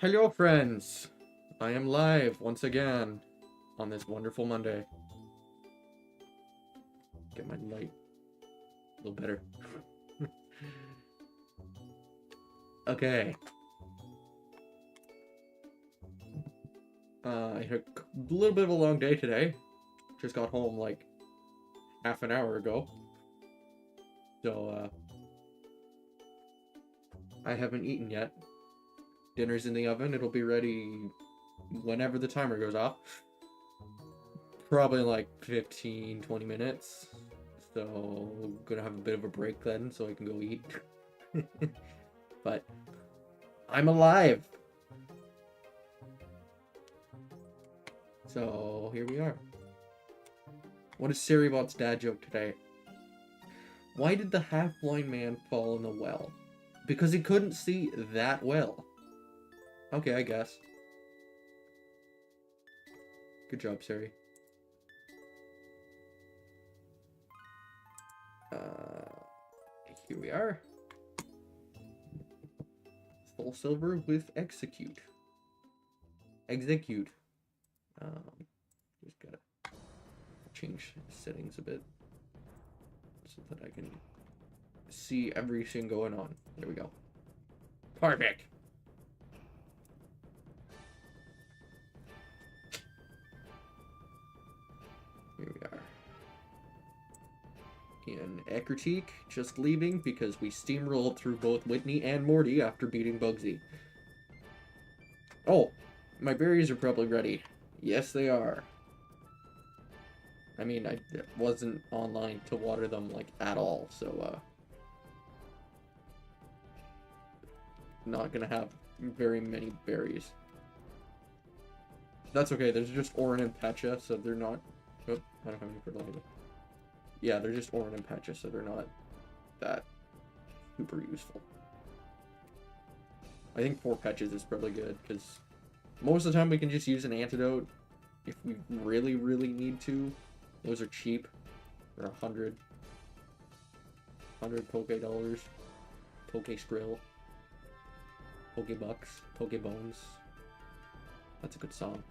Hello, friends! I am live once again on this wonderful Monday. Get my light a little better. Okay. I had a little bit of a long day today. Just got home like half an hour ago. So, I haven't eaten yet. Dinner's in the oven. It'll be ready whenever the timer goes off. Probably like 15-20 minutes. So, I'm gonna have a bit of a break then so I can go eat. But I'm alive. So, here we are. What is Siribot's dad joke today? Why did the half-blind man fall in the well? Because he couldn't see that well. Okay, I guess. Good job, Siri. Here we are. SoulSilver with Exeggcute. Exeggcute. Just gotta change settings a bit so that I can see everything going on. There we go. Perfect. Here we are. In Exeggcute, just leaving because we steamrolled through both Whitney and Morty after beating Bugsy. Oh, my berries are probably ready. Yes, they are. I mean, I wasn't online to water them, like, at all, so, not gonna have very many berries. That's okay, there's just Orin and Pecha, so they're not... Oh, I don't have any fertilizer. Yeah, they're just Orin and Pecha, so they're not that super useful. I think 4 Petches is probably good, because most of the time we can just use an antidote if we really, really need to. Those are cheap. They're 100 Poké dollars. Poké Skrill. Poké Bucks. Poké Bones. That's a good song.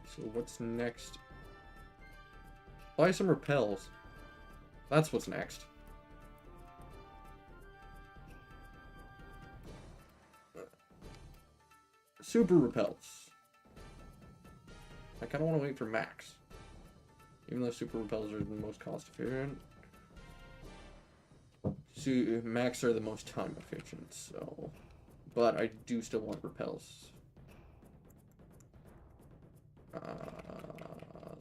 So what's next? Buy some repels. That's what's next. Super repels. I kind of want to wait for max. Even though super repels are the most cost efficient. So max are the most time efficient, so... But I do still want repels.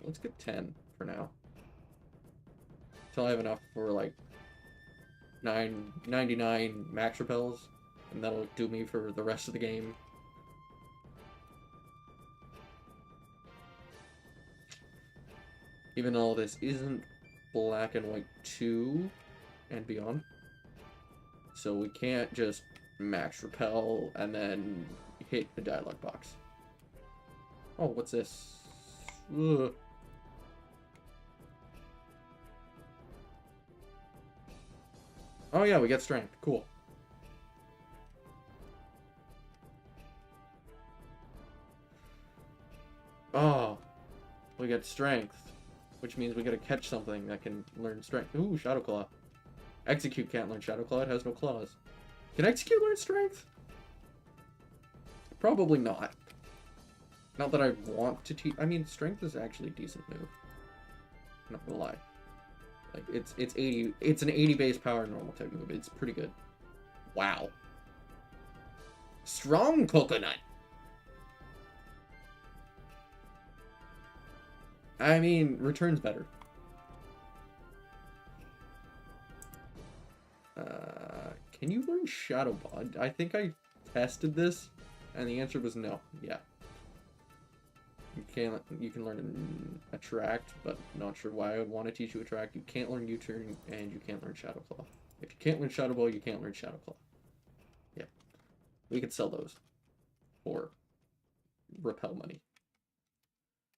Let's get 10 for now. Until I have enough for like 99 max repels. And that'll do me for the rest of the game. Even though this isn't Black and White 2 and beyond. So we can't just max repel and then hit the dialogue box. Oh, what's this? Ugh. Oh yeah, we get strength. Cool. Oh, we get strength. Which means we gotta catch something that can learn strength. Ooh, Shadow Claw. Exeggcute can't learn Shadow Claw, it has no claws. Can Exeggcute learn strength? Probably not. Not that I want to teach. I mean, strength is actually a decent move. I'm not gonna lie. Like, it's 80. It's an 80 base power normal type move. It's pretty good. Wow. Strong coconut. I mean, return's better. Can you learn Shadow Bond? I think I tested this, and the answer was no. Yeah. You can learn Attract, but not sure why I would want to teach you Attract. You can't learn U-turn, and you can't learn Shadow Claw. If you can't learn Shadow Ball, you can't learn Shadow Claw. Yeah. We could sell those for repel money.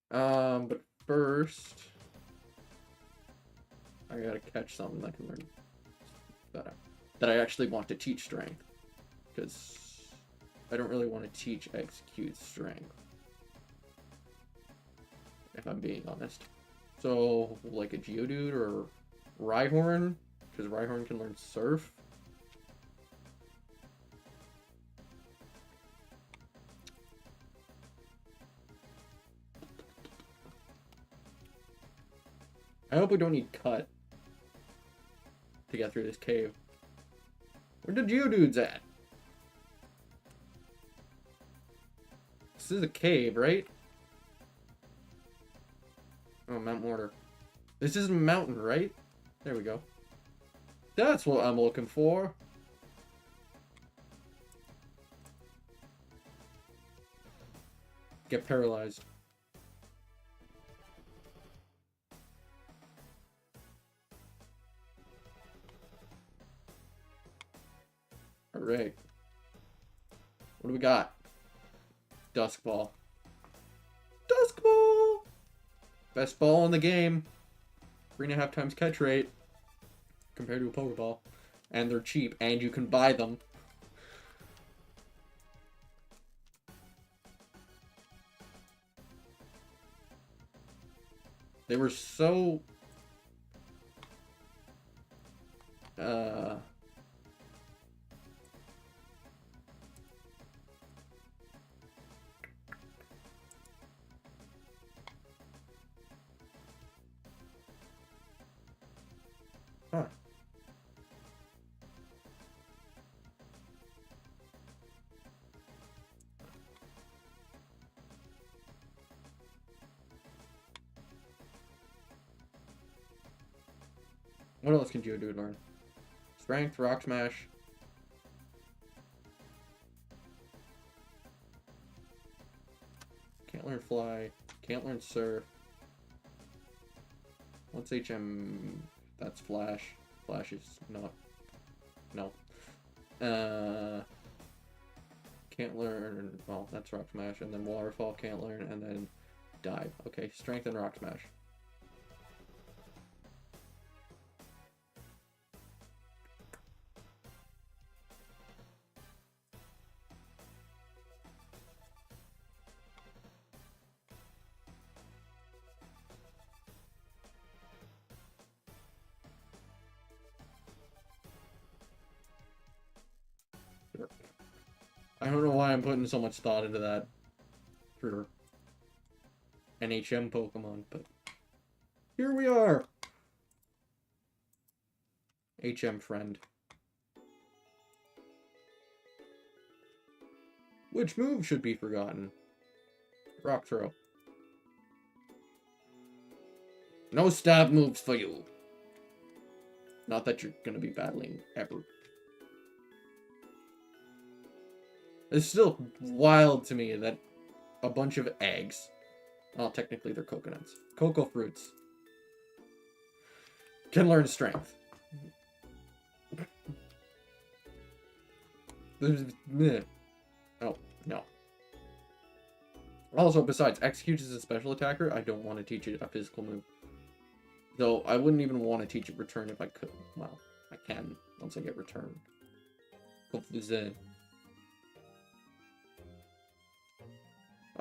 But first, I gotta catch something that can learn that out. that I actually want to teach strength. Because I don't really want to teach Exeggcute strength, if I'm being honest. So, like a Geodude or Rhyhorn, because Rhyhorn can learn Surf. I hope we don't need Cut to get through this cave. Where the Geodudes at? This is a cave, right? Oh, Mount Mortar. This is a mountain, right? There we go. That's what I'm looking for. Get paralyzed. Alright. What do we got? Dusk Ball. Dusk Ball! Best ball in the game. 3.5 times catch rate. Compared to a Pokeball. And they're cheap, and you can buy them. They were so... Huh. What else can Geodude learn? Strength, Rock Smash. Can't learn Fly. Can't learn Surf. What's HM? That's Flash. Flash is not. No. Can't learn. Well, that's Rock Smash. And then Waterfall can't learn. And then Dive. Okay, Strength and Rock Smash. I don't know why I'm putting so much thought into that for an HM Pokemon, but here we are. HM friend. Which move should be forgotten? Rock Throw. No stab moves for you. Not that you're gonna be battling ever. It's still wild to me that a bunch of eggs, well, technically they're coconuts, cocoa fruits, can learn strength. Oh, no. Also, besides, Exeggcute is a special attacker. I don't want to teach it a physical move. Though, I wouldn't even want to teach it Return if I could. Well, I can once I get Return. Hopefully, Zen.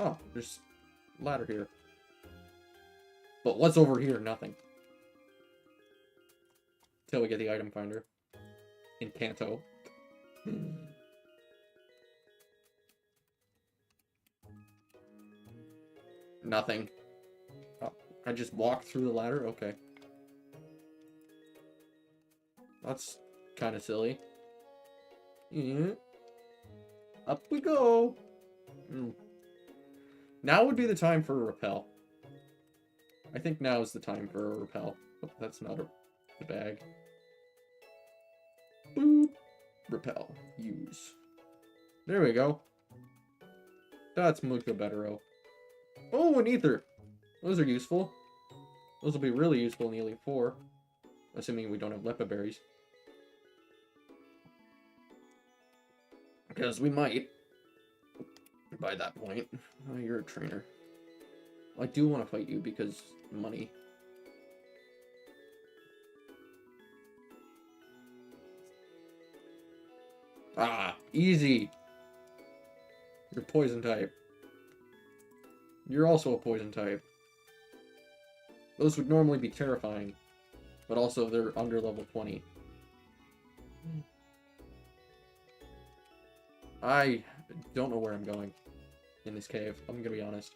Oh, there's a ladder here. But what's over here? Nothing. Till we get the item finder. In Kanto. Nothing. Oh, I just walked through the ladder? Okay. That's kind of silly. Yeah. Up we go. Now would be the time for a repel. I think now is the time for a repel. Oh, that's not a bag. Boop. Repel. Use. There we go. That's mucho bettero. Oh, an ether. Those are useful. Those will be really useful in the Elite Four. Assuming we don't have Lepa berries. Because we might. By that point. Oh, you're a trainer. I do want to fight you because money. Ah, easy. You're poison type. You're also a poison type. Those would normally be terrifying. But also, they're under level 20. I don't know where I'm going in this cave. I'm gonna be honest.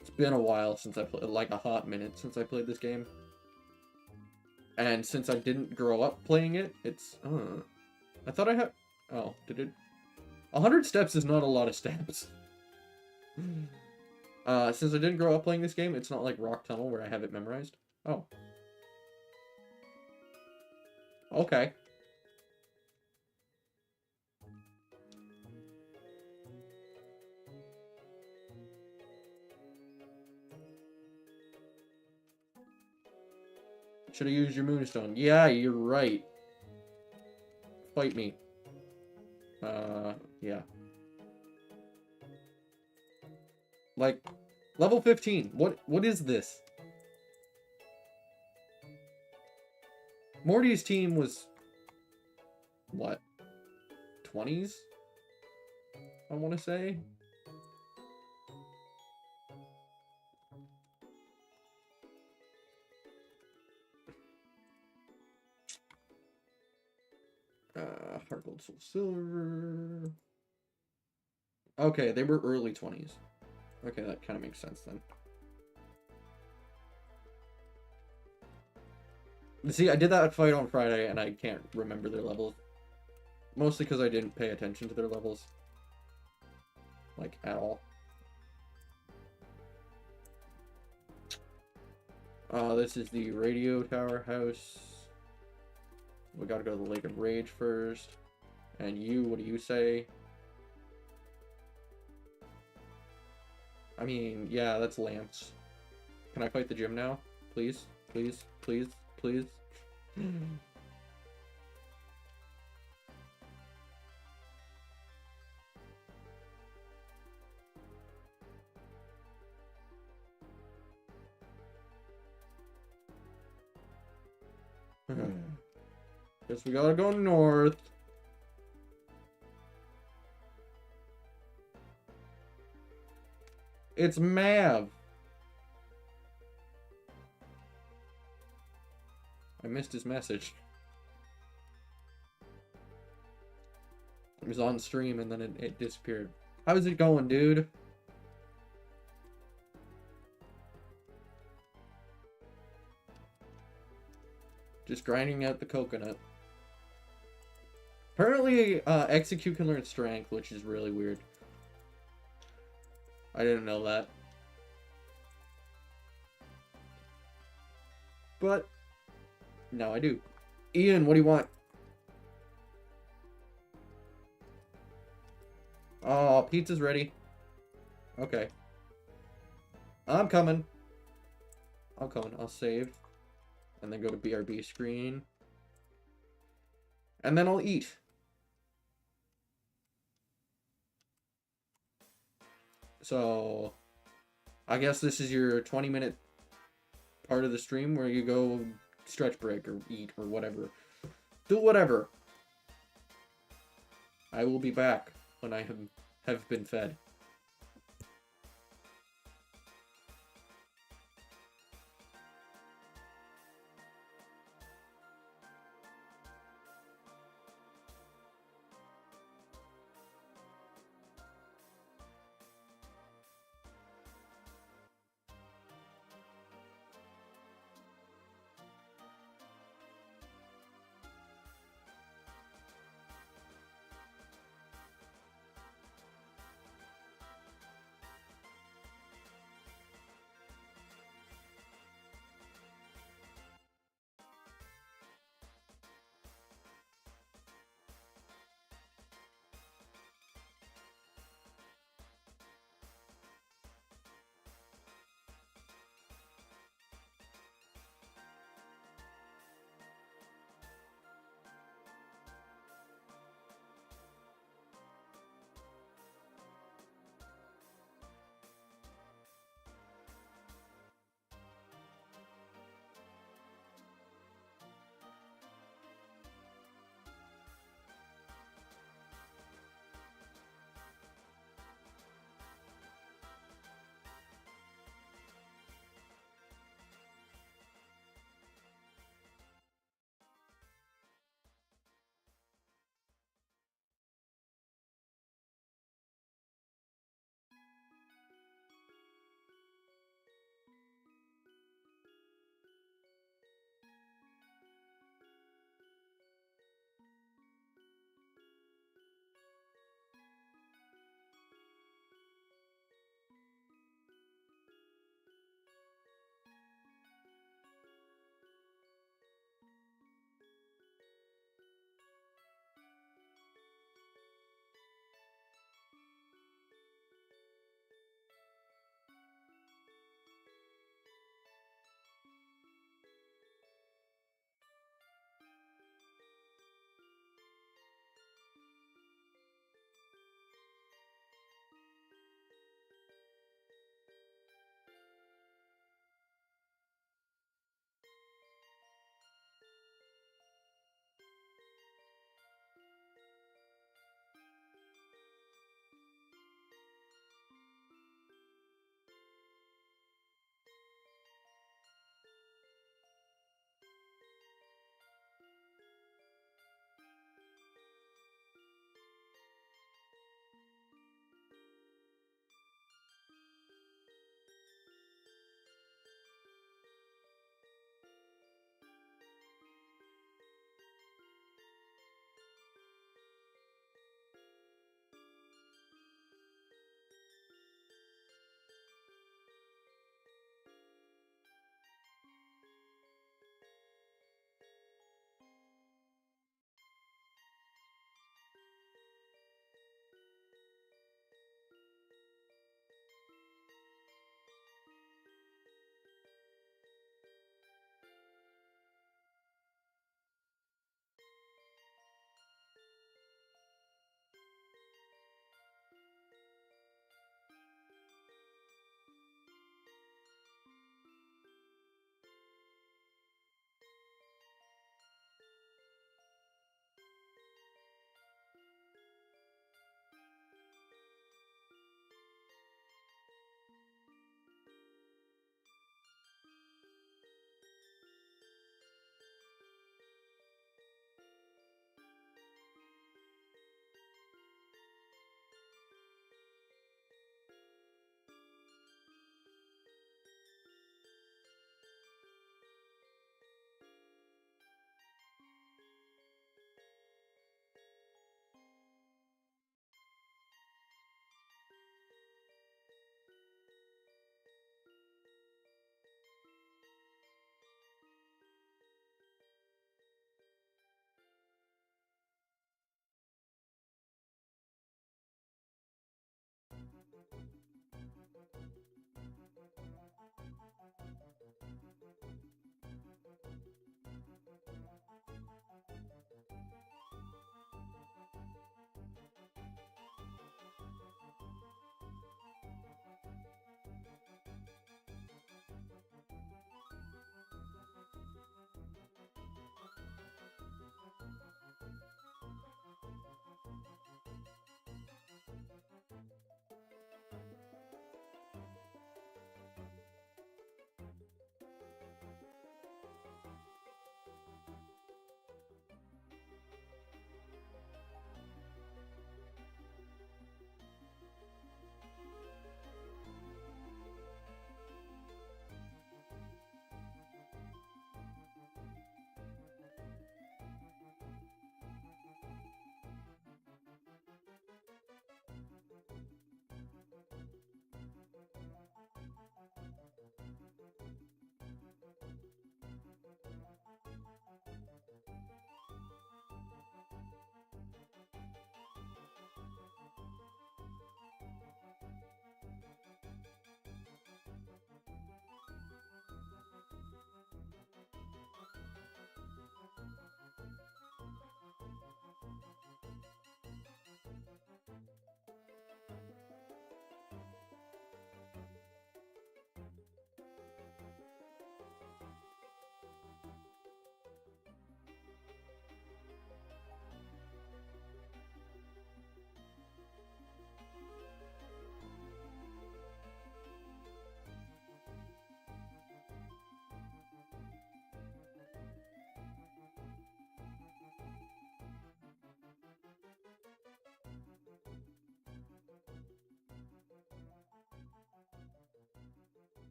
It's been a while since I played, like a hot minute since I played this game. And since I didn't grow up playing it, it's, I thought I had, oh, did it? 100 steps is not a lot of steps. Since I didn't grow up playing this game, it's not like Rock Tunnel where I have it memorized. Oh. Okay. Should have used your Moonstone. Yeah, you're right. Fight me. Yeah. Like, level 15. What is this? Morty's team was... what? 20s? I want to say? Heart Gold SoulSilver. Okay, they were early 20s. Okay, that kind of makes sense then. See, I did that fight on Friday, and I can't remember their levels. Mostly because I didn't pay attention to their levels. Like, at all. This is the radio tower house. We gotta go to the Lake of Rage first. And you, what do you say? I mean, yeah, that's Lance. Can I fight the gym now? Please? Please? Please? Please? Guess we gotta go north. It's Mav. I missed his message. It was on stream and then it disappeared. How's it going, dude? Just grinding out the coconut. Apparently, Exeggcute can learn strength, which is really weird. I didn't know that. But, now I do. Ian, what do you want? Oh, pizza's ready. Okay. I'm coming. I'm coming. I'll save. And then go to BRB screen. And then I'll eat. So, I guess this is your 20-minute part of the stream where you go stretch break or eat or whatever. Do whatever. I will be back when I have been fed.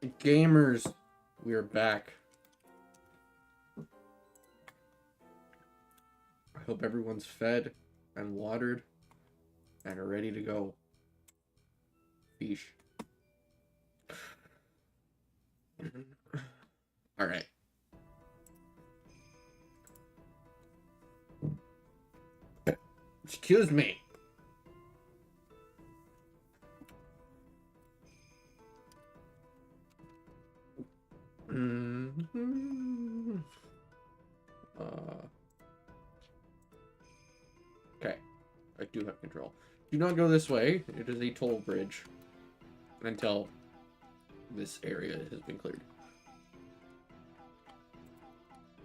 Gamers, we are back. I hope everyone's fed and watered and are ready to go. Fish. All right. Excuse me. Okay. I do have control. Do not go this way. It is a toll bridge. Until this area has been cleared.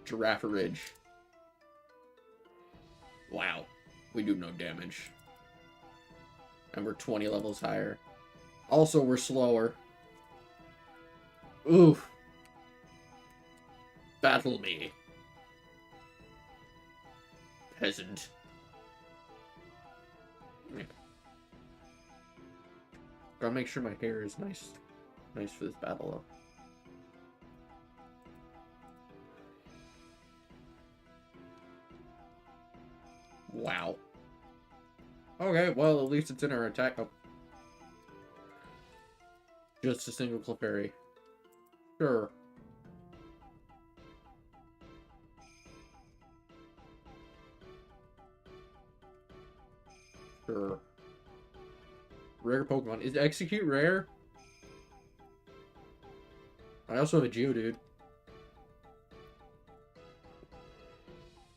Giraffe Ridge. Wow. We do no damage. And we're 20 levels higher. Also, we're slower. Oof. Battle me. Peasant. Gotta make sure my hair is nice for this battle, though. Wow. Okay, well, at least it's in our attack. Oh. Just a single Clefairy. Sure. Sure. Rare Pokemon. Is Exeggcute rare? I also have a Geodude.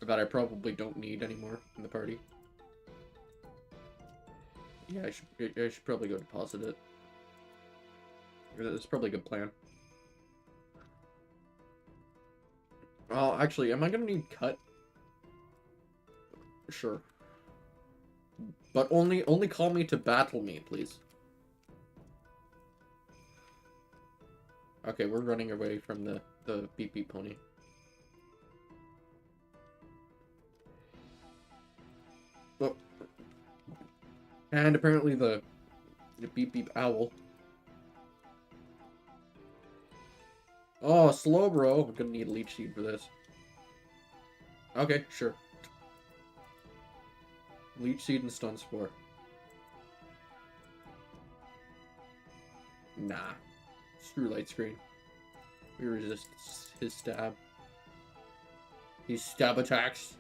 That I probably don't need anymore in the party. Yeah, I should probably go deposit it. That's probably a good plan. Oh, actually, am I gonna need cut? Sure. But only call me to battle me, please. Okay, we're running away from the beep beep pony. Oh. And apparently the beep beep owl. Oh, slow bro. I'm gonna need a leech seed for this. Okay, sure. Leech seed and stun spore. Nah. Screw light screen. We resist his stab. His stab attacks.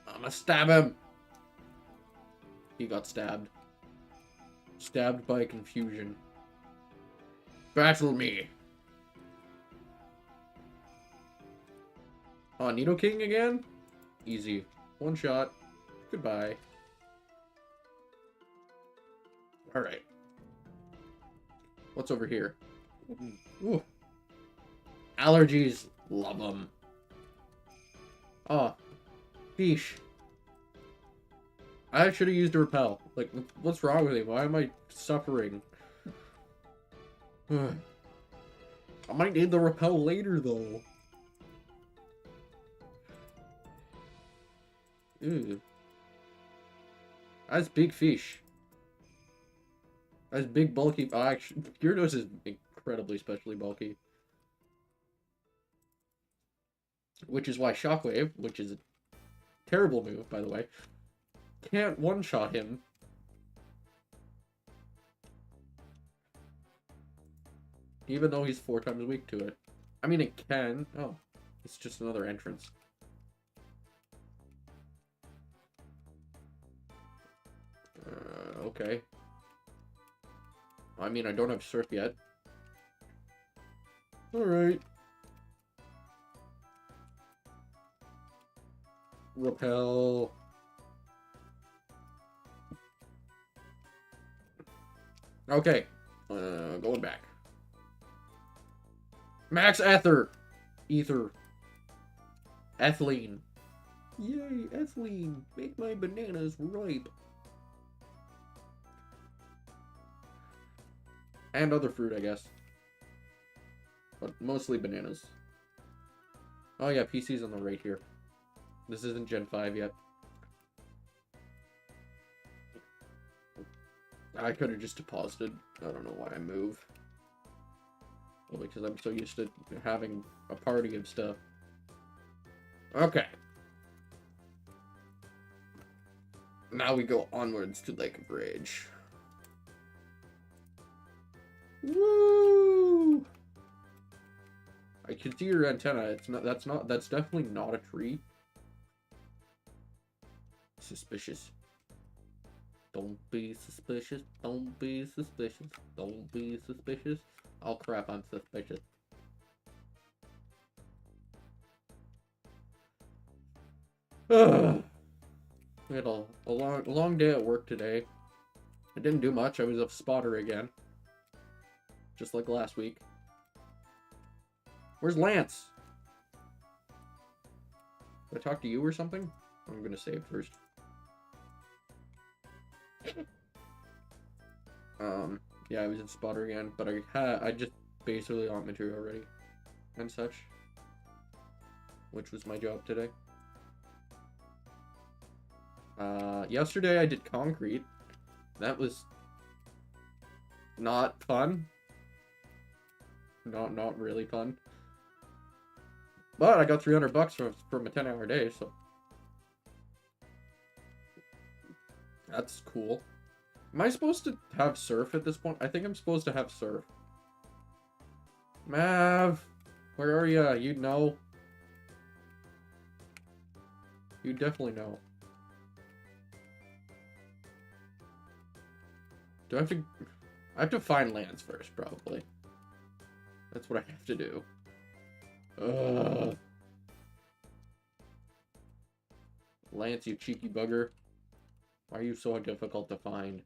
I'ma stab him. He got stabbed. Stabbed by confusion. Battle me. Oh, Nidoking again? Easy. One shot. Goodbye. Alright. What's over here? Ooh. Allergies. Love them. Oh. Fish. I should have used a repel. Like, what's wrong with me? Why am I suffering? I might need the repel later, though. Ew. That's big fish. That's big, bulky. Oh, actually, Gyarados is incredibly specially bulky. Which is why Shockwave, which is a terrible move, by the way, can't one-shot him. Even though he's 4 times weak to it. I mean, it can. Oh, it's just another entrance. Okay. I mean, I don't have Surf yet. Alright. Repel. Okay. Going back. Max Ether. Ether. Ethylene. Yay, ethylene. Make my bananas ripe. And other fruit, I guess. But mostly bananas. Oh yeah, PC's on the right here. This isn't Gen 5 yet. I could have just deposited. I don't know why I move. Well, because I'm so used to having a party of stuff. Okay. Now we go onwards to Lake Bridge. Woo! I can see your antenna. It's not. That's definitely not a tree. Suspicious. Don't be suspicious. Don't be suspicious. Don't be suspicious. Oh crap! I'm suspicious. Ugh. We had a long day at work today. I didn't do much. I was a spotter again. Just like last week. Where's Lance? Did I talk to you or something? I'm gonna save first. Yeah, I was in spotter again, but I just basically got material already and such, which was my job today. Yesterday I did concrete. That was not fun. Not really fun. But I got $300 from a 10-hour day, so that's cool. Am I supposed to have surf at this point? I think I'm supposed to have surf. Mav, where are ya? You know. You definitely know. Do I have to... I have to find Lance first, probably. That's what I have to do. Ugh. Lance, you cheeky bugger. Why are you so difficult to find?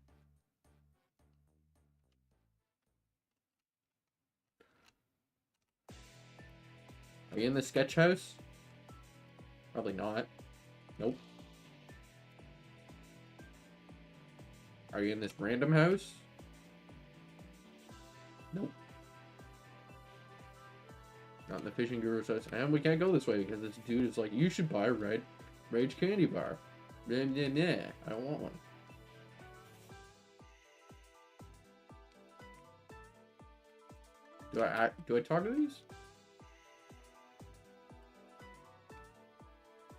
Are you in the sketch house? Probably not. Nope. Are you in this random house? Nope. Not in the fishing guru's house. And we can't go this way because this dude is like, you should buy a Rage candy bar. Nah, I don't want one. Do I talk to these?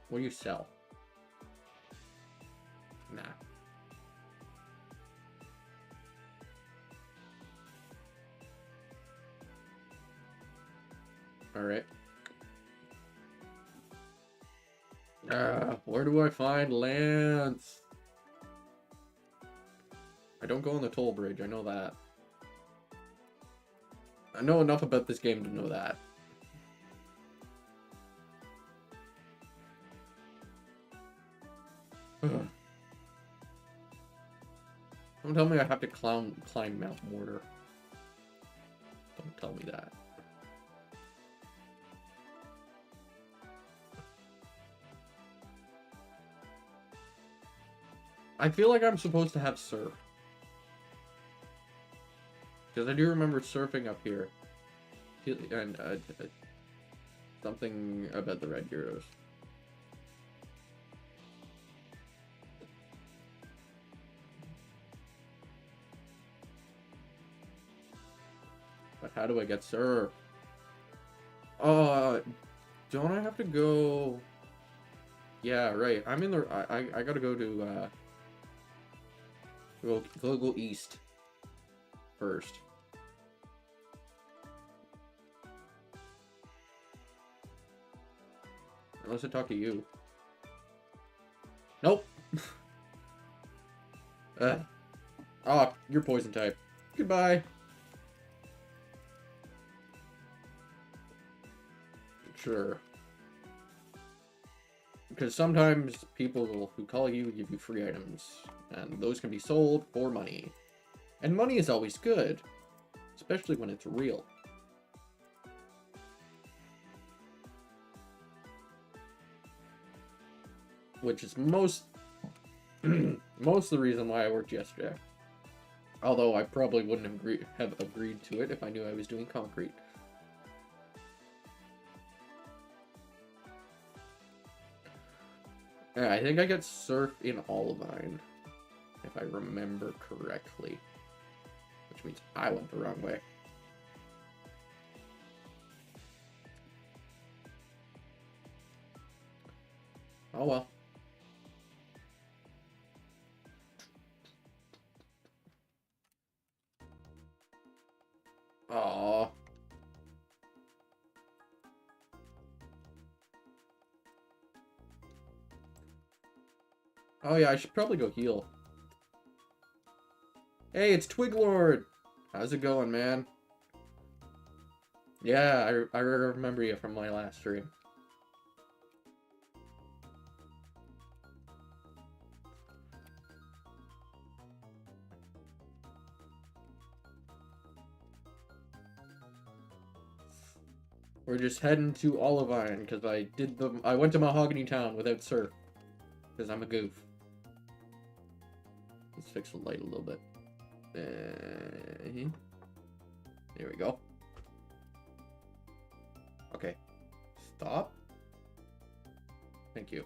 What do you sell? Nah. Alright. Where do I find Lance? I don't go on the toll bridge, I know that. I know enough about this game to know that. Don't tell me I have to climb Mount Mortar. Don't tell me that. I feel like I'm supposed to have surf. Because I do remember surfing up here. And something about the red gyros. But how do I get surf? Don't I have to go... Yeah, right. I'm in the... I gotta go to, go east first. Unless I talk to you. Nope. Oh, you're poison type. Goodbye. Sure. Because sometimes people who call you give you free items, and those can be sold for money. And money is always good, especially when it's real. Which is most of the reason why I worked yesterday. Although I probably wouldn't have agreed to it if I knew I was doing concrete. Yeah, I think I get surf in Olivine, if I remember correctly. Which means I went the wrong way. Oh well. Aww. Oh yeah, I should probably go heal. Hey, it's Twiglord! How's it going, man? Yeah, I remember you from my last stream. We're just heading to Olivine because I went to Mahogany Town without Surf because I'm a goof. Let's fix the light a little bit. There we go. Okay. Stop. Thank you.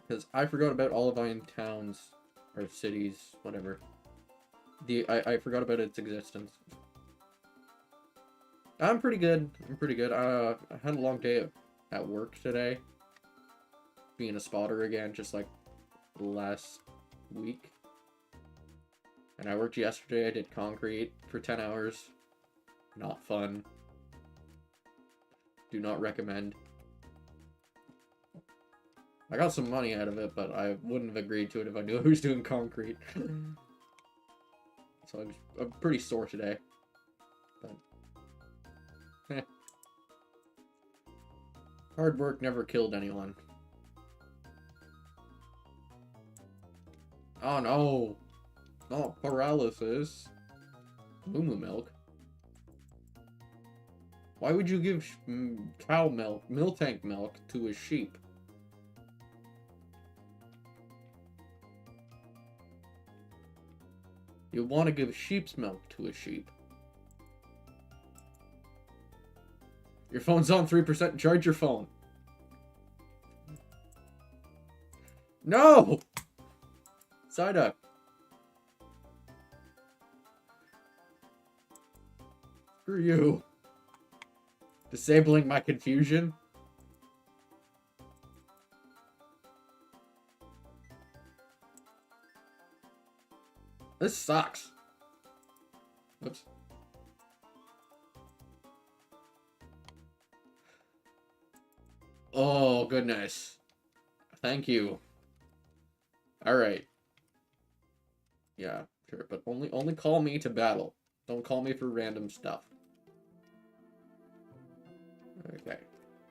Because I forgot about Olivine towns or cities, whatever. I forgot about its existence. I'm pretty good. I had a long day at work today. Being a spotter again, just like last week. And I worked yesterday. I did concrete for 10 hours. Not fun. Do not recommend. I got some money out of it, but I wouldn't have agreed to it if I knew I was doing concrete. So I'm pretty sore today. But hard work never killed anyone. Oh no! Not paralysis. Moo milk. Why would you give cow milk, tank milk, to a sheep? You want to give sheep's milk to a sheep. Your phone's on 3%. Charge your phone. No! Side up. Screw you. Disabling my confusion. This sucks. Oops. Oh, goodness. Thank you. Alright. Yeah, sure, but only call me to battle. Don't call me for random stuff. Okay.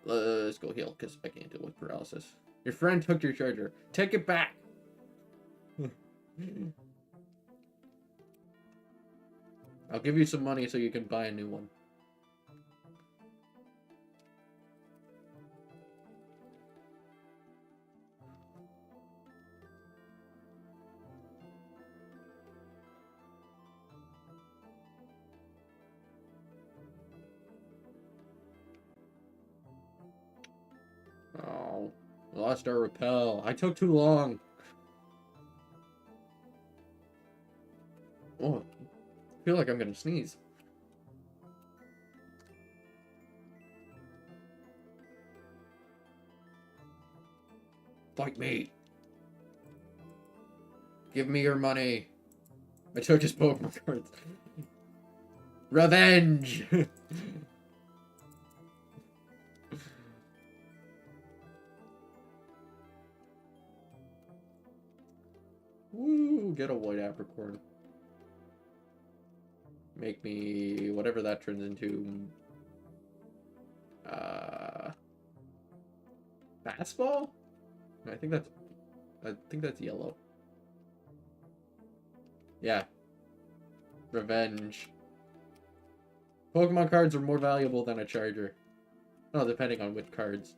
Let's go heal, because I can't deal with paralysis. Your friend took your charger. Take it back! I'll give you some money so you can buy a new one. Oh, lost our repel. I took too long. Oh, I feel like I'm gonna sneeze. Fight me. Give me your money. I took his Pokemon cards. Revenge! Woo, get a white apricorn. Make me whatever that turns into. Fastball? I think that's yellow. Yeah. Revenge. Pokemon cards are more valuable than a charger. Oh, depending on which cards.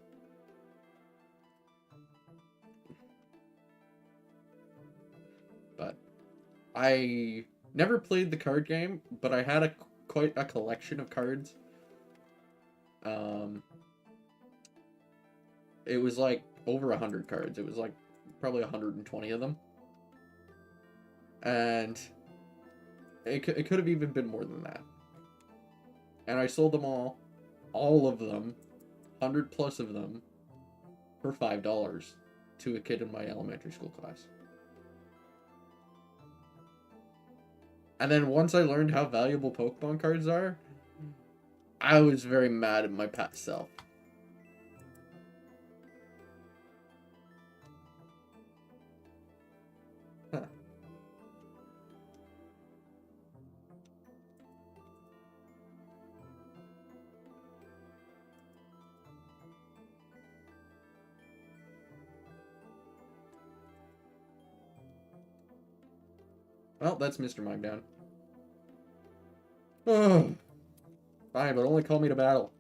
But I never played the card game, but I had quite a collection of cards. It was like over 100 cards. It was like probably 120 of them. And it could have even been more than that. And I sold them all of them, 100 plus of them, for $5 to a kid in my elementary school class. And then once I learned how valuable Pokemon cards are, I was very mad at my past self. Huh. Well, that's Mr. Mime down. Oh, fine, but only call me to battle.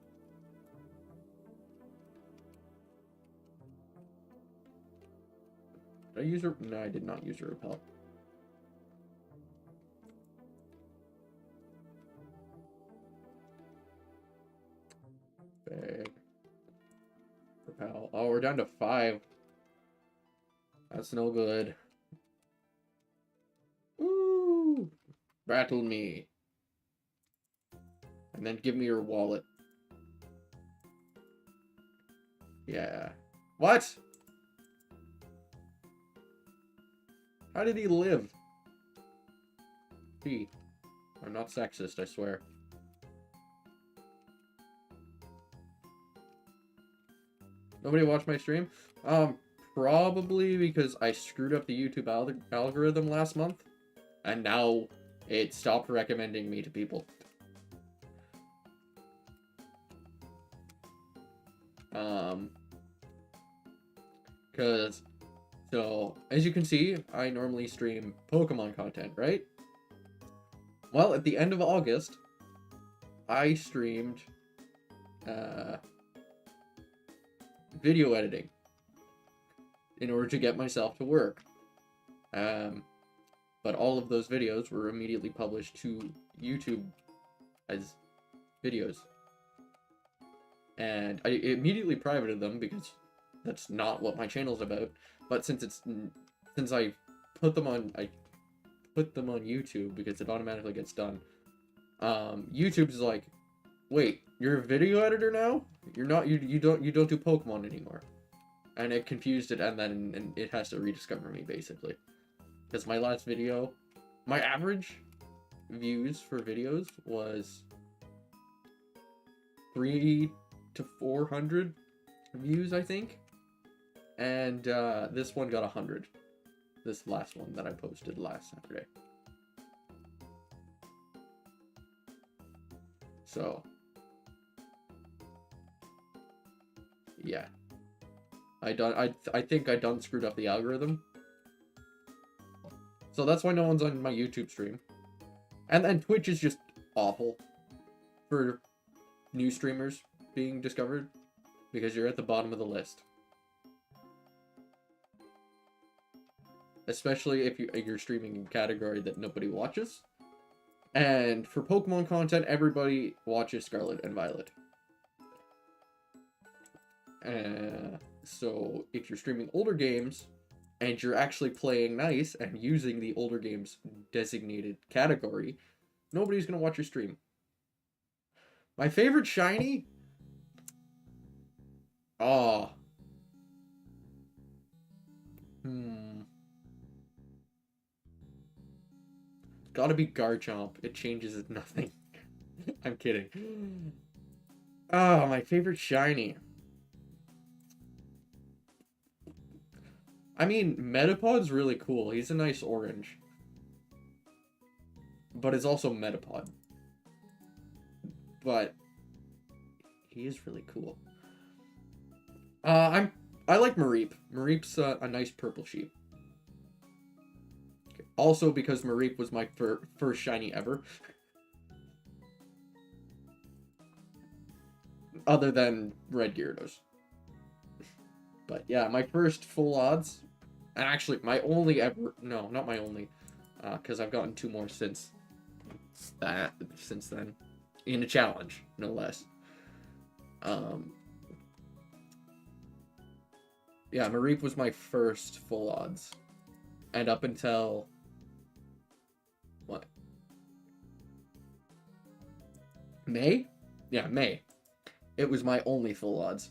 Did I use a... No, I did not use a repel. Big. Repel. Oh, we're down to 5. That's no good. Ooh! Rattle me. And then give me your wallet. Yeah. What? How did he live? I'm not sexist, I swear. Nobody watched my stream? Probably because I screwed up the YouTube algorithm last month. And now it stopped recommending me to people. Because, so, as you can see, I normally stream Pokemon content, right? Well, at the end of August, I streamed, video editing in order to get myself to work. But all of those videos were immediately published to YouTube as videos. And I immediately privated them because that's not what my channel's about. But since I put them on YouTube because it automatically gets done. YouTube's like, wait, you're a video editor now? You're not. You don't do Pokemon anymore. And it confused it, and then it has to rediscover me basically. Because my last video, my average views for videos was 300 to 400 views, I think. And this one got 100. This last one that I posted last Saturday. So, yeah. I think I done screwed up the algorithm. So that's why no one's on my YouTube stream. And then Twitch is just awful for new streamers being discovered because you're at the bottom of the list. Especially if you're streaming in a category that nobody watches. And for Pokemon content, everybody watches Scarlet and Violet. So if you're streaming older games, and you're actually playing nice and using the older game's designated category, nobody's gonna watch your stream. My favorite shiny? Oh. Gotta be Garchomp. It changes nothing. I'm kidding. Oh, my favorite shiny. I mean, Metapod's really cool. He's a nice orange. But it's also Metapod. But he is really cool. I like Mareep. Mareep's a nice purple sheep. Also because Mareep was my first shiny ever. Other than Red Gyarados. But yeah, my first full odds. And actually, my only ever... No, not my only. Because I've gotten 2 more since then. In a challenge, no less. Yeah, Mareep was my first full odds. And up until... What? May? Yeah, May. It was my only full odds.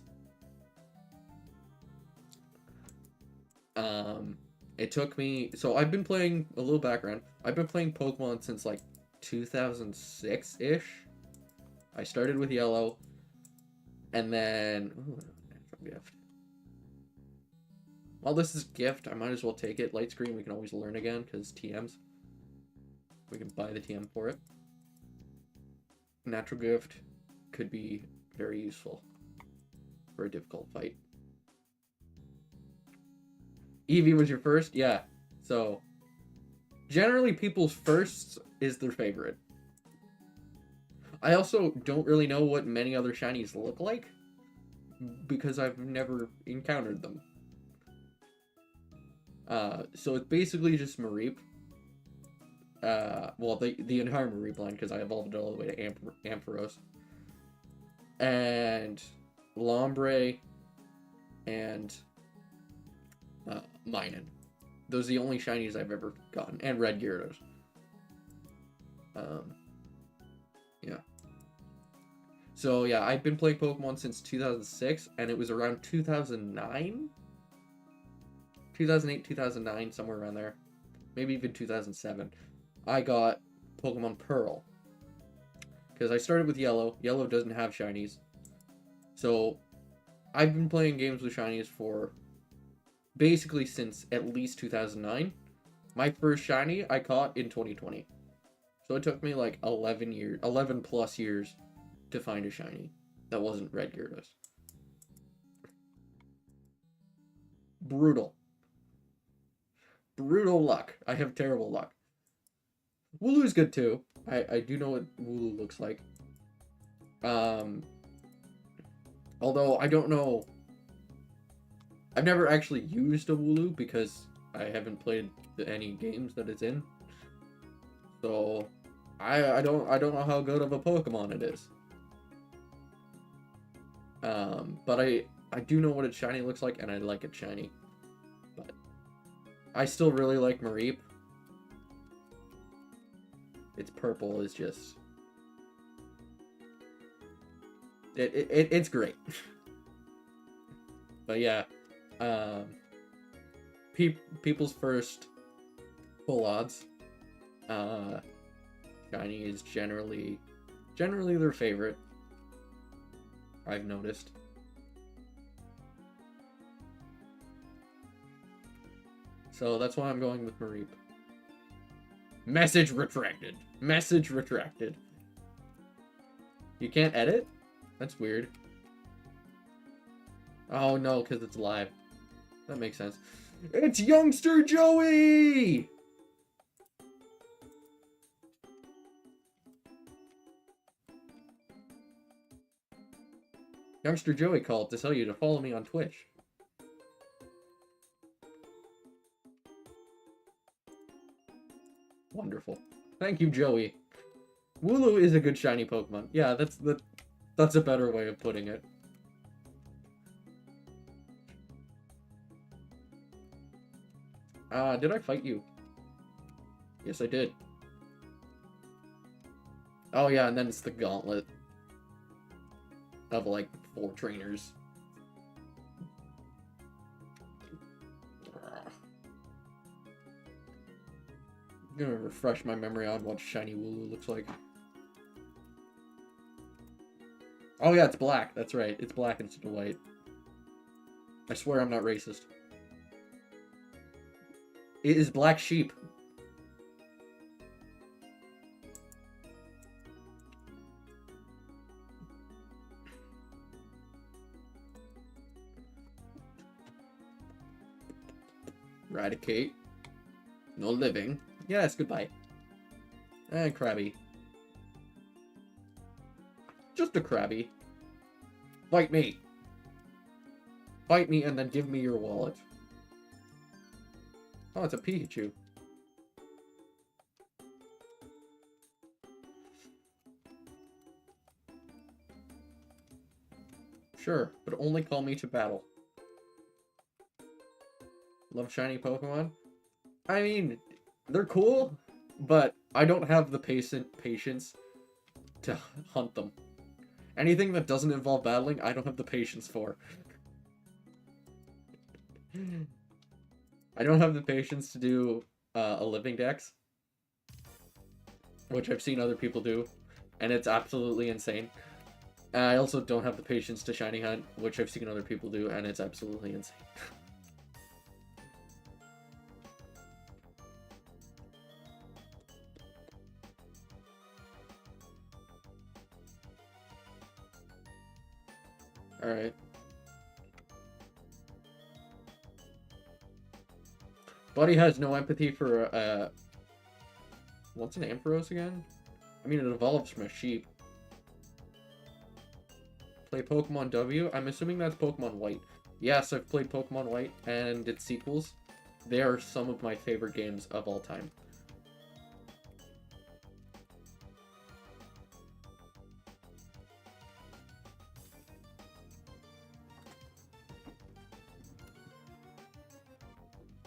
It took me... So I've been playing... A little background. I've been playing Pokemon since, like, 2006-ish. I started with Yellow. And then... Ooh, natural gift. Well, this is gift. I might as well take it. Light screen, we can always learn again, because TMs. We can buy the TM for it. Natural gift could be very useful for a difficult fight. Eevee was your first? Yeah. So, generally people's first is their favorite. I also don't really know what many other shinies look like, because I've never encountered them. So it's basically just Mareep. Well, the entire Mareep line, because I evolved it all the way to Ampharos. And Lombre and Minun. Those are the only shinies I've ever gotten. And Red Gyarados. Yeah. So, yeah, I've been playing Pokemon since 2006, and it was around 2009? 2008, 2009, somewhere around there. Maybe even 2007. I got Pokemon Pearl. Because I started with Yellow. Yellow doesn't have shinies. So, I've been playing games with shinies for basically since at least 2009. My first shiny I caught in 2020. So it took me like 11 plus years to find a shiny that wasn't Red Gyarados. Brutal. Brutal luck. I have terrible luck. Wooloo's good too. I do know what Wooloo looks like. Although I don't know. I've never actually used a Wooloo because I haven't played any games that it's in. So I don't know how good of a Pokemon it is. But I do know what its shiny looks like, and I like it shiny. But I still really like Mareep. Its purple is just... It's great. But yeah, people's first full odds, shiny is generally their favorite. I've noticed. So that's why I'm going with Mareep. Message retracted. Message retracted. You can't edit? That's weird. Oh no, because it's live. That makes sense. It's Youngster Joey! Youngster Joey called to tell you to follow me on Twitch. Wonderful. Thank you, Joey. Wooloo is a good shiny Pokemon. Yeah, that's a better way of putting it. Did I fight you? Yes, I did. Oh yeah, and then it's the gauntlet of like 4 trainers. I'm gonna refresh my memory on what shiny Wooloo looks like. Oh yeah, it's black. That's right. It's black instead of white. I swear I'm not racist. It is black sheep. Eradicate. No living. Yes, goodbye. And Krabby. Just a Krabby. Fight me. Fight me and then give me your wallet. Oh, it's a Pikachu. Sure, but only call me to battle. Love shiny Pokemon? I mean, they're cool, but I don't have the patience to hunt them. Anything that doesn't involve battling, I don't have the patience for. I don't have the patience to do a living dex, which I've seen other people do, and it's absolutely insane. And I also don't have the patience to shiny hunt, which I've seen other people do, and it's absolutely insane. Alright. Buddy has no empathy for, what's an Ampharos again? I mean, it evolves from a sheep. Play Pokemon W? I'm assuming that's Pokemon White. Yes, I've played Pokemon White and its sequels. They are some of my favorite games of all time.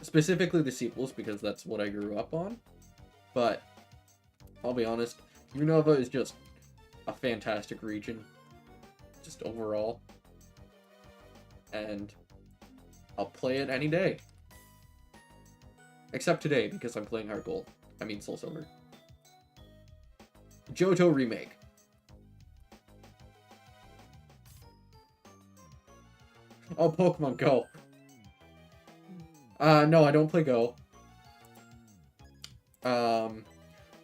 Specifically the sequels, because that's what I grew up on. But, I'll be honest, Unova is just a fantastic region. Just overall. And I'll play it any day. Except today, because I'm playing Heart Gold. I mean SoulSilver. Johto Remake. Oh, Pokemon Go. No, I don't play Go.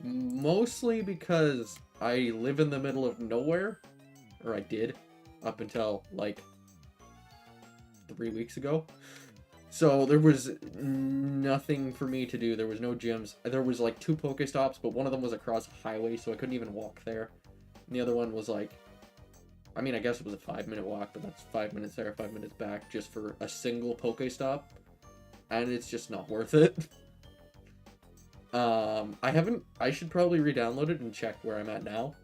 Mostly because I live in the middle of nowhere. Or I did. Up until, like, 3 weeks ago. So there was nothing for me to do. There was no gyms. There was, like, 2 Pokestops, but one of them was across a highway, so I couldn't even walk there. And the other one was, like, I mean, I guess it was a 5-minute walk, but that's 5 minutes there, 5 minutes back, just for a single Pokestop. And it's just not worth it. I should probably re-download it and check where I'm at now.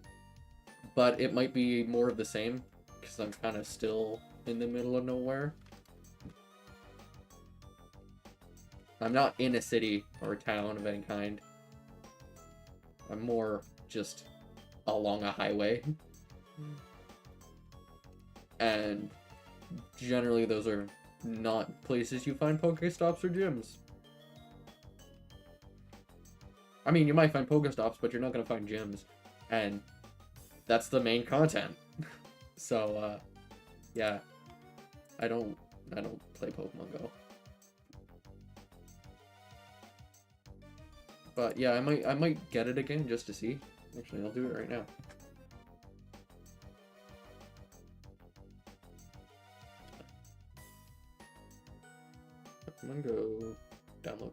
But it might be more of the same, because I'm kind of still in the middle of nowhere. I'm not in a city or a town of any kind. I'm more just along a highway. And generally those are not places you find Pokestops or gyms. I mean, you might find Pokestops, but you're not going to find gyms. And that's the main content. So, yeah. I don't play Pokemon Go. But yeah, I might get it again just to see. Actually, I'll do it right now. Pokemon Go. Download.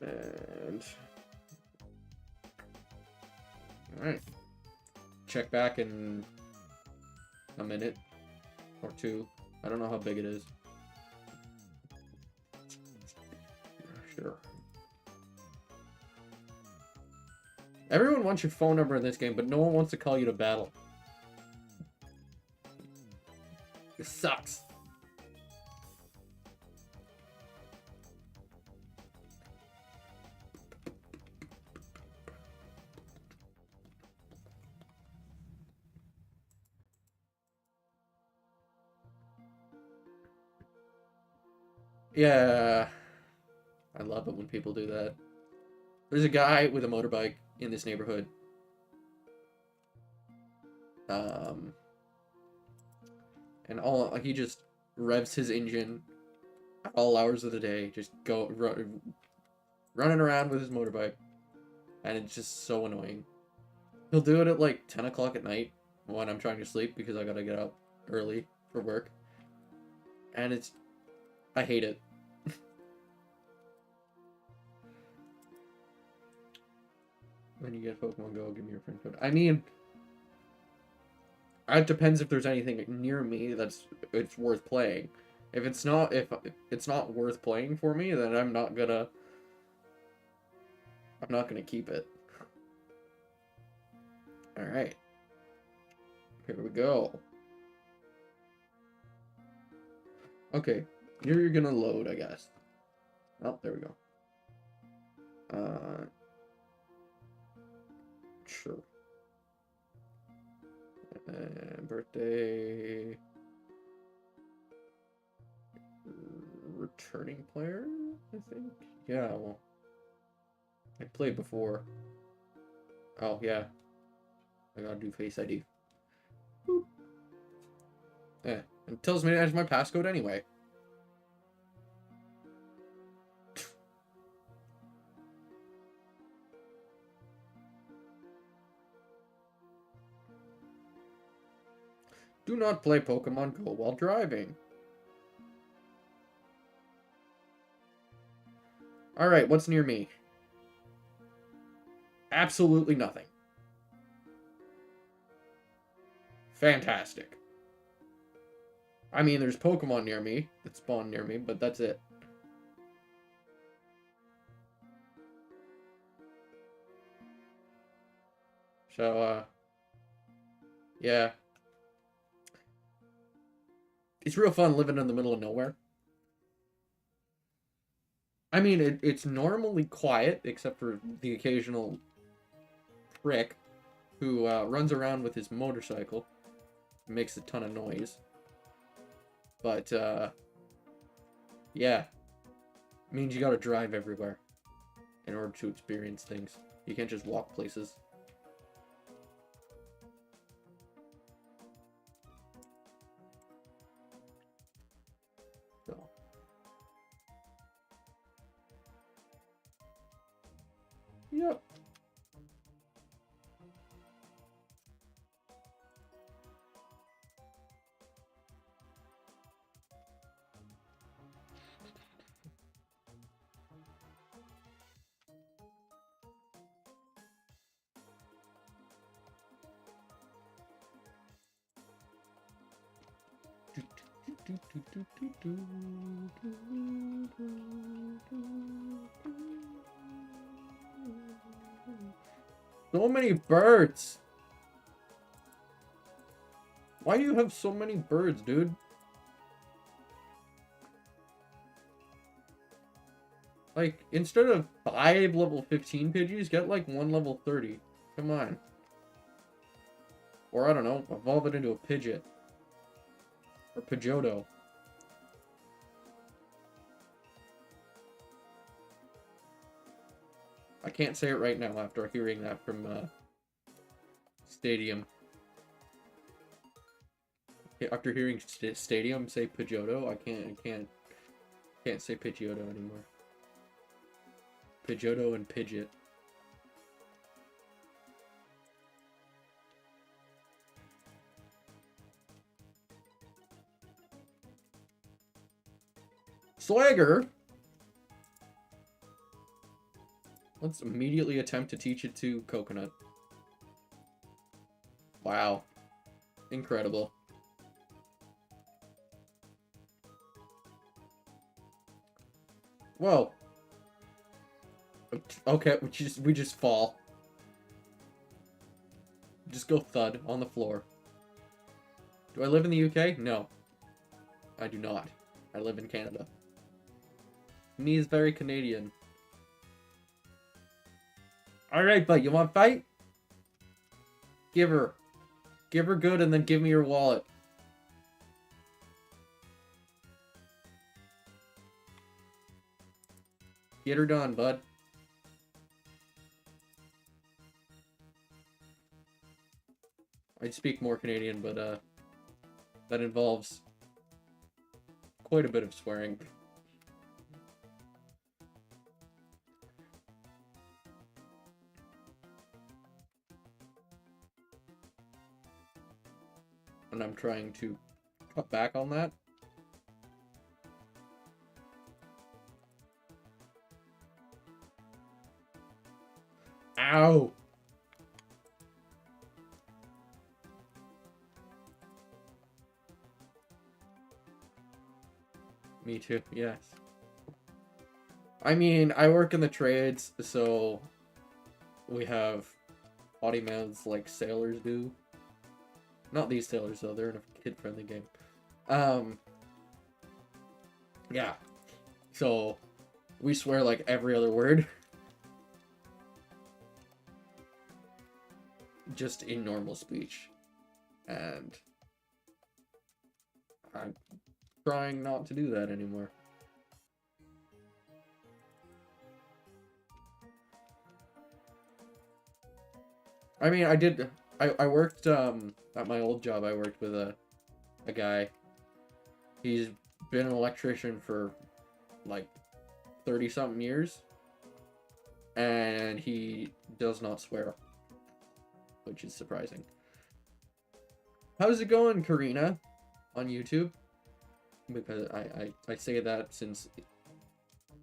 And alright. Check back in a minute or 2. I don't know how big it is. Sure. Everyone wants your phone number in this game, but no one wants to call you to battle. It sucks. Yeah, I love it when people do that. There's a guy with a motorbike in this neighborhood. And he just revs his engine at all hours of the day, just running around with his motorbike, and it's just so annoying. He'll do it at like 10 o'clock at night when I'm trying to sleep because I gotta get up early for work, and I hate it. When you get Pokemon Go, give me your friend code. I mean, it depends if there's anything near me it's worth playing. If it's not worth playing for me, then I'm not gonna keep it. All right. Here we go. Okay, here you're gonna load, I guess. Oh, there we go. Sure. Birthday. Returning player, I think. Yeah, well, I played before. Oh, yeah. I gotta do Face ID. Boop. Yeah, it tells me to enter my passcode anyway. Do not play Pokemon Go while driving. Alright, what's near me? Absolutely nothing. Fantastic. I mean, there's Pokemon near me that spawn near me, but that's it. So, yeah. It's real fun living in the middle of nowhere. I mean, it's normally quiet, except for the occasional prick who runs around with his motorcycle. Makes a ton of noise. But, yeah. It means you gotta drive everywhere in order to experience things. You can't just walk places. So. Yep. So many birds. Why do you have so many birds, dude? Like, instead of 5 level 15 Pidgeys, get like 1 level 30. Come on. Or I don't know, evolve it into a Pidgeot. Or Pidgeotto. I can't say it right now after hearing that from Stadium. After hearing Stadium say Pidgeotto, I can't say Pidgeotto anymore. Pidgeotto and Pidgeot. Swagger! Let's immediately attempt to teach it to Coconut. Wow. Incredible. Whoa. Okay, we just fall. Just go thud on the floor. Do I live in the UK? No. I do not. I live in Canada. Me is very Canadian. Alright, bud, you want to fight? Give her. Give her good and then give me your wallet. Get her done, bud. I'd speak more Canadian, but that involves quite a bit of swearing. And I'm trying to cut back on that. Ow! Me too, yes. I mean, I work in the trades, so we have potty mouths like sailors do. Not these sailors, though. They're in a kid-friendly game. Yeah. So, we swear like every other word. Just in normal speech. And I'm trying not to do that anymore. I mean, I worked, at my old job, I worked with a guy. He's been an electrician for, like, 30-something years. And he does not swear. Which is surprising. How's it going, Karina? On YouTube? Because I say that since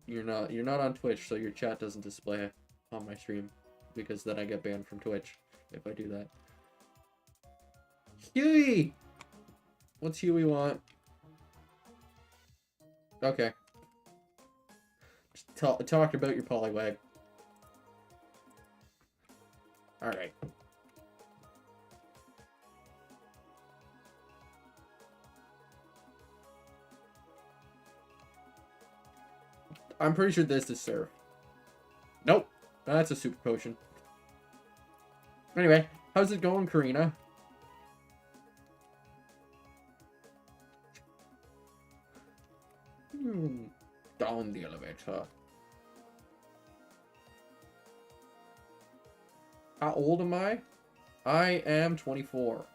you're not on Twitch, so your chat doesn't display on my stream. Because then I get banned from Twitch if I do that. Huey! What's Huey want? Okay. Just talk about your Poliwag. Alright. I'm pretty sure this is Surf. Nope. That's a super potion. Anyway, how's it going, Karina? Down the elevator. How old am I? I am 24.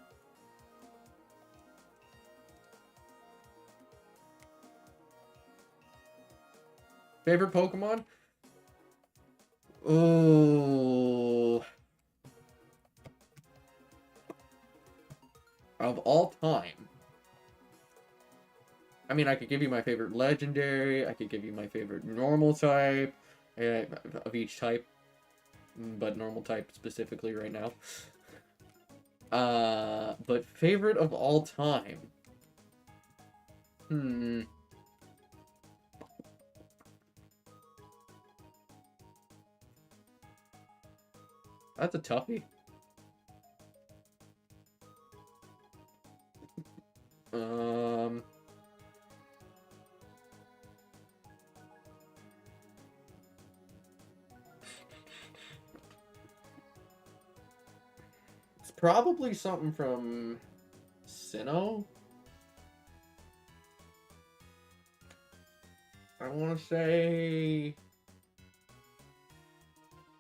Favorite Pokemon? Oh. Of all time. I mean, I could give you my favorite legendary. I could give you my favorite normal type of each type. But normal type specifically right now. But favorite of all time. That's a toughie. It's probably something from Sinnoh. I want to say...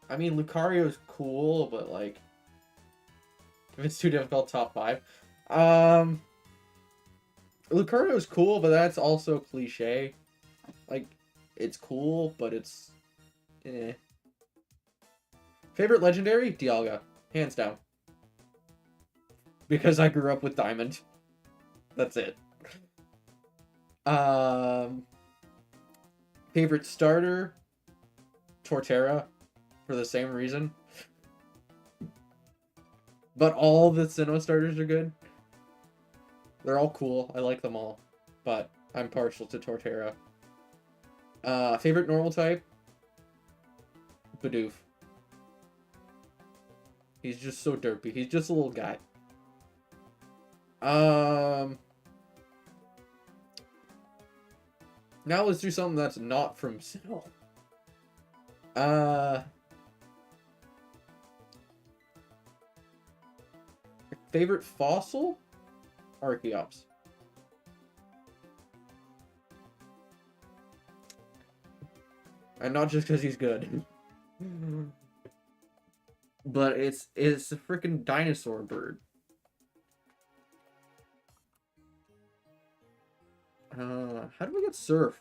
I mean, Lucario's cool, but, like... If it's too difficult, top 5. Lucario's cool, but that's also cliche. Like, it's cool, but it's... eh. Favorite legendary? Dialga. Hands down. Because I grew up with Diamond. That's it. Favorite starter? Torterra. For the same reason. But all the Sinnoh starters are good. They're all cool. I like them all. But I'm partial to Torterra. Favorite normal type? Bidoof. He's just so derpy. He's just a little guy. Now let's do something that's not from Sinnoh. Favorite fossil? Archeops. And not just because he's good. But it's a freaking dinosaur bird. How do we get Surf?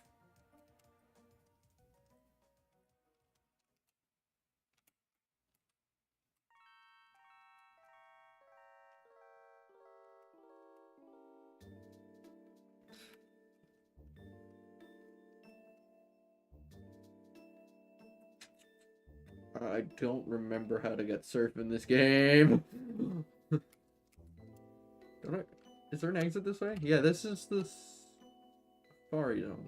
I don't remember how to get Surf in this game. Is there an exit this way? Yeah, this is the Safari Zone.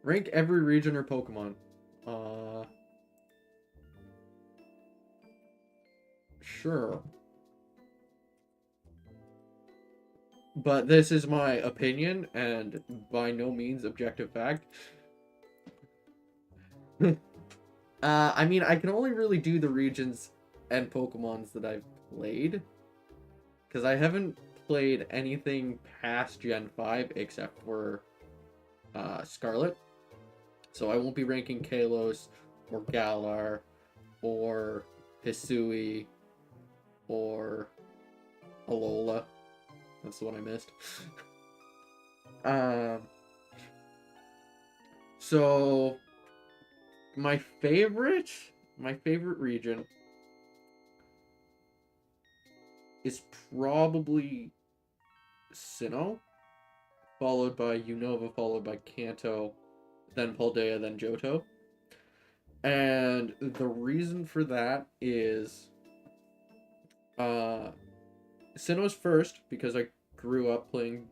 Rank every region or Pokemon. Sure. But this is my opinion, and by no means objective fact. I mean, I can only really do the regions and Pokemons that I've played, because I haven't played anything past Gen 5 except for Scarlet. So I won't be ranking Kalos or Galar or Hisui or Alola. That's the one I missed. So my favorite region is probably Sinnoh, followed by Unova, followed by Kanto, then Paldea, then Johto. And the reason for that is Sinnoh's first, because I grew up playing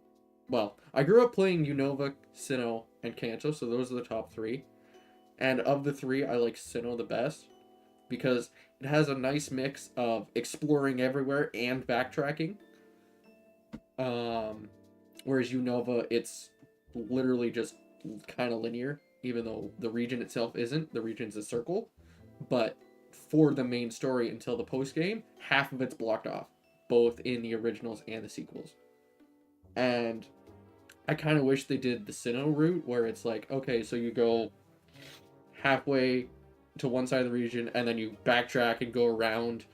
Unova, Sinnoh, and Kanto, so those are the top three. And of the three, I like Sinnoh the best, because it has a nice mix of exploring everywhere and backtracking. Whereas Unova, it's literally just kind of linear, even though the region itself isn't. The region's a circle, but for the main story until the post game, half of it's blocked off, both in the originals and the sequels. And I kind of wish they did the Sinnoh route, where it's like, okay, so you go halfway to one side of the region, and then you backtrack and go around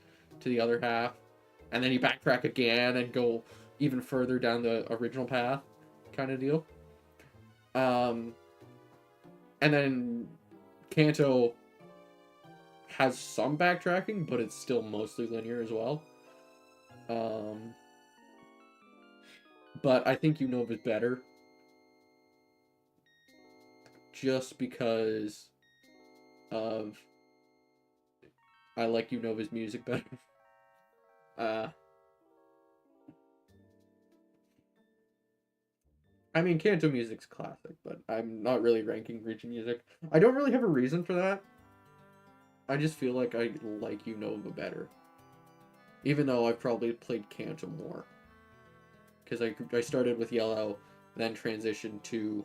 to the other half, and then you backtrack again and go even further down the original path, kind of deal. And then Kanto has some backtracking, but it's still mostly linear as well. But I think Unova's better, just because of I like Unova's music better. I mean, Kanto music's classic, but I'm not really ranking region music. I don't really have a reason for that. I just feel like I like Unova better, even though I've probably played Kanto more, because I started with Yellow, then transitioned to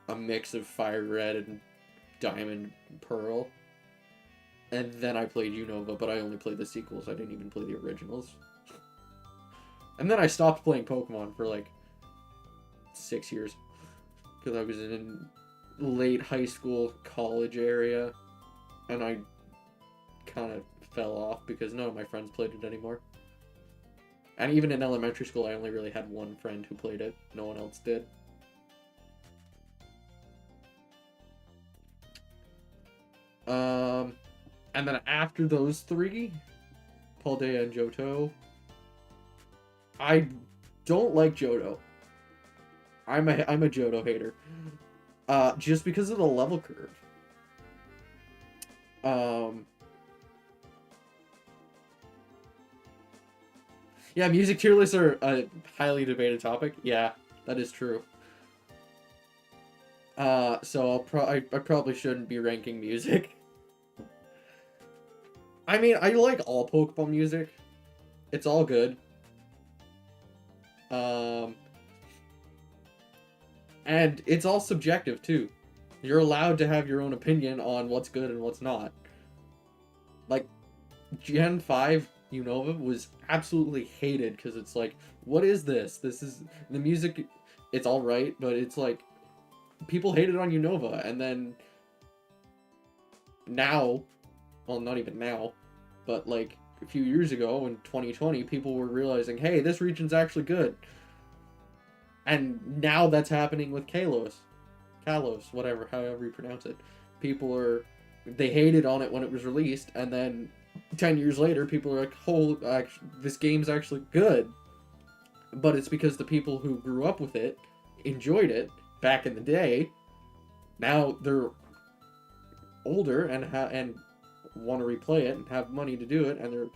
a mix of Fire Red and Diamond and Pearl, and then I played Unova, but I only played the sequels. I didn't even play the originals. And then I stopped playing Pokemon for like 6 years, because I was in late high school, college area, and I kind of fell off because none of my friends played it anymore. And even in elementary school, I only really had one friend who played it. No one else did. And then after those three, Paldea and Johto, I don't like Johto. I'm a Johto hater. Just because of the level curve. Yeah, music tier lists are a highly debated topic. Yeah, that is true. So I probably shouldn't be ranking music. I mean, I like all Pokemon music. It's all good. And it's all subjective, too. You're allowed to have your own opinion on what's good and what's not. Like, Gen 5 Unova was absolutely hated, because it's like, what is this? This is... The music, it's alright, but it's like... People hated on Unova, and then... Now... Well, not even now, but like, a few years ago, in 2020, people were realizing, hey, this region's actually good. And now that's happening with Kalos, whatever, however you pronounce it. They hated on it when it was released, and then 10 years later, people are like, oh, this game's actually good. But it's because the people who grew up with it enjoyed it back in the day. Now they're older and want to replay it and have money to do it, and they're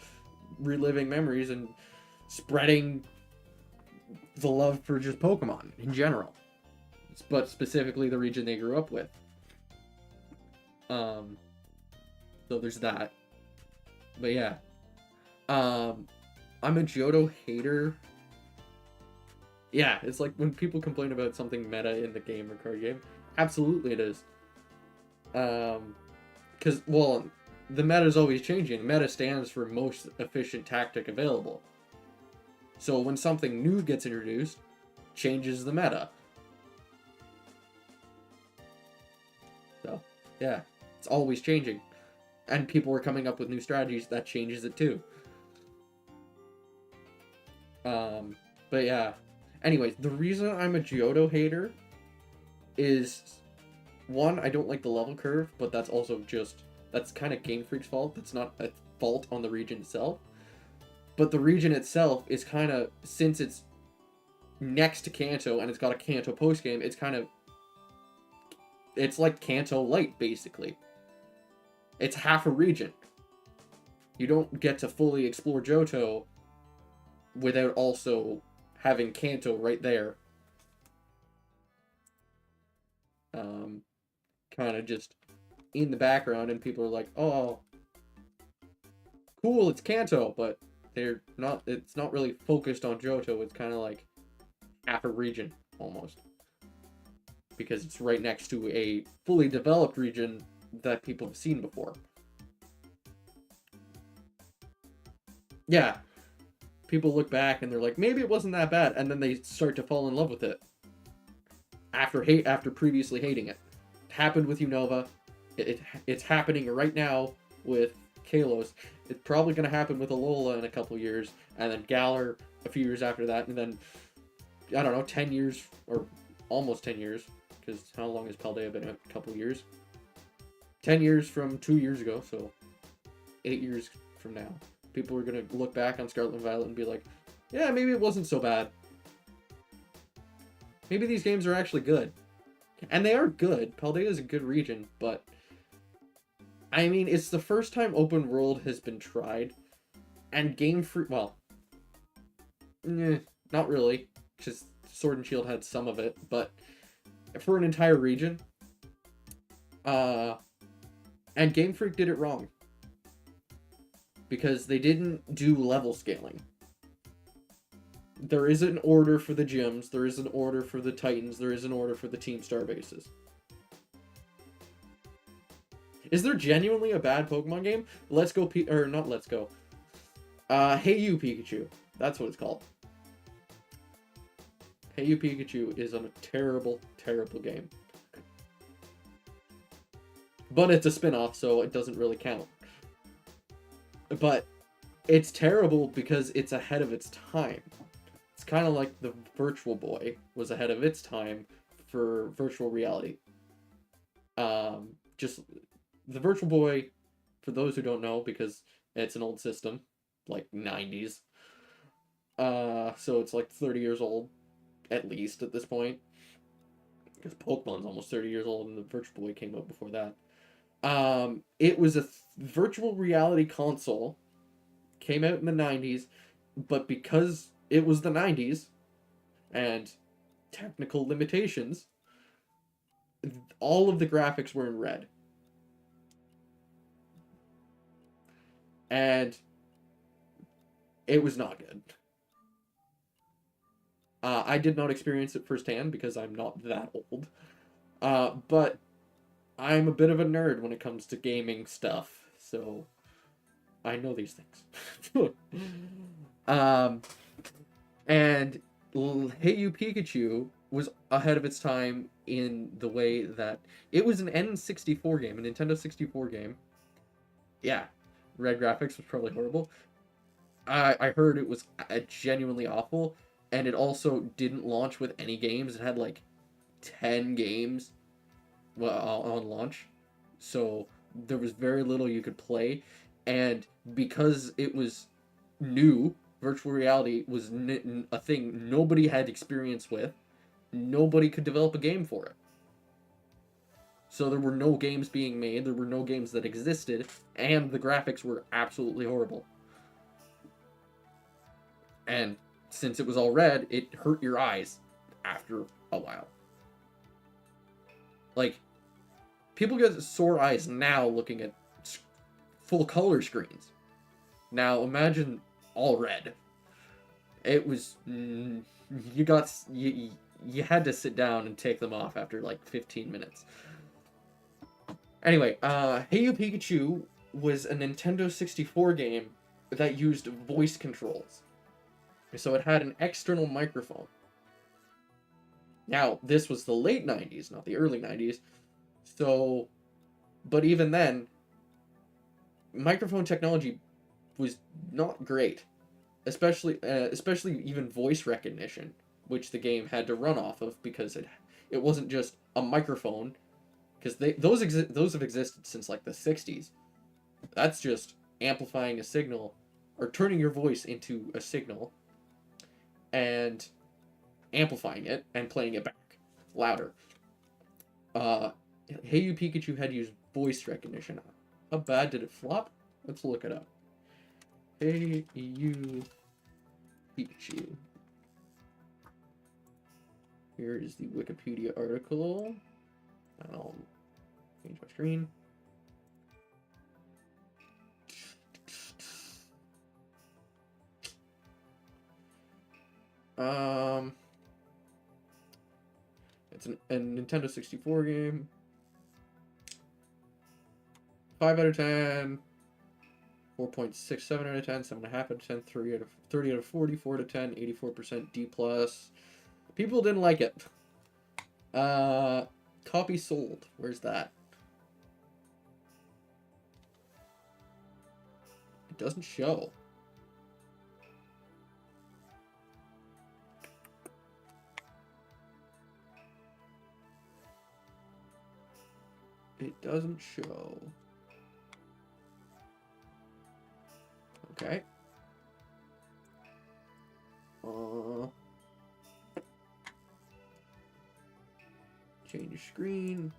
reliving memories and spreading the love for just Pokemon in general, but specifically the region they grew up with. So there's that. But yeah, I'm a Johto hater. Yeah, it's like when people complain about something meta in the game or card game, absolutely it is. Because, well, the meta is always changing. Meta stands for most efficient tactic available. So when something new gets introduced, changes the meta. So, yeah, it's always changing. And people are coming up with new strategies that changes it too. But yeah. Anyways, the reason I'm a Johto hater is, one, I don't like the level curve, but that's also that's kind of Game Freak's fault. That's not a fault on the region itself. But the region itself is kind of, since it's next to Kanto and it's got a Kanto postgame, it's like Kanto Light, basically. It's half a region. You don't get to fully explore Johto without also having Kanto right there. Kind of just in the background, and people are like, oh, cool, it's Kanto, but it's not really focused on Johto. It's kind of like half a region, almost. Because it's right next to a fully developed region that people have seen before. Yeah. People look back and they're like, maybe it wasn't that bad, and then they start to fall in love with it. After previously hating it. It happened with Unova. It's happening right now with Kalos. It's probably going to happen with Alola in a couple years, and then Galar a few years after that, and then, I don't know, 10 years, or almost 10 years, because how long has Paldea been out? A couple years? 10 years from 2 years ago, so 8 years from now. People are going to look back on Scarlet and Violet and be like, yeah, maybe it wasn't so bad. Maybe these games are actually good. And they are good. Paldea is a good region, but I mean, it's the first time open world has been tried. And Game Freak, well, not really. Just Sword and Shield had some of it, but for an entire region. And Game Freak did it wrong. Because they didn't do level scaling. There is an order for the gyms, there is an order for the Titans, there is an order for the Team Star bases. Is there genuinely a bad Pokemon game? Let's Go or not Let's Go. Hey You Pikachu. That's what it's called. Hey You Pikachu is a terrible, terrible game. But it's a spin-off, so it doesn't really count. But it's terrible because it's ahead of its time. It's kind of like the Virtual Boy was ahead of its time for virtual reality. Just the Virtual Boy, for those who don't know, because it's an old system, like 90s. So it's like 30 years old, at least at this point. Because Pokemon's almost 30 years old and the Virtual Boy came out before that. It was a virtual reality console, came out in the 90s, but because it was the 90s, and technical limitations, all of the graphics were in red. And it was not good. I did not experience it firsthand because I'm not that old. But I'm a bit of a nerd when it comes to gaming stuff, so I know these things. And Hey You Pikachu was ahead of its time in the way that it was an N64 game, a Nintendo 64 game. Yeah, red graphics was probably horrible. I heard it was genuinely awful, and it also didn't launch with any games. It had like 10 games on launch, so there was very little you could play, and because it was new, virtual reality was a thing nobody had experience with, nobody could develop a game for it. So there were no games being made, there were no games that existed, and the graphics were absolutely horrible. And since it was all red, it hurt your eyes after a while. Like, people get sore eyes now looking at full color screens. Now imagine all red. It was you had to sit down and take them off after like 15 minutes. Anyway, Hey You Pikachu was a Nintendo 64 game that used voice controls. So it had an external microphone. Now, this was the late 90s, not the early 90s. So, but even then, microphone technology was not great. Especially even voice recognition, which the game had to run off of because it wasn't just a microphone, because those have existed since like the 60s. That's just amplifying a signal or turning your voice into a signal and amplifying it and playing it back louder. Hey You Pikachu had used voice recognition. How bad did it flop? Let's look it up. Hey You Pikachu. Here is the Wikipedia article. I'll change my screen. It's a Nintendo 64 game. 5 out of 10. 4.67 out of 10, 7.5 out of 10, 30 out of 40, 4 out of 10, 84% D+. People didn't like it. Copy sold. Where's that? It doesn't show. It doesn't show. Okay. Change screen.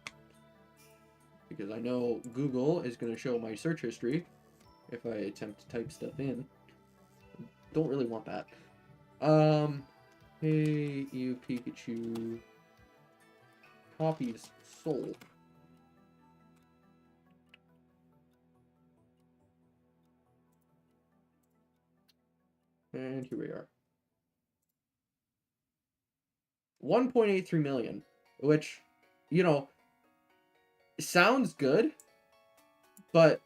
Because I know Google is going to show my search history if I attempt to type stuff in. Don't really want that. Hey You Pikachu. Copies sold. And here we are. 1.83 million, which, you know, sounds good, but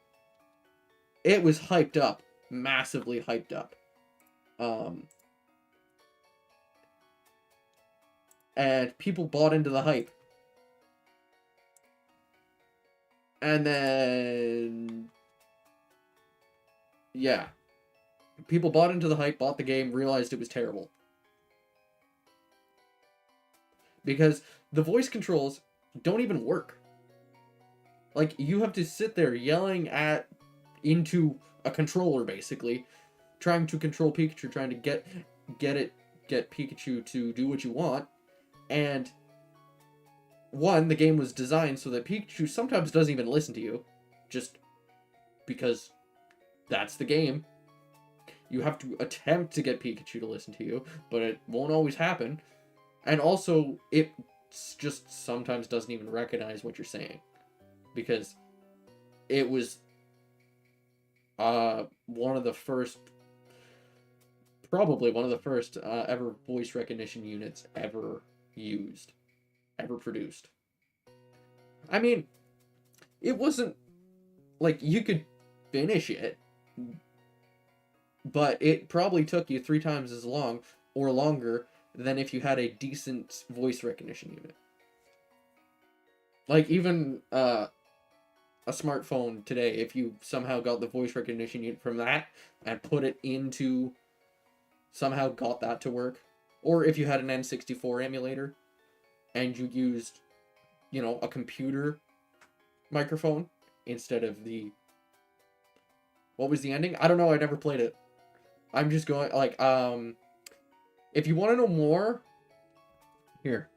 it was hyped up, massively hyped up. And people bought into the hype. And then, yeah. People bought into the hype, bought the game, realized it was terrible. Because the voice controls don't even work. Like, you have to sit there yelling into a controller, basically, trying to control Pikachu, trying to get Pikachu to do what you want. And one, the game was designed so that Pikachu sometimes doesn't even listen to you, just because that's the game. You have to attempt to get Pikachu to listen to you, but it won't always happen. And also, it just sometimes doesn't even recognize what you're saying. Because it was one of the first, probably one of the first ever voice recognition units ever used, ever produced. I mean, it wasn't, like, you could finish it, but it probably took you 3 times as long or longer than if you had a decent voice recognition unit. Like, even a smartphone today, if you somehow got the voice recognition unit from that and put it into, somehow got that to work, or if you had an N64 emulator and you used, you know, a computer microphone instead of the, what was the ending? I don't know, I never played it. I'm just going, like, if you want to know more, here,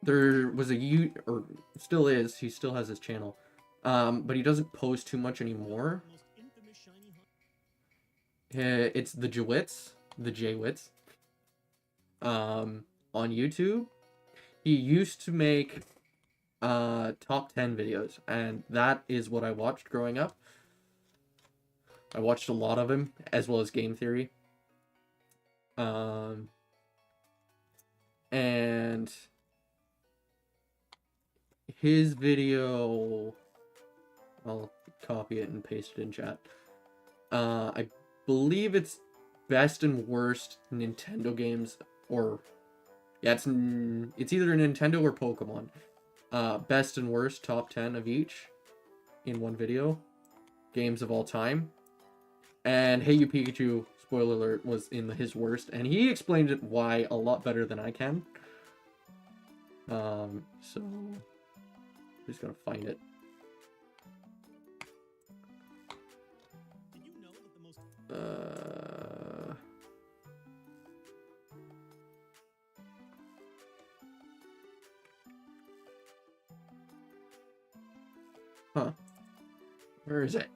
there was or still is, he still has his channel, but he doesn't post too much anymore. It's the Jwits, on YouTube. He used to make top 10 videos, and that is what I watched growing up. I watched a lot of him, as well as game theory. And his video, I'll copy it and paste it in chat. I believe it's best and worst Nintendo games, or yeah, it's either Nintendo or Pokemon. Best and worst, top 10 of each in one video. Games of all time. And Hey You Pikachu, spoiler alert, was in his worst, and he explained it why a lot better than I can. So I'm just gonna find it. Huh. Where is it?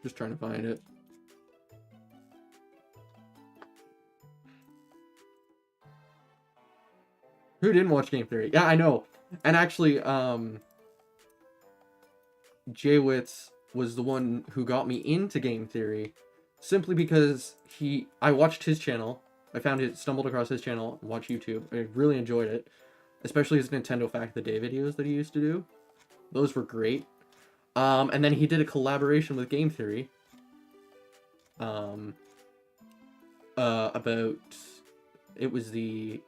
Just trying to find it. Who didn't watch Game Theory? Yeah, I know. And actually, Jaywitz was the one who got me into Game Theory, simply because I watched his channel. I stumbled across his channel, watched YouTube. I really enjoyed it, especially his Nintendo Fact of the Day videos that he used to do. Those were great. And then he did a collaboration with Game Theory. About, it was the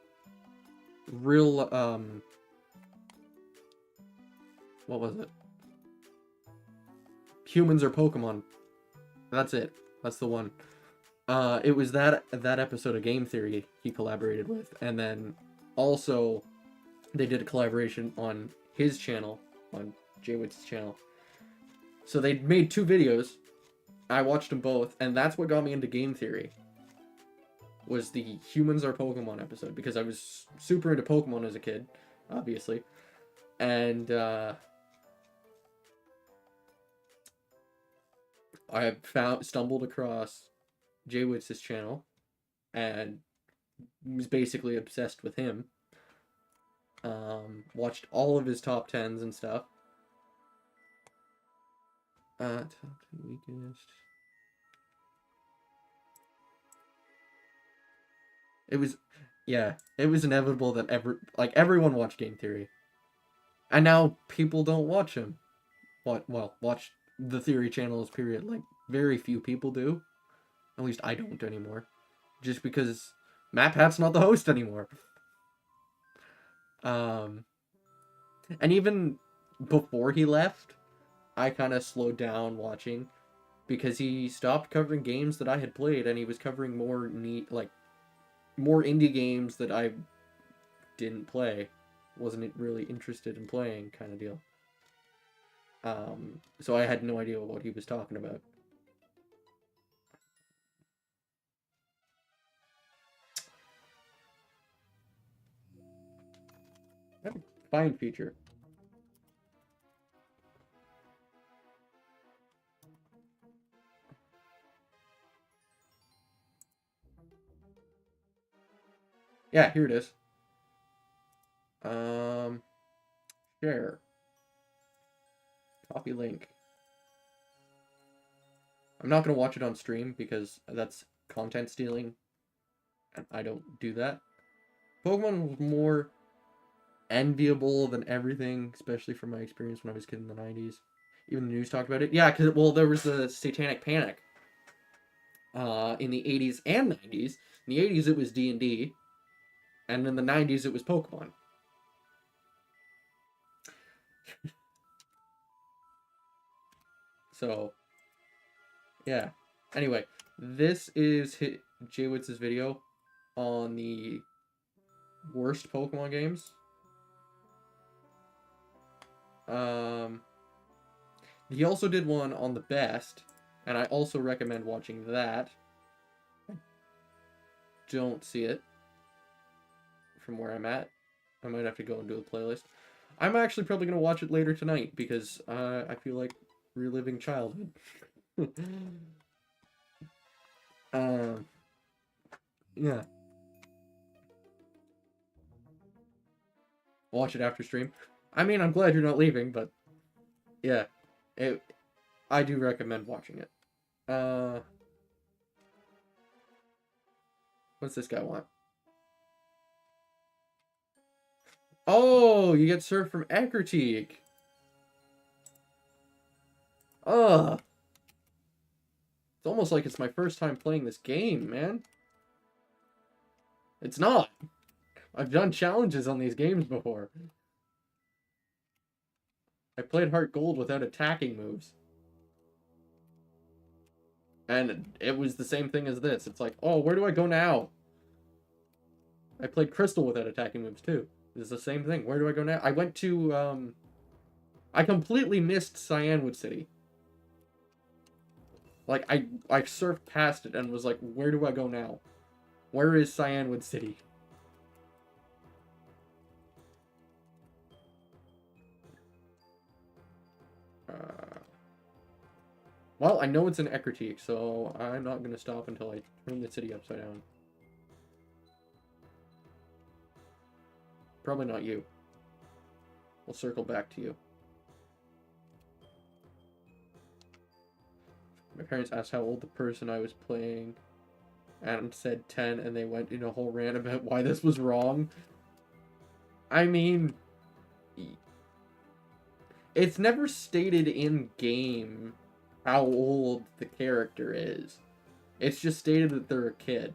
real, what was it? Humans or Pokemon. That's it. That's the one. It was that episode of Game Theory he collaborated with, and then also they did a collaboration on his channel, on Jaywitz's channel. So they made 2 videos. I watched them both, and that's what got me into Game Theory. Was the Humans or Pokemon episode, because I was super into Pokemon as a kid, obviously. And I stumbled across Jaywitz's channel and was basically obsessed with him. Watched all of his top 10s and stuff. Top 10 weakest. It was inevitable that everyone watched Game Theory. And now people don't watch him. Watch the Theory channels, period. Like, very few people do. At least I don't anymore. Just because MatPat's not the host anymore. And even before he left, I kind of slowed down watching, because he stopped covering games that I had played, and he was covering more more indie games that I didn't play, wasn't really interested in playing, kind of deal. So I had no idea what he was talking about. I have a find feature. Yeah, here it is. Share. Copy link. I'm not going to watch it on stream because that's content stealing, and I don't do that. Pokemon was more enviable than everything, especially from my experience when I was a kid in the 90s. Even the news talked about it. Yeah, because, well, there was the Satanic Panic in the 80s and 90s. In the 80s, it was D&D, and in the 90s, it was Pokemon. So, yeah. Anyway, this is Jaywitz's video on the worst Pokemon games. He also did one on the best, and I also recommend watching that. Don't see it from where I'm at. I might have to go and do a playlist. I'm actually probably going to watch it later tonight, because I feel like reliving childhood. Yeah. Watch it after stream. I mean, I'm glad you're not leaving, but yeah, I do recommend watching it. What's this guy want? Oh, you get served from Exeggcute. Ugh. It's almost like it's my first time playing this game, man. It's not. I've done challenges on these games before. I played Heart Gold without attacking moves. And it was the same thing as this. It's like, oh, where do I go now? I played Crystal without attacking moves too. It's the same thing. Where do I go now? I went to, I completely missed Cyanwood City. Like, I surfed past it and was like, where do I go now? Where is Cyanwood City? Well, I know it's an Exeggcute, so I'm not going to stop until I turn the city upside down. Probably not you. We'll circle back to you. My parents asked how old the person I was playing and said 10, and they went in a whole rant about why this was wrong. I mean, it's never stated in game how old the character is. It's just stated that they're a kid.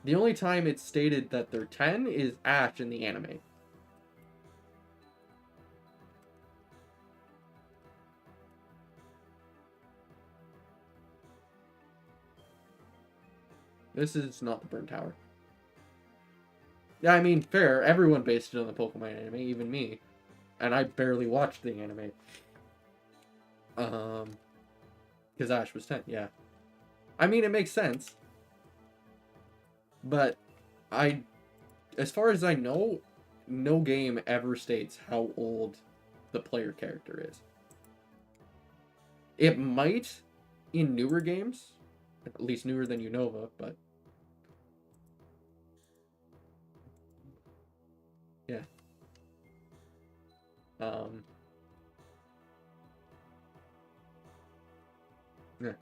The only time it's stated that they're 10 is Ash in the anime. This is not the Burn Tower. Yeah, I mean, fair. Everyone based it on the Pokemon anime, even me. And I barely watched the anime. Because Ash was 10, yeah. I mean, it makes sense. But, as far as I know, no game ever states how old the player character is. It might in newer games, at least newer than Unova, but yeah. Yeah,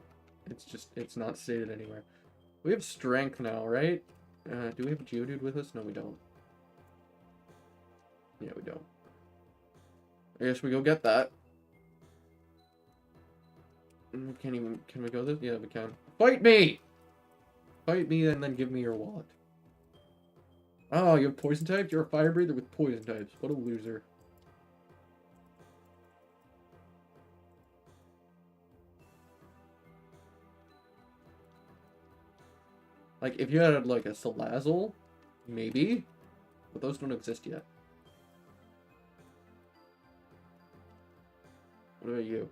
it's not stated anywhere. We have strength now, right? Do we have a Geodude with us? No, we don't. Yeah, we don't. I guess we go get that. Can we go this? Yeah, we can. Fight me! Fight me and then give me your wallet. Oh, you have poison types? You're a fire breather with poison types. What a loser. Like, if you had, like, a Salazzle, maybe. But those don't exist yet. What about you?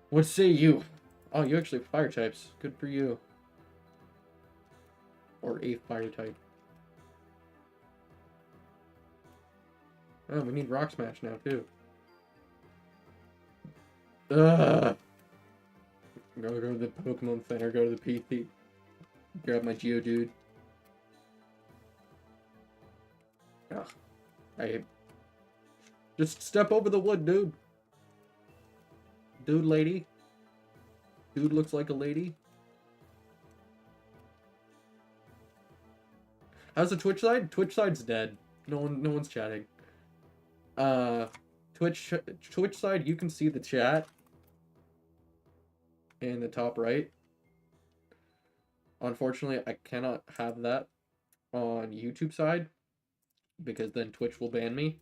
What say you? Oh, you actually have fire types. Good for you. Or a fire type. Oh, we need Rock Smash now, too. Ugh! Go to the Pokemon Center, go to the PT. Grab my Geodude. Ugh. Just step over the wood, dude. Dude, lady. Dude looks like a lady. How's the Twitch side? Twitch side's dead. No one's chatting. Twitch side, you can see the chat in the top right. Unfortunately, I cannot have that on YouTube side because then Twitch will ban me.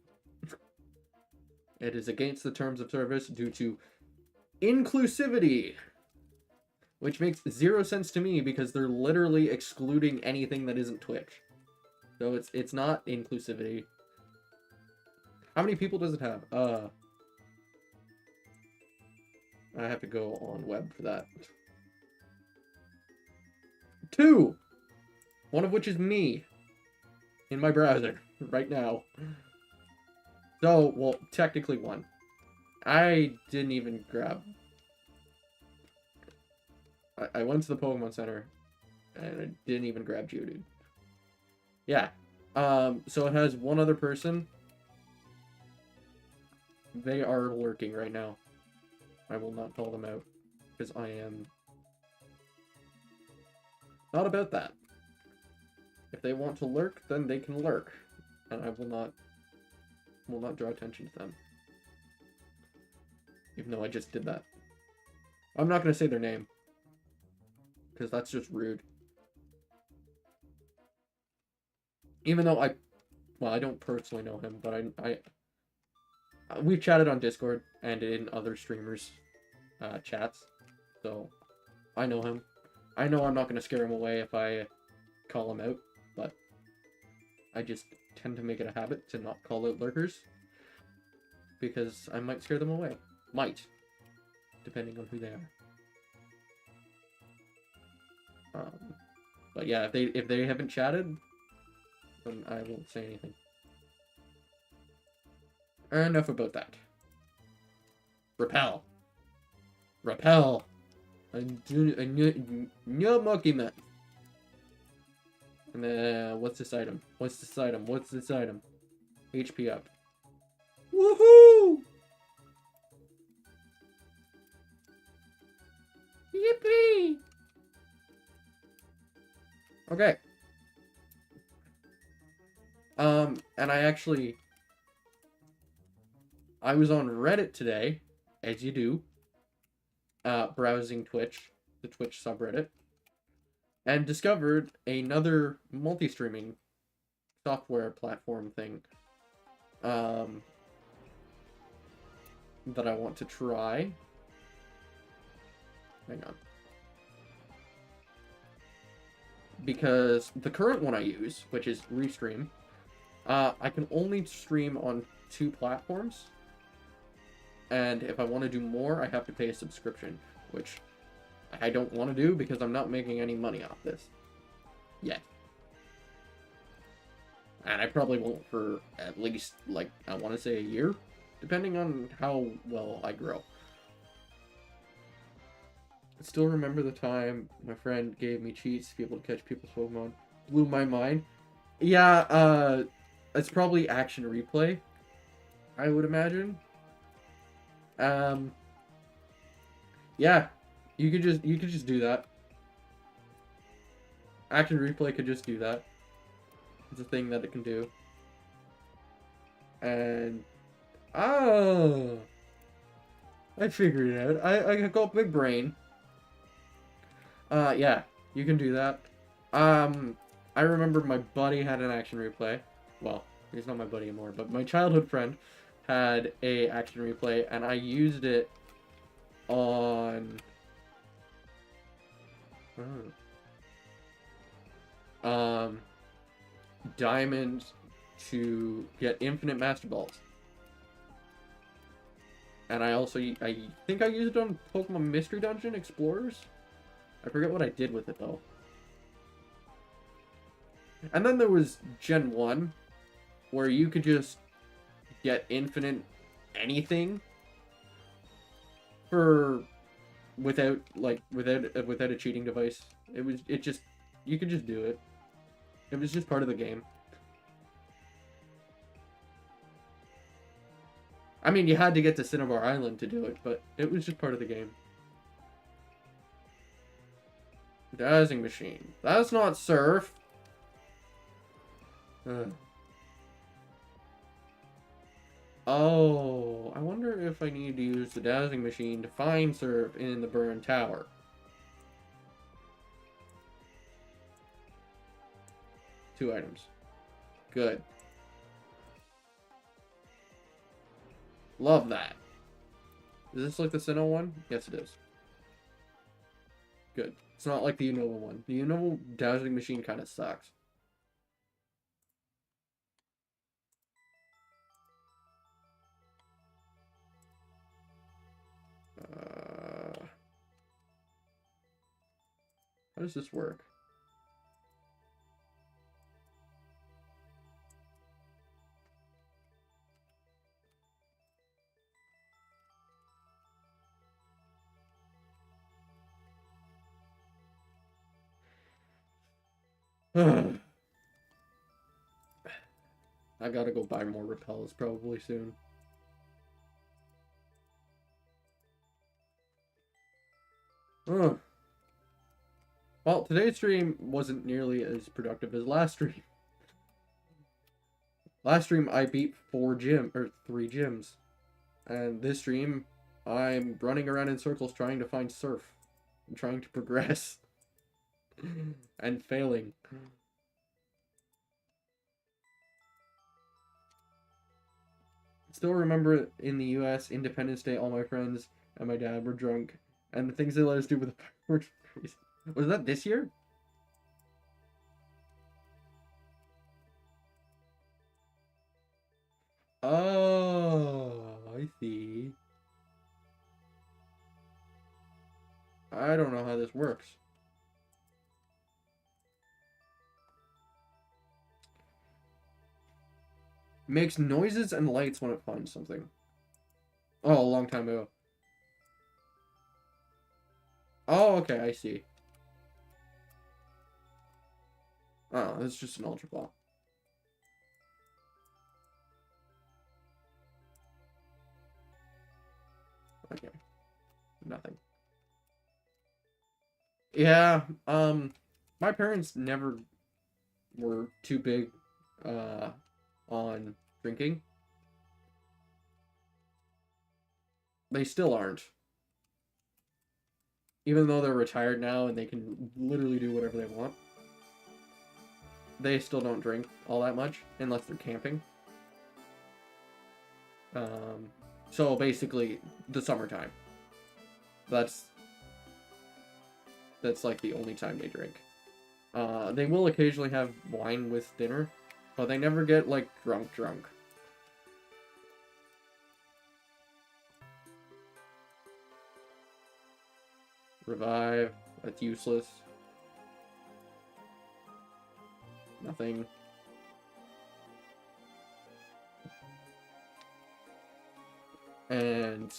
It is against the terms of service due to inclusivity, which makes 0 sense to me because they're literally excluding anything that isn't Twitch. So it's not inclusivity. How many people does it have? I have to go on web for that. 2! One of which is me. In my browser. Right now. So, well, technically 1. I didn't even grab... I went to the Pokemon Center, and I didn't even grab Geodude. Yeah. So it has one other person. They are lurking right now. I will not call them out, because I am not about that. If they want to lurk, then they can lurk, and I will not draw attention to them. Even though I just did that. I'm not going to say their name, because that's just rude. Even though I don't personally know him, but we've chatted on Discord and in other streamers' chats, so I know him. I know I'm not going to scare him away if I call him out, but I just tend to make it a habit to not call out lurkers, because I might scare them away. Might, depending on who they are. But yeah, if they haven't chatted, then I won't say anything. Enough about that. Repel. Repel. No monkey man. And then what's this item? What's this item? What's this item? HP up. Woohoo! Yippee! Okay. And I was on Reddit today, as you do, browsing Twitch, the Twitch subreddit, and discovered another multi-streaming software platform thing, that I want to try. Hang on. Because the current one I use, which is Restream, I can only stream on 2 platforms. And if I want to do more, I have to pay a subscription, which I don't want to do because I'm not making any money off this yet. And I probably won't for at least, like, I want to say a year, depending on how well I grow. I still remember the time my friend gave me cheats to be able to catch people's Pokemon. Blew my mind. Yeah, it's probably Action Replay, I would imagine. Yeah, you could just do that. Action Replay could just do that. It's a thing that it can do. And oh, I figured it out. I got big brain. Yeah, you can do that. I remember my buddy had an Action Replay. Well, he's not my buddy anymore, but my childhood friend had a Action Replay, and I used it on Diamond to get infinite Master Balls. And I think I used it on Pokemon Mystery Dungeon Explorers. I forget what I did with it, though. And then there was Gen 1, where you could just get infinite anything without a cheating device. You could just do it. It was just part of the game. I mean, you had to get to Cinnabar Island to do it, but it was just part of the game. Dowsing machine. That's not surf. Oh, I wonder if I need to use the dowsing machine to find surf in the burned tower. Two items. Good. Love that. Is this like the Sinnoh one? Yes, it is. Good. It's not like the Unova one. The Unova dowsing machine kind of sucks. How does this work? I gotta go buy more repels probably soon. Ugh. Well, today's stream wasn't nearly as productive as last stream. Last stream I beat 3 gyms. And this stream I'm running around in circles trying to find surf. I'm trying to progress. And failing. Still remember in the US, Independence Day, all my friends and my dad were drunk. And the things they let us do with the fireworks were crazy. Was that this year? Oh, I see. I don't know how this works. Makes noises and lights when it finds something. Oh, a long time ago. Oh, okay, I see. Oh, it's just an ultra ball. Okay. Nothing. Yeah, my parents never were too big, on drinking. They still aren't. Even though they're retired now and they can literally do whatever they want. They still don't drink all that much, unless they're camping. So basically, the summertime. That's like the only time they drink. They will occasionally have wine with dinner, but they never get, like, drunk. Revive. That's useless. Nothing. And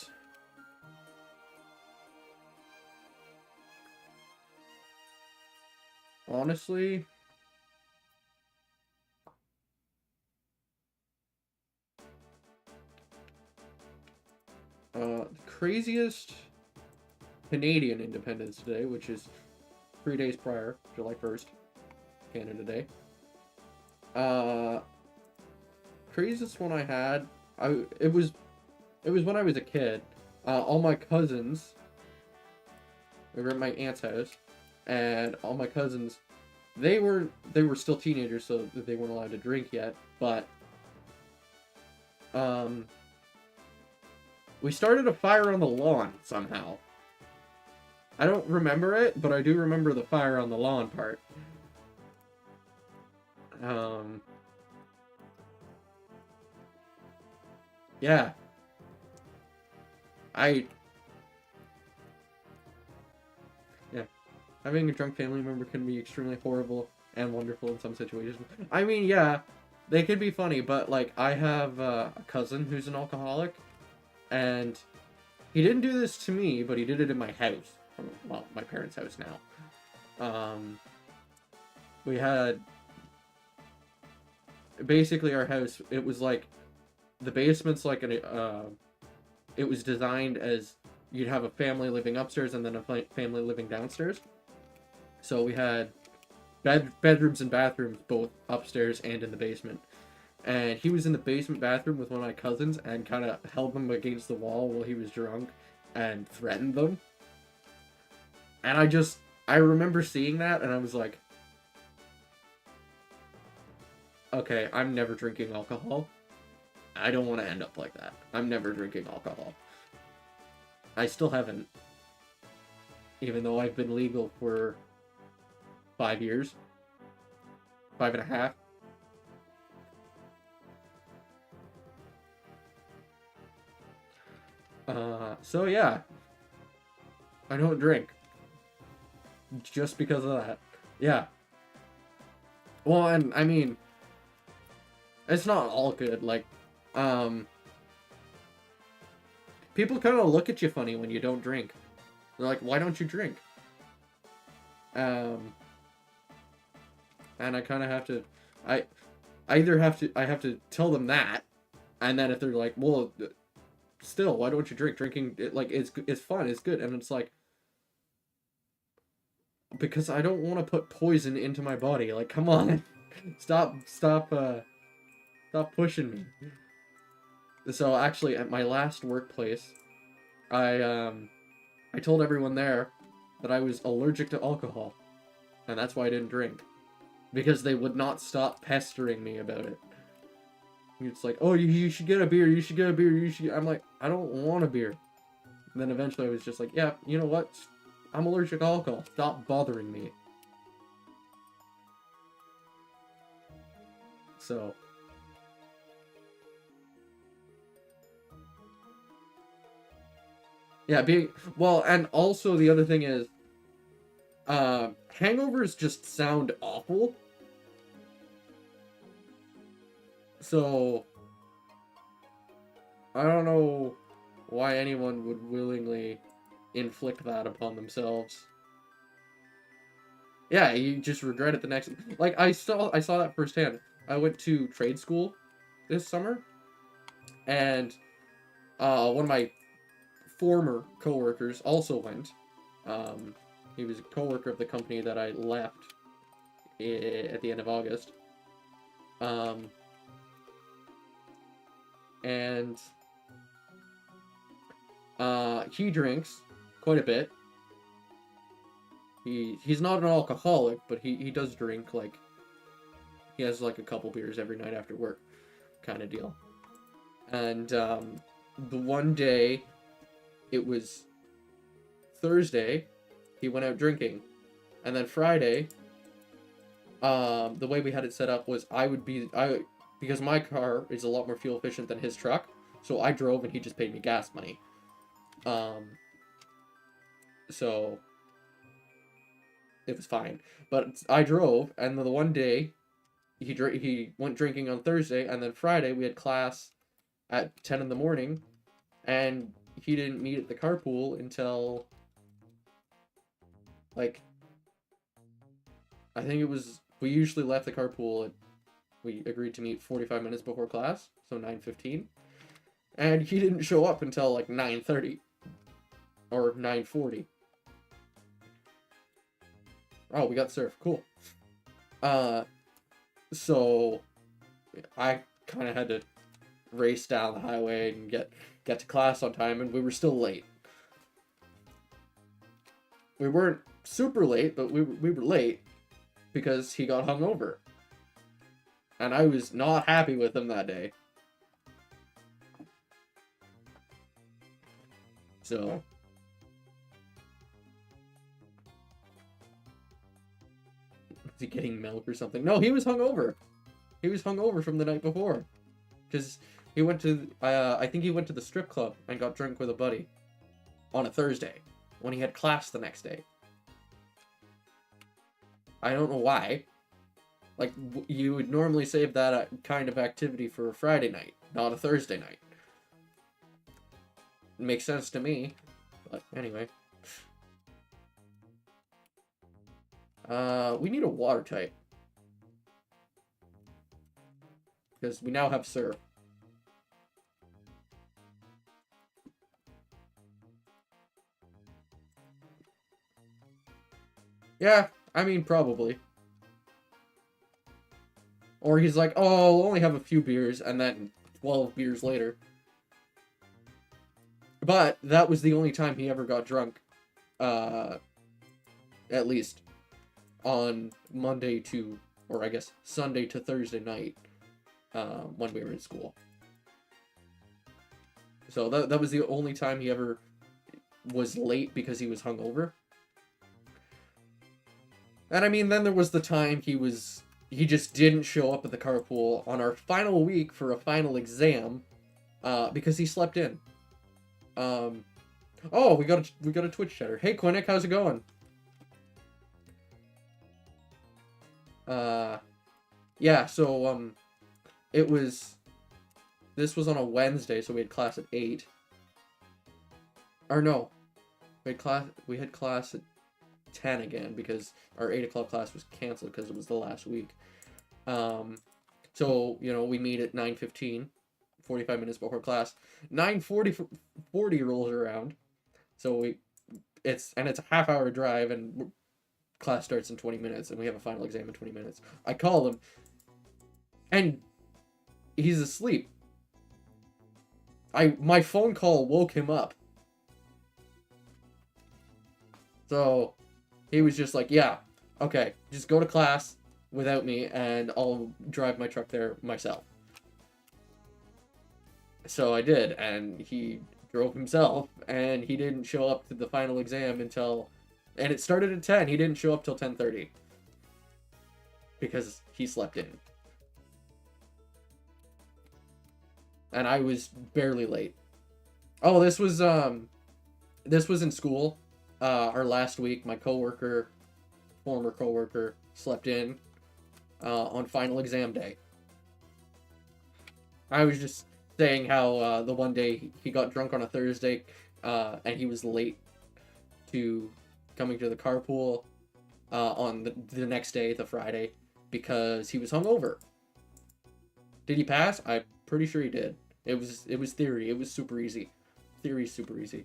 honestly, the craziest Canadian Independence Day, which is 3 days prior, July 1st, Canada Day. Craziest one I had, it was when I was a kid. All my cousins, we were at my aunt's house, and all my cousins, they were still teenagers, so they weren't allowed to drink yet, but we started a fire on the lawn somehow. I don't remember it, but I do remember the fire on the lawn part. Yeah. Yeah. Having a drunk family member can be extremely horrible and wonderful in some situations. I mean, yeah, they could be funny, but, like, I have a cousin who's an alcoholic, and he didn't do this to me, but he did it in my house. Well, my parents' house now. We had... Basically, our house, it was like... The basement's like it was designed as you'd have a family living upstairs and then a family living downstairs. So we had bedrooms and bathrooms both upstairs and in the basement. And he was in the basement bathroom with one of my cousins and kind of held them against the wall while he was drunk and threatened them. And I remember seeing that and I was like, okay, I'm never drinking alcohol. I don't want to end up like that. I'm never drinking alcohol. I still haven't. Even though I've been legal for 5 years. 5.5. So yeah. I don't drink. Just because of that. Yeah. Well, and I mean, it's not all good. Like, people kind of look at you funny when you don't drink. They're like, why don't you drink? and I kind of have to, I, I have to tell them that, and then if they're like, well, still, why don't you drink? Drinking, like, it's fun, it's good, and it's like, because I don't want to put poison into my body. Like, come on, stop pushing me. So actually, at my last workplace, I told everyone there that I was allergic to alcohol, and that's why I didn't drink, because they would not stop pestering me about it. It's like, oh, you should get a beer, you should get a beer, you should. I'm like, I don't want a beer. And then eventually I was just like, yeah, you know what? I'm allergic to alcohol. Stop bothering me. So. Yeah, well, and also the other thing is, hangovers just sound awful. So, I don't know why anyone would willingly inflict that upon themselves. Yeah, you just regret it the next. Like, I saw that firsthand. I went to trade school this summer, and one of my former coworkers also went. He was a coworker of the company that I left at the end of August. And he drinks quite a bit. He's not an alcoholic, but he does drink. Like, he has like a couple beers every night after work, kind of deal. And the one day, it was Thursday, he went out drinking, and then Friday, the way we had it set up was because my car is a lot more fuel efficient than his truck, so I drove and he just paid me gas money. So it was fine. But I drove, and the one day he went drinking on Thursday, and then Friday we had class at 10 in the morning, and he didn't meet at the carpool until, like, I think it was, we usually left the carpool we agreed to meet 45 minutes before class, so 9:15, and he didn't show up until like 9:30 or 9:40. Oh, we got surf, cool. So I kind of had to race down the highway and get to class on time, and we were still late. We weren't super late, but we were late because he got hungover. And I was not happy with him that day. So. Is he getting milk or something? No, he was hungover. He was hungover from the night before. Because he went to, I think he went to the strip club and got drunk with a buddy on a Thursday when he had class the next day. I don't know why. Like, you would normally save that kind of activity for a Friday night, not a Thursday night. It makes sense to me. But anyway. We need a water type. Because we now have surf. Yeah, I mean, probably. Or he's like, oh, I'll only have a few beers, and then 12 beers later. But that was the only time he ever got drunk. At least. On Monday to, or I guess Sunday to Thursday night. When we were in school. So that was the only time he ever was late because he was hungover. And I mean, then there was the time he just didn't show up at the carpool on our final week for a final exam, because he slept in. Oh, we got a Twitch chatter. Hey, Quinnick, how's it going? Yeah, so, this was on a Wednesday, so we had class at 8. Or no, we had class at 10 again because our 8 o'clock class was canceled because it was the last week. So, you know, we meet at 9:15, 45 minutes before class. 9:40 rolls around. So it's a half-hour drive, and class starts in 20 minutes, and we have a final exam in 20 minutes. I call him, and he's asleep. My phone call woke him up. So he was just like, yeah, okay, just go to class without me, and I'll drive my truck there myself. So I did, and he drove himself, and he didn't show up to the final exam until, and it started at 10. He didn't show up till 10:30 because he slept in. And I was barely late. Oh, this was in school. Our last week, my former coworker, slept in on final exam day. I was just saying how the one day he got drunk on a Thursday, and he was late to coming to the carpool on the next day, the Friday, because he was hungover. Did he pass? I'm pretty sure he did. It was theory. It was super easy. Theory's super easy.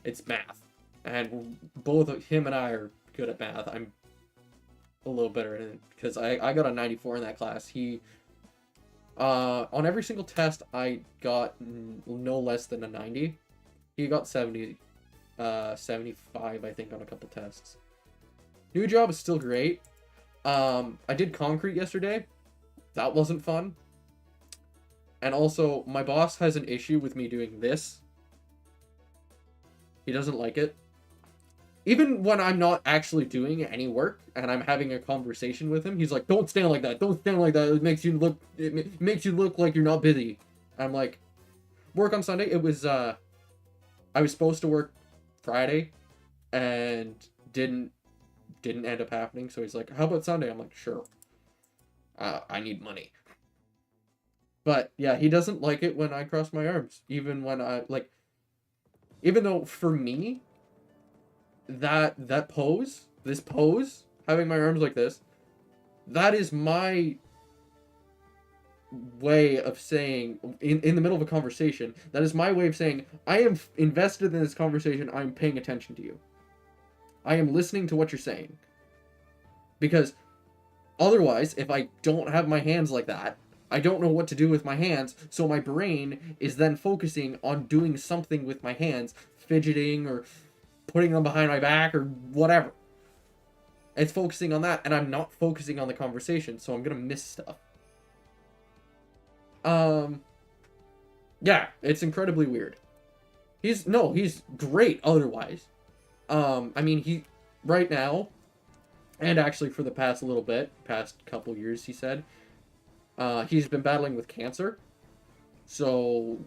It's math. And both him and I are good at math. I'm a little better at it because I got a 94 in that class. He on every single test I got no less than a 90. He got 70, 75 I think on a couple tests. New job is still great. I did concrete yesterday. That wasn't fun. And also, my boss has an issue with me doing this. He doesn't like it. Even when I'm not actually doing any work and I'm having a conversation with him, he's like, "Don't stand like that. Don't stand like that. It makes you look like you're not busy." I'm like, work on Sunday. It was I was supposed to work Friday and didn't end up happening. So he's like, "How about Sunday?" I'm like, "Sure. I need money." But yeah, he doesn't like it when I cross my arms, even when even though for me, this pose, having my arms like this, that is my way of saying, in the middle of a conversation, that is my way of saying, I am invested in this conversation, I'm paying attention to you. I am listening to what you're saying. Because otherwise, if I don't have my hands like that, I don't know what to do with my hands, so my brain is then focusing on doing something with my hands, fidgeting or putting them behind my back or whatever. It's focusing on that, and I'm not focusing on the conversation, so I'm gonna miss stuff. Yeah, it's incredibly weird. He's great otherwise. I mean, he, right now, and actually for the past couple years, he said, he's been battling with cancer. So,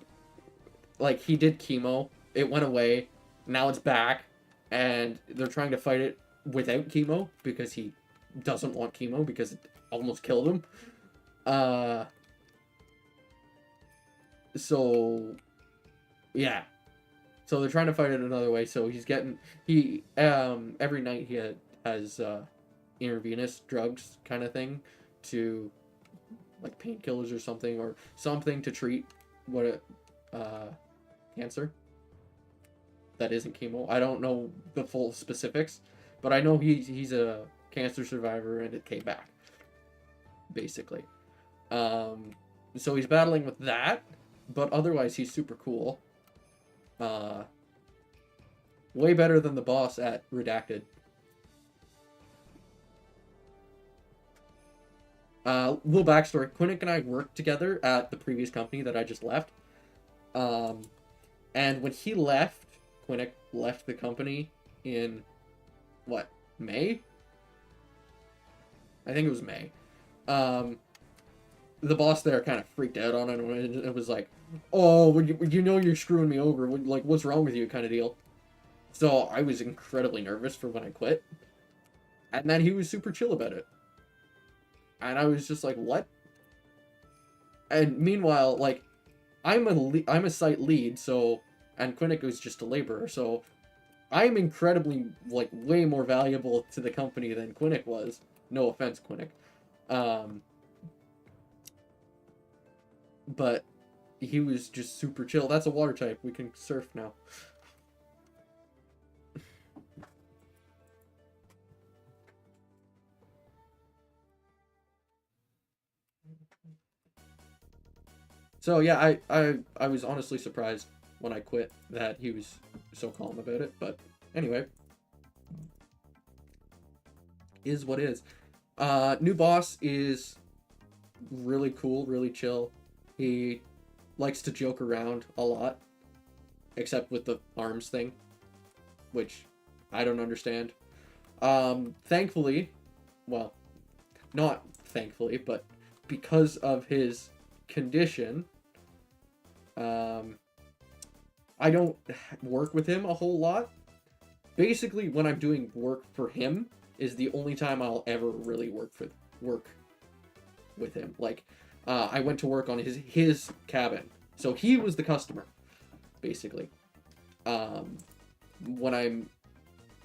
like, he did chemo. It went away. Now it's back. And they're trying to fight it without chemo because he doesn't want chemo because it almost killed him. So, yeah. So they're trying to fight it another way. So every night he has intravenous drugs kind of thing to, like, painkillers or something to treat cancer that isn't chemo. I don't know the full specifics, but I know he's a cancer survivor and it came back, basically. So he's battling with that, but otherwise he's super cool. Way better than the boss at Redacted. Little backstory. Quinnick and I worked together at the previous company that I just left. And when he left, Quinnick left the company in, May? I think it was May. The boss there kind of freaked out on it and it was like, "Oh, you know you're screwing me over. Like, what's wrong with you?" kind of deal. So I was incredibly nervous for when I quit. And then he was super chill about it. And I was just like, what? And meanwhile, like, I'm a site lead, so, and Quinnick was just a laborer, so I'm incredibly, like, way more valuable to the company than Quinnick was. No offense, Quinnick. But he was just super chill. That's a water type. We can surf now. So yeah, I was honestly surprised when I quit that he was so calm about it. But anyway, is what is. New boss is really cool, really chill. He likes to joke around a lot, except with the arms thing, which I don't understand. Thankfully, well, not thankfully, but because of his condition, I don't work with him a whole lot. Basically, when I'm doing work for him is the only time I'll ever really work with him. Like, I went to work on his cabin, so he was the customer, basically. When I'm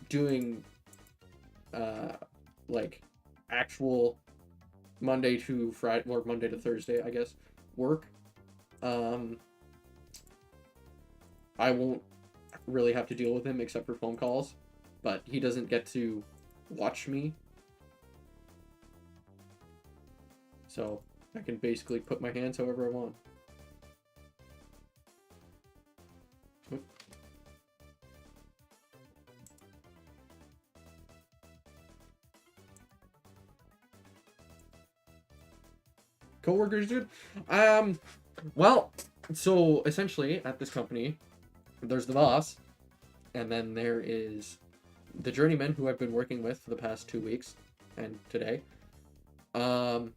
doing like actual Monday to Friday or Monday to Thursday, I guess, work, I won't really have to deal with him except for phone calls, but he doesn't get to watch me. So I can basically put my hands however I want. Co-workers, dude? Well, so essentially at this company, there's the boss, and then there is the journeyman who I've been working with for the past 2 weeks, and today. And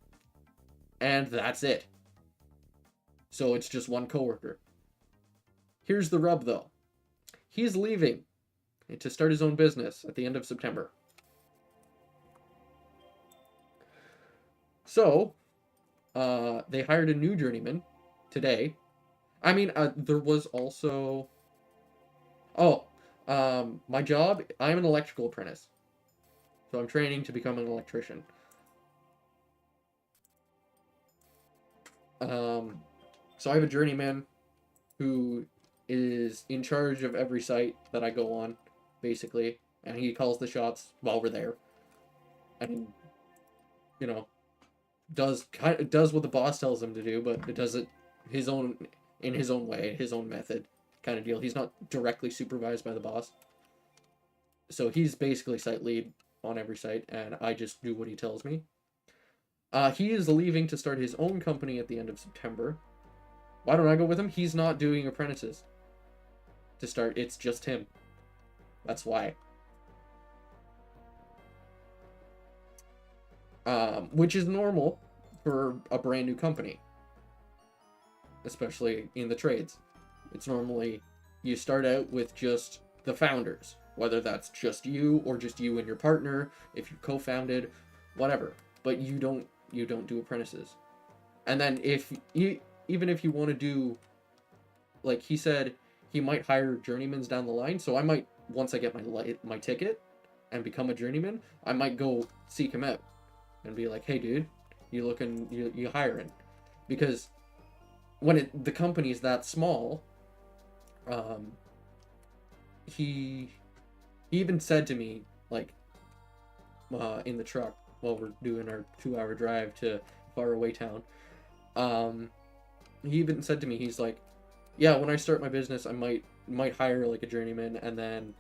that's it. So it's just one coworker. Here's the rub, though. He's leaving to start his own business at the end of September. So, they hired a new journeyman today. I mean, there was also... Oh, my job, I'm an electrical apprentice. So I'm training to become an electrician. So I have a journeyman who is in charge of every site that I go on, basically, and he calls the shots while we're there. And, you know, does what the boss tells him to do, but it does it in his own way, his own method, kind of deal. He's not directly supervised by the boss, so he's basically site lead on every site, and I just do what he tells me. He is leaving to start his own company at the end of September. Why don't I go with him? He's not doing apprentices to start. It's just him. That's why. Which is normal for a brand new company, especially in the trades. It's normally you start out with just the founders, whether that's just you or just you and your partner, if you co-founded, whatever. But you don't do apprentices. And then even if you want to do, like he said, he might hire journeymans down the line. So I might, once I get my ticket and become a journeyman, I might go seek him out and be like, hey dude, you hiring? Because when the company is that small, he even said to me, like, in the truck while we're doing our 2-hour drive to faraway town, he even said to me, he's like, yeah, when I start my business, I might hire like a journeyman, and then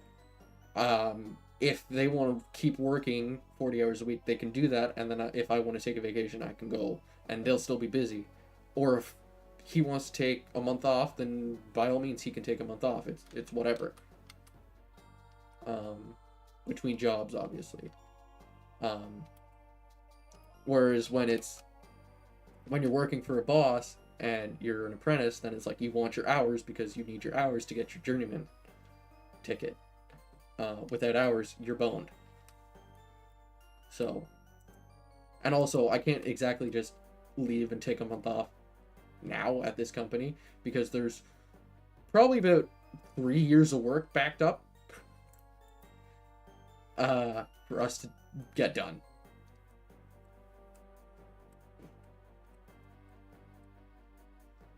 if they want to keep working 40 hours a week, they can do that, and then if I want to take a vacation, I can go, and they'll still be busy. Or if he wants to take a month off, then by all means he can take a month off. It's whatever. Between jobs, obviously. Whereas when you're working for a boss and you're an apprentice, then it's like you want your hours because you need your hours to get your journeyman ticket. Without hours, you're boned. So, and also I can't exactly just leave and take a month off now at this company because there's probably about 3 years of work backed up for us to get done.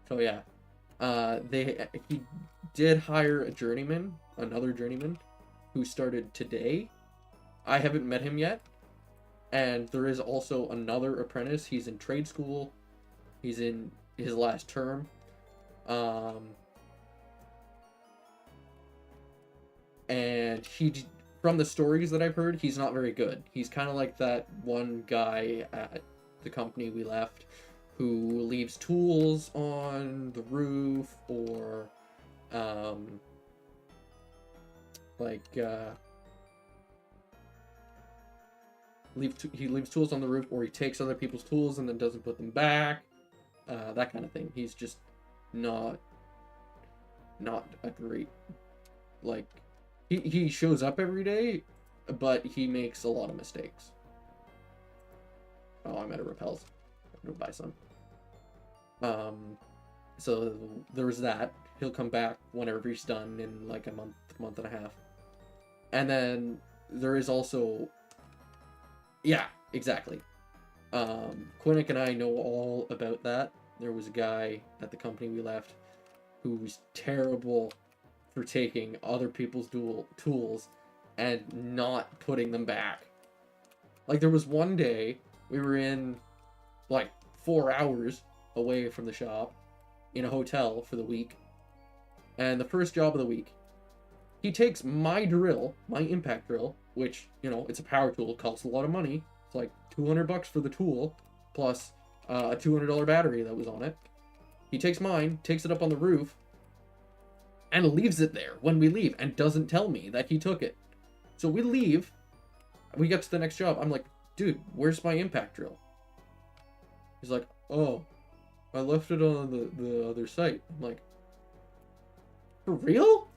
So yeah, he did hire a journeyman, another journeyman, who started today. I haven't met him yet, and there is also another apprentice. He's in trade school. He's in his last term. And from the stories that I've heard, he's not very good. He's kind of like that one guy at the company we left who leaves tools on the roof, or he leaves tools on the roof, or he takes other people's tools and then doesn't put them back, that kind of thing. He's just not a great, like, he shows up every day, but he makes a lot of mistakes. Oh, I'm out of repels. I'm gonna buy some. So there's that. He'll come back whenever he's done, in like a month and a half. And then there is also, yeah, exactly. Quinnick and I know all about that. There was a guy at the company we left who was terrible for taking other people's tools and not putting them back. Like, there was one day we were in like 4 hours away from the shop in a hotel for the week, and the first job of the week, he takes my drill, my impact drill, which, you know, it's a power tool, costs a lot of money. It's like $200 for the tool plus a $200 battery that was on it. He takes mine, takes it up on the roof, and leaves it there when we leave, and doesn't tell me that he took it. So we leave, we get to the next job. I'm like, dude, where's my impact drill? He's like, oh, I left it on the other site. I'm like, for real?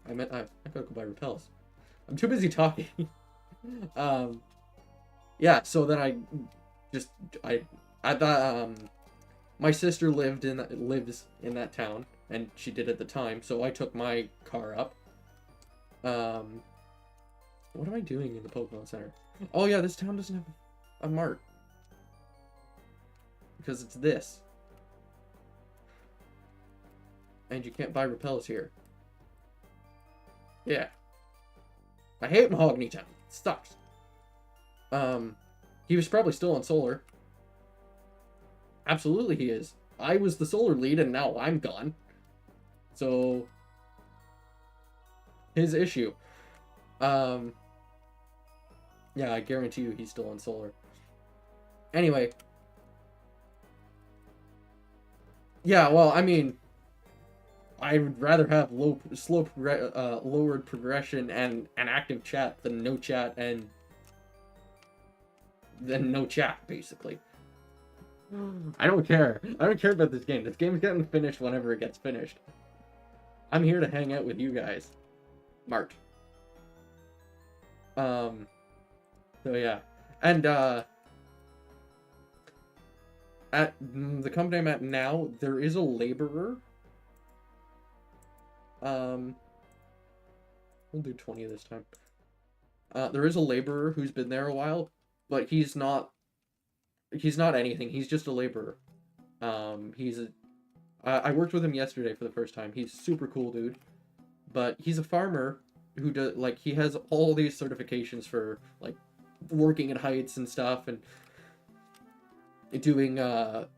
I gotta go buy repels. I'm too busy talking. Yeah, so then I thought, my sister lives in that town, and she did at the time, so I took my car up. What am I doing in the Pokemon Center? Oh yeah, this town doesn't have a mart. Because it's this. And you can't buy repels here. Yeah. I hate Mahogany Town. It sucks. He was probably still on Solar. Absolutely he is. I was the Solar lead and now I'm gone. So, his issue. Yeah, I guarantee you he's still on Solar. Anyway. Yeah, well, I mean, I would rather have lowered progression and an active chat than no chat basically. I don't care. I don't care about this game. This game's getting finished whenever it gets finished. I'm here to hang out with you guys. Mart. So yeah. And at the company I'm at now, there is a laborer. We'll do 20 this time. There is a laborer who's been there a while, but he's not anything. He's just a laborer. I worked with him yesterday for the first time. He's super cool, dude. But he's a farmer who does, like, he has all these certifications for, like, working at heights and stuff, and doing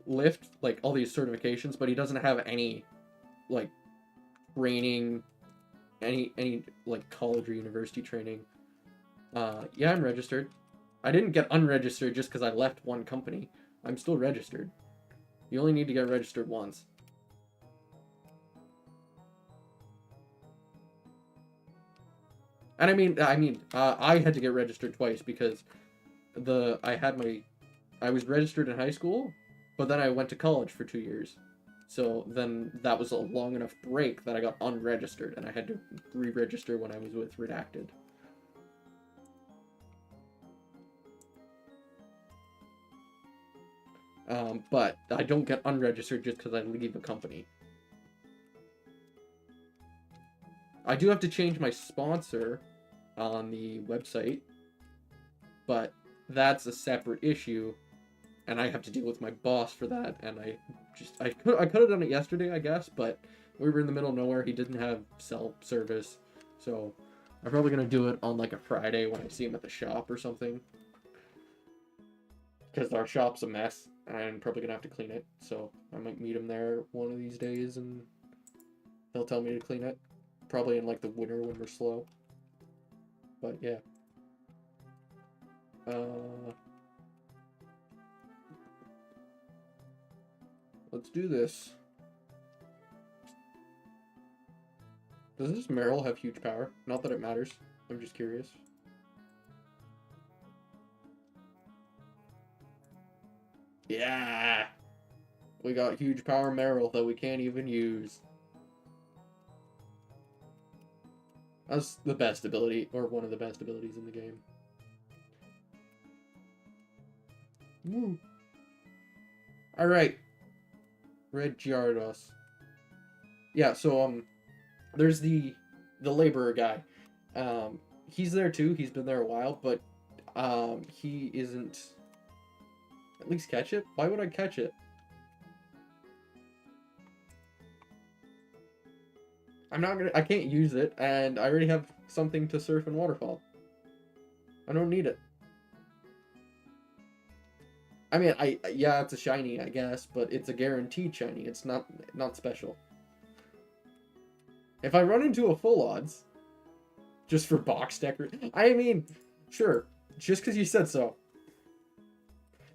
lift, like all these certifications, but he doesn't have any like training, any like college or university training. Yeah, I'm registered. I didn't get unregistered just because I left one company. I'm still registered. You only need to get registered once. And I mean, I had to get registered twice because I was registered in high school, but then I went to college for 2 years. So then that was a long enough break that I got unregistered, and I had to re-register when I was with Redacted. But I don't get unregistered just because I leave a company. I do have to change my sponsor, on the website, but that's a separate issue, and I have to deal with my boss for that. And I could have done it yesterday, I guess, but we were in the middle of nowhere. He didn't have cell service, so I'm probably gonna do it on like a Friday when I see him at the shop or something, because our shop's a mess and I'm probably gonna have to clean it. So I might meet him there one of these days and he'll tell me to clean it, probably in like the winter when we're slow. But yeah. Let's do this. Does this Meryl have huge power? Not that it matters. I'm just curious. Yeah! We got huge power Meryl that we can't even use. That's the best ability, or one of the best abilities in the game. Woo! Alright. Red Gyarados. Yeah, so, there's the laborer guy. He's there too. He's been there a while, but he isn't. At least catch it? Why would I catch it? I can't use it, and I already have something to surf and waterfall. I don't need it. I mean, yeah, it's a shiny, I guess, but it's a guaranteed shiny. It's not special. If I run into a full odds, just for box decker, I mean, sure, just because you said so.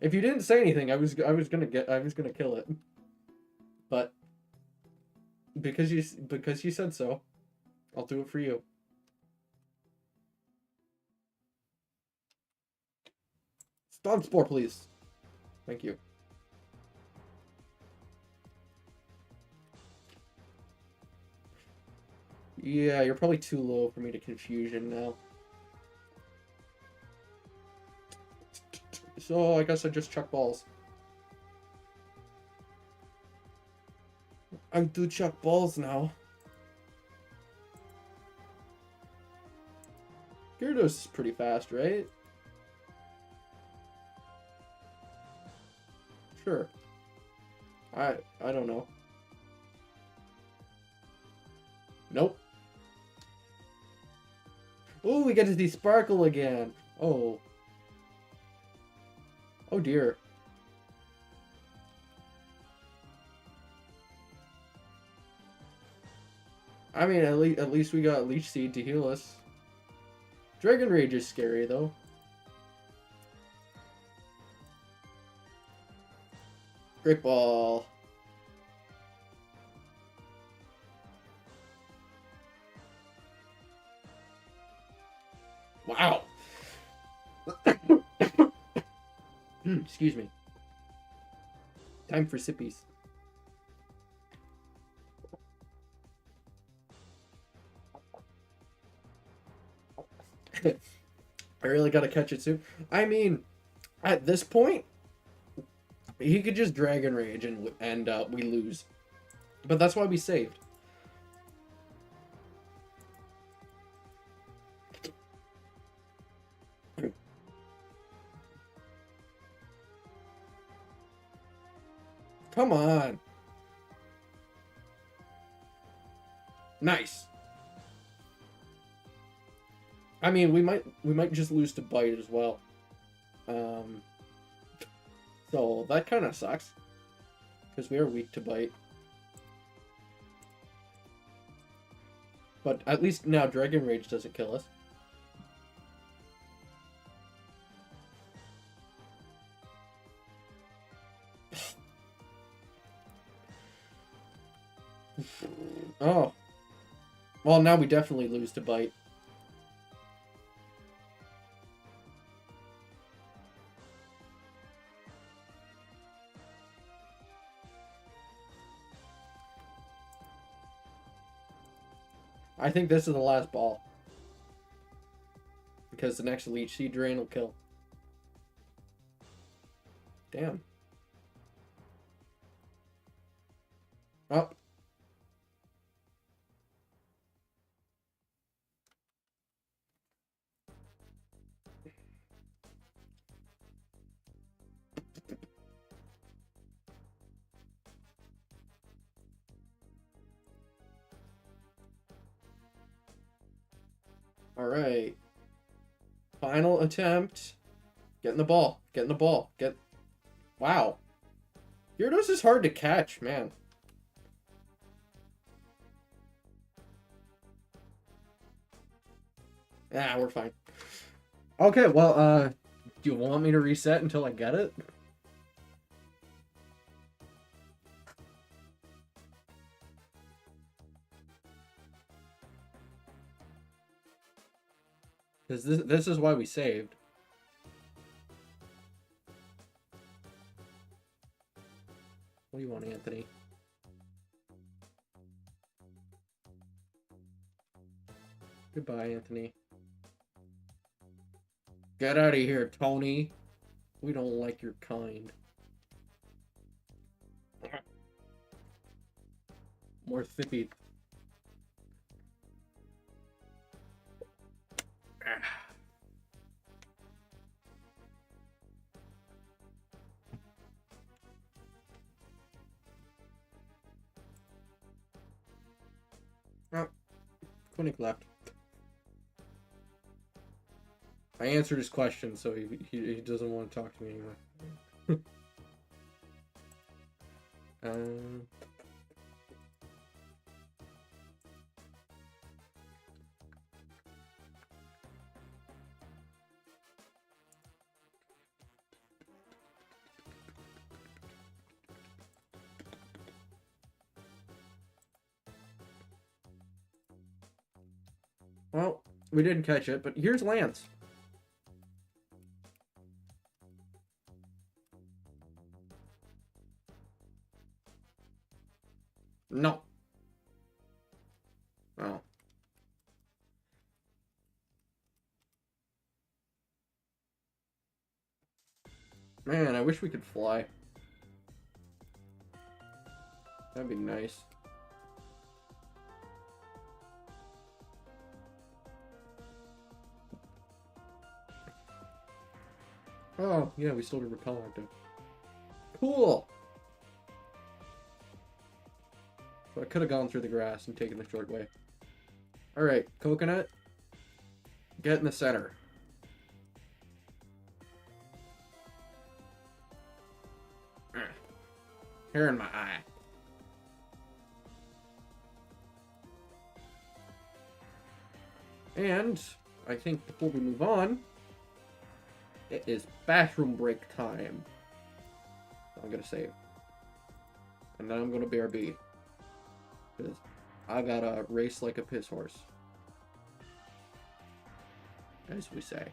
If you didn't say anything, I was gonna kill it, but because you said so, I'll do it for you. Stop Spore, please. Thank you. Yeah, you're probably too low for me to confusion now. So I guess I just chuck balls. I do chuck balls now. Gyarados is pretty fast, right? Sure. I don't know. Nope. Oh, we get to see Sparkle again. Oh. Oh dear. I mean, at least we got Leech Seed to heal us. Dragon Rage is scary though. Great Ball. Wow. Excuse me. Time for sippies. I really gotta catch it soon. I mean, at this point, he could just Dragon Rage and we lose. But that's why we saved. Come on. Nice. I mean, we might just lose to Bite as well. So that kind of sucks. Because we are weak to Bite. But at least now Dragon Rage doesn't kill us. Oh. Well, now we definitely lose to Bite. I think this is the last ball. Because the next Leech Seed Drain will kill. Damn. Oh. Alright. Final attempt. Get in the ball. Get in the ball. Get... Wow. Gyarados is hard to catch, man. Ah, we're fine. Okay, well, do you want me to reset until I get it? Because this is why we saved. What do you want, Anthony? Goodbye, Anthony. Get out of here, Tony. We don't like your kind. More thippy. Oh, Koenig left. I answered his question, so he doesn't want to talk to me anymore. Well, we didn't catch it, but here's Lance. No. Oh. Man, I wish we could fly. That'd be nice. Oh, yeah, we still have repel active. Cool! So I could have gone through the grass and taken the short way. Alright, Coconut. Get in the center. Hair in my eye. And I think before we move on, it is bathroom break time. I'm gonna save. And then I'm gonna BRB. Because I gotta race like a piss horse. As we say.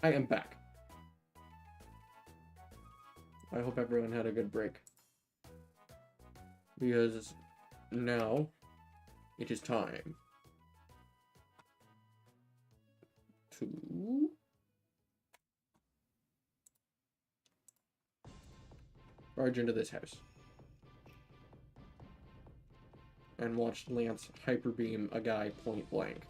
I am back. I hope everyone had a good break. Because now it is time to barge into this house and watch Lance hyperbeam a guy point blank.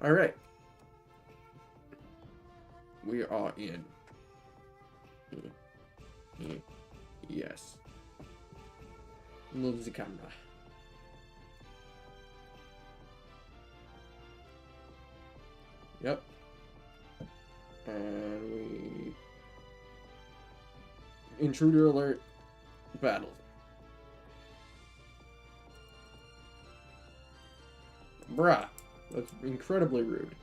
Alright. We are in. Yes. Move the camera. Yep. And we... Intruder alert. Battle. Bruh. That's incredibly rude.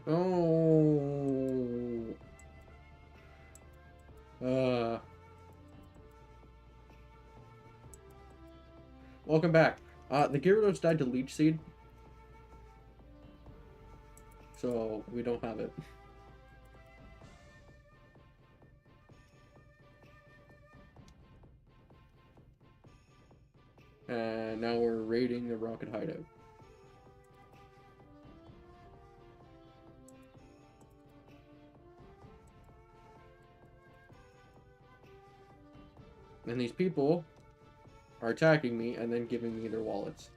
Oh. Welcome back. The Gyarados died to Leech Seed. So, we don't have it. And now we're raiding the Rocket Hideout. And these people are attacking me and then giving me their wallets.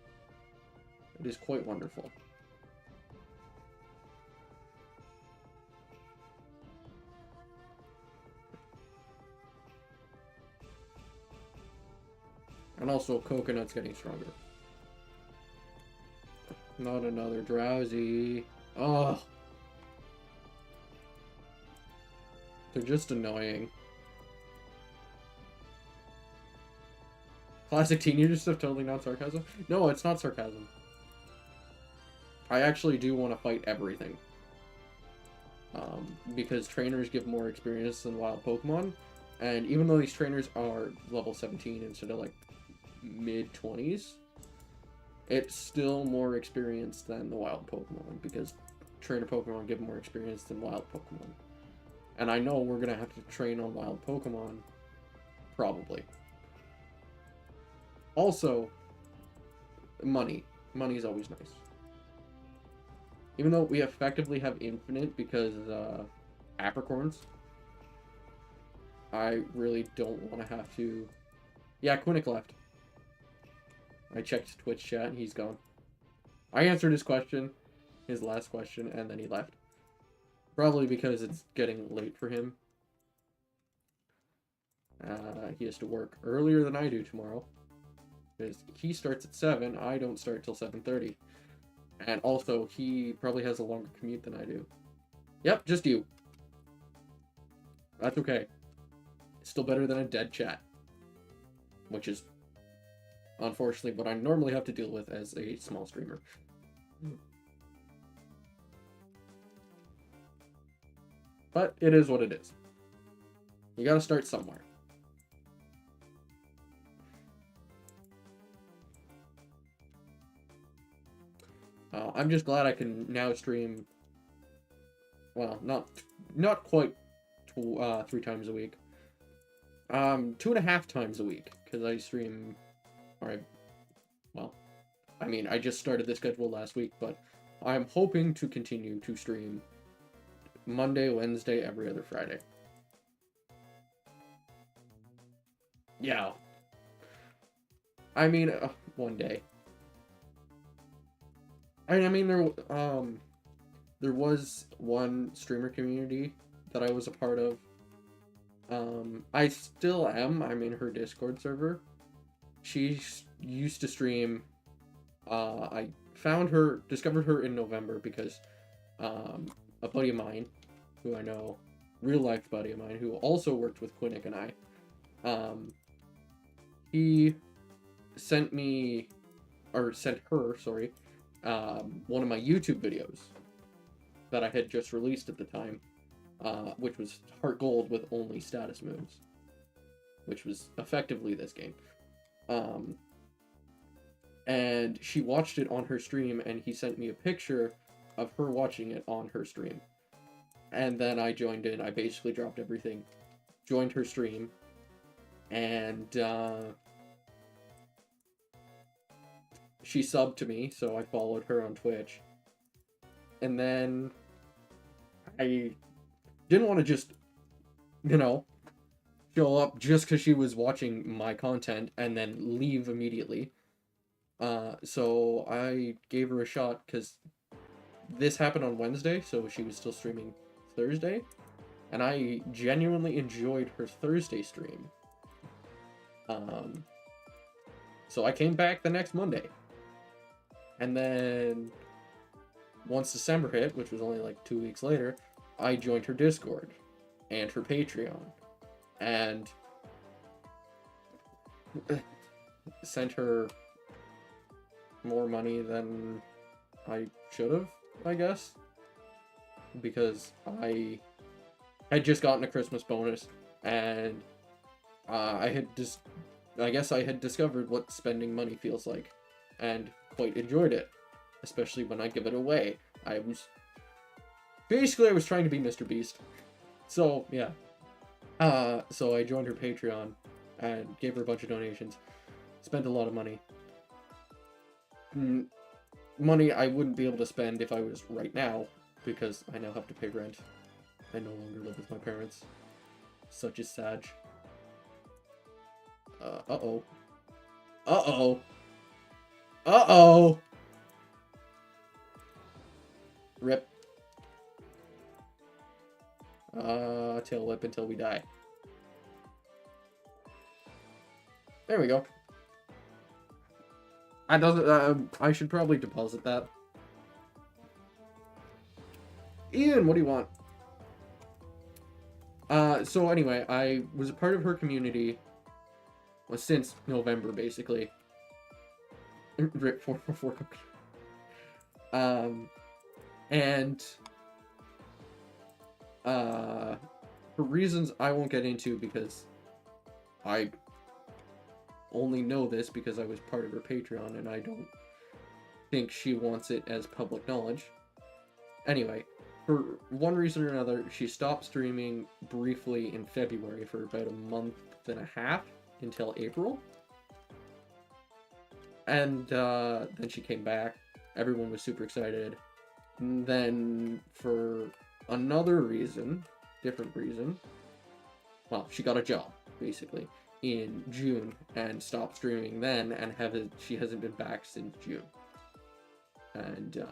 It is quite wonderful. And also, Coconut's getting stronger. Not another Drowsy. Oh. They're just annoying. Classic teenager stuff, totally not sarcasm. No, it's not sarcasm. I actually do want to fight everything. Because trainers give more experience than wild Pokemon. And even though these trainers are level 17 instead of like mid-20s, it's still more experience than the wild Pokemon. Because trainer Pokemon give more experience than wild Pokemon. And I know we're going to have to train on wild Pokemon. Probably. Also, money. Money is always nice. Even though we effectively have infinite because apricorns, I really don't want to have to... Yeah, Quinnick left. I checked Twitch chat and he's gone. I answered his question, his last question, and then he left. Probably because it's getting late for him. He has to work earlier than I do tomorrow. Because he starts at 7, I don't start till 7:30. And also, he probably has a longer commute than I do. Yep, just you. That's okay. It's still better than a dead chat. Which is, unfortunately, what I normally have to deal with as a small streamer. But it is what it is. You gotta start somewhere. I'm just glad I can now stream, well, not quite 3 times a week. 2.5 times a week, because I stream, alright, well, I mean, I just started the schedule last week, but I'm hoping to continue to stream Monday, Wednesday, every other Friday. Yeah. I mean, one day. I mean, there was one streamer community that I was a part of. I still am. I'm in her Discord server. She used to stream I discovered her in November because a buddy of mine, who I know, real life buddy of mine, who also worked with Quinnick and I, he sent her, sorry, one of my YouTube videos that I had just released at the time, which was Heart Gold with only status moves, which was effectively this game. And she watched it on her stream, and he sent me a picture of her watching it on her stream. And then I joined in. I basically dropped everything, joined her stream, and she subbed to me, so I followed her on Twitch. And then I didn't want to just, show up just because she was watching my content and then leave immediately. So I gave her a shot because this happened on Wednesday, so she was still streaming Thursday, and I genuinely enjoyed her Thursday stream. So I came back the next Monday, and then once December hit, which was only like 2 weeks later, I joined her Discord and her Patreon, and sent her more money than I should have, I guess, because I had just gotten a Christmas bonus, and I guess I had discovered what spending money feels like, and quite enjoyed it, especially when I give it away. I was trying to be Mr. Beast, so yeah. So I joined her Patreon and gave her a bunch of donations, spent a lot of money. Money I wouldn't be able to spend if I was right now, because I now have to pay rent. I no longer live with my parents. Such is sad. Uh-oh. Uh-oh. Uh-oh! Rip. Tail whip until we die. There we go. I should probably deposit that. Ian, what do you want? So anyway, I was a part of her community since November, basically. Rip 444. And for reasons I won't get into, because I only know this because I was part of her Patreon, and I don't think she wants it as public knowledge. Anyway, for one reason or another, she stopped streaming briefly in February for about a month and a half until April. And then she came back. Everyone was super excited. And then for another reason, different reason, well, she got a job, basically, in June, and stopped streaming then, and she hasn't been back since June. And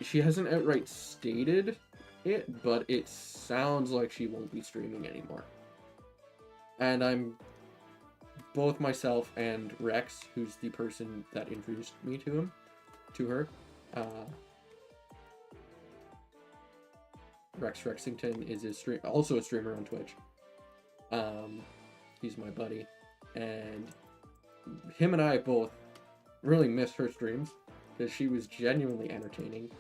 she hasn't outright stated it, but it sounds like she won't be streaming anymore. And both myself and Rex, who's the person that introduced me to her, Rex Rexington is also a streamer on Twitch. He's my buddy, and him and I both really miss her streams because she was genuinely entertaining.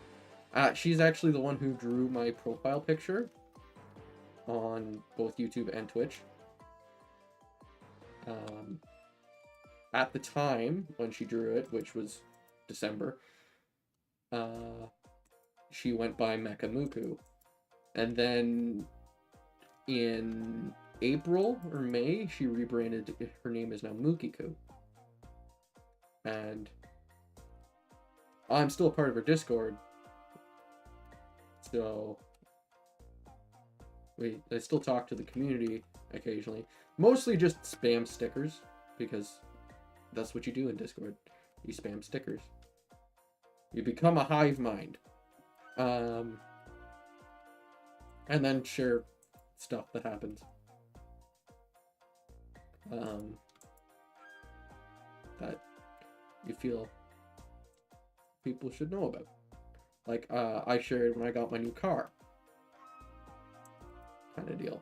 She's actually the one who drew my profile picture on both YouTube and Twitch. At the time when she drew it, which was December, she went by Mecha Muku. And then in April or May, she rebranded. Her name is now Mukiku. And I'm still a part of her Discord. So I still talk to the community occasionally. Mostly just spam stickers, because that's what you do in Discord. You spam stickers. You become a hive mind. And then share stuff that happens. that you feel people should know about. Like, I shared when I got my new car. Kind of deal.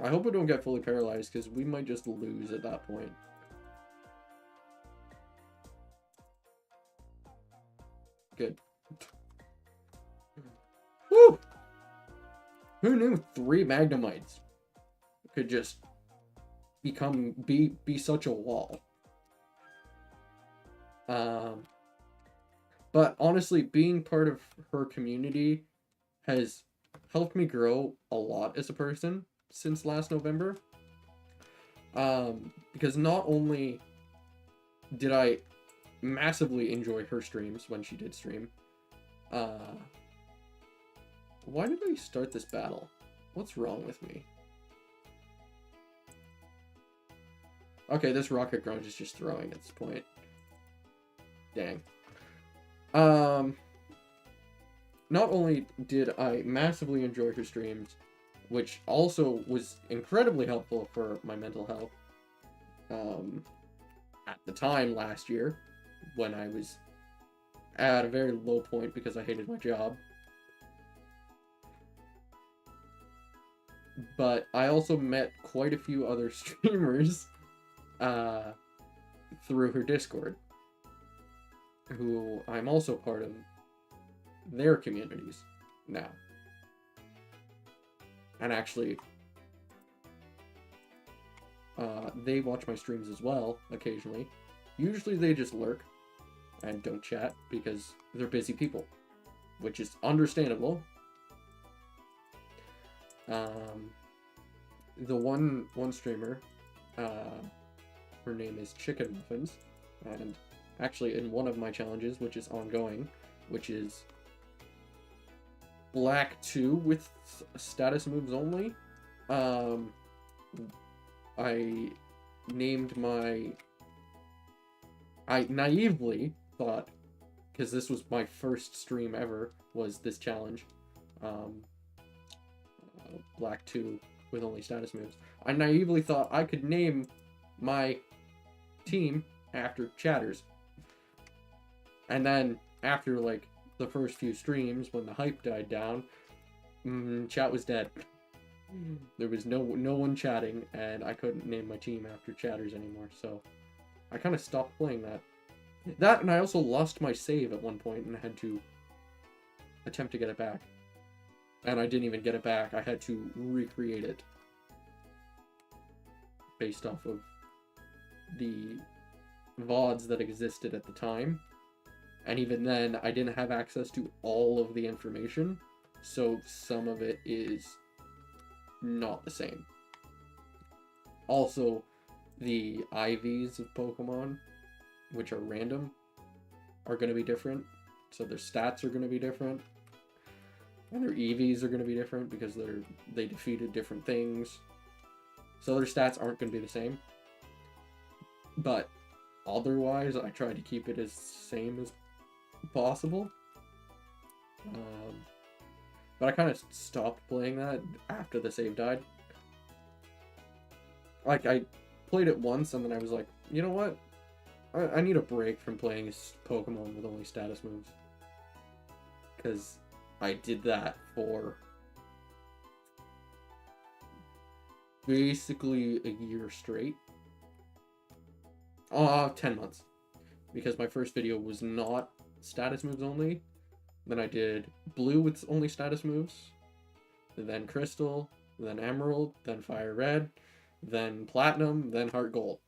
I hope I don't get fully paralyzed, because we might just lose at that point. Good. Woo! Who knew 3 Magnemites could just be such a wall? But honestly, being part of her community has helped me grow a lot as a person since last November. Because not only did I massively enjoy her streams when she did stream. Why did I start this battle? What's wrong with me? Okay, this rocket grunge is just throwing at this point. Dang. Not only did I massively enjoy her streams, which also was incredibly helpful for my mental health, at the time last year, when I was at a very low point because I hated my job. But I also met quite a few other streamers through her Discord, who I'm also part of their communities now. And actually, they watch my streams as well, occasionally. Usually they just lurk and don't chat because they're busy people, which is understandable. The one streamer, her name is Chicken Muffins, and actually in one of my challenges, which is ongoing, which is Black 2 with status moves only, I named my... I naively thought, because this was my first stream ever, was this challenge, Black 2 with only status moves. I naively thought I could name my team after chatters. And then, after, like, the first few streams, when the hype died down, chat was dead. There was no one chatting, and I couldn't name my team after chatters anymore, so I kind of stopped playing that. That, and I also lost my save at one point and had to attempt to get it back. And I didn't even get it back. I had to recreate it based off of the VODs that existed at the time. And even then, I didn't have access to all of the information, so some of it is not the same. Also, the IVs of Pokemon, which are random, are going to be different. So their stats are going to be different. And their EVs are going to be different because they defeated different things. So their stats aren't going to be the same. But otherwise, I tried to keep it as same as possible. But I kind of stopped playing that after the save died. Like, I played it once and then I was like, you know what? I need a break from playing Pokemon with only status moves. Because I did that for basically a year straight. 10 months. Because my first video was not status moves only. Then I did Blue with only status moves. Then Crystal. Then Emerald. Then Fire Red. Then Platinum. Then Heart Gold.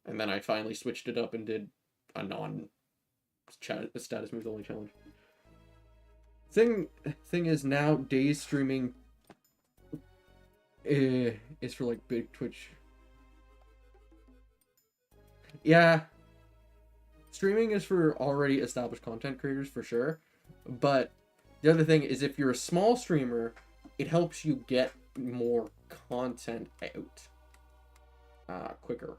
And then I finally switched it up and did a non-status moves only challenge. Thing is, now days streaming is for like big Twitch. Yeah, streaming is for already established content creators for sure, but the other thing is if you're a small streamer, it helps you get more content out quicker.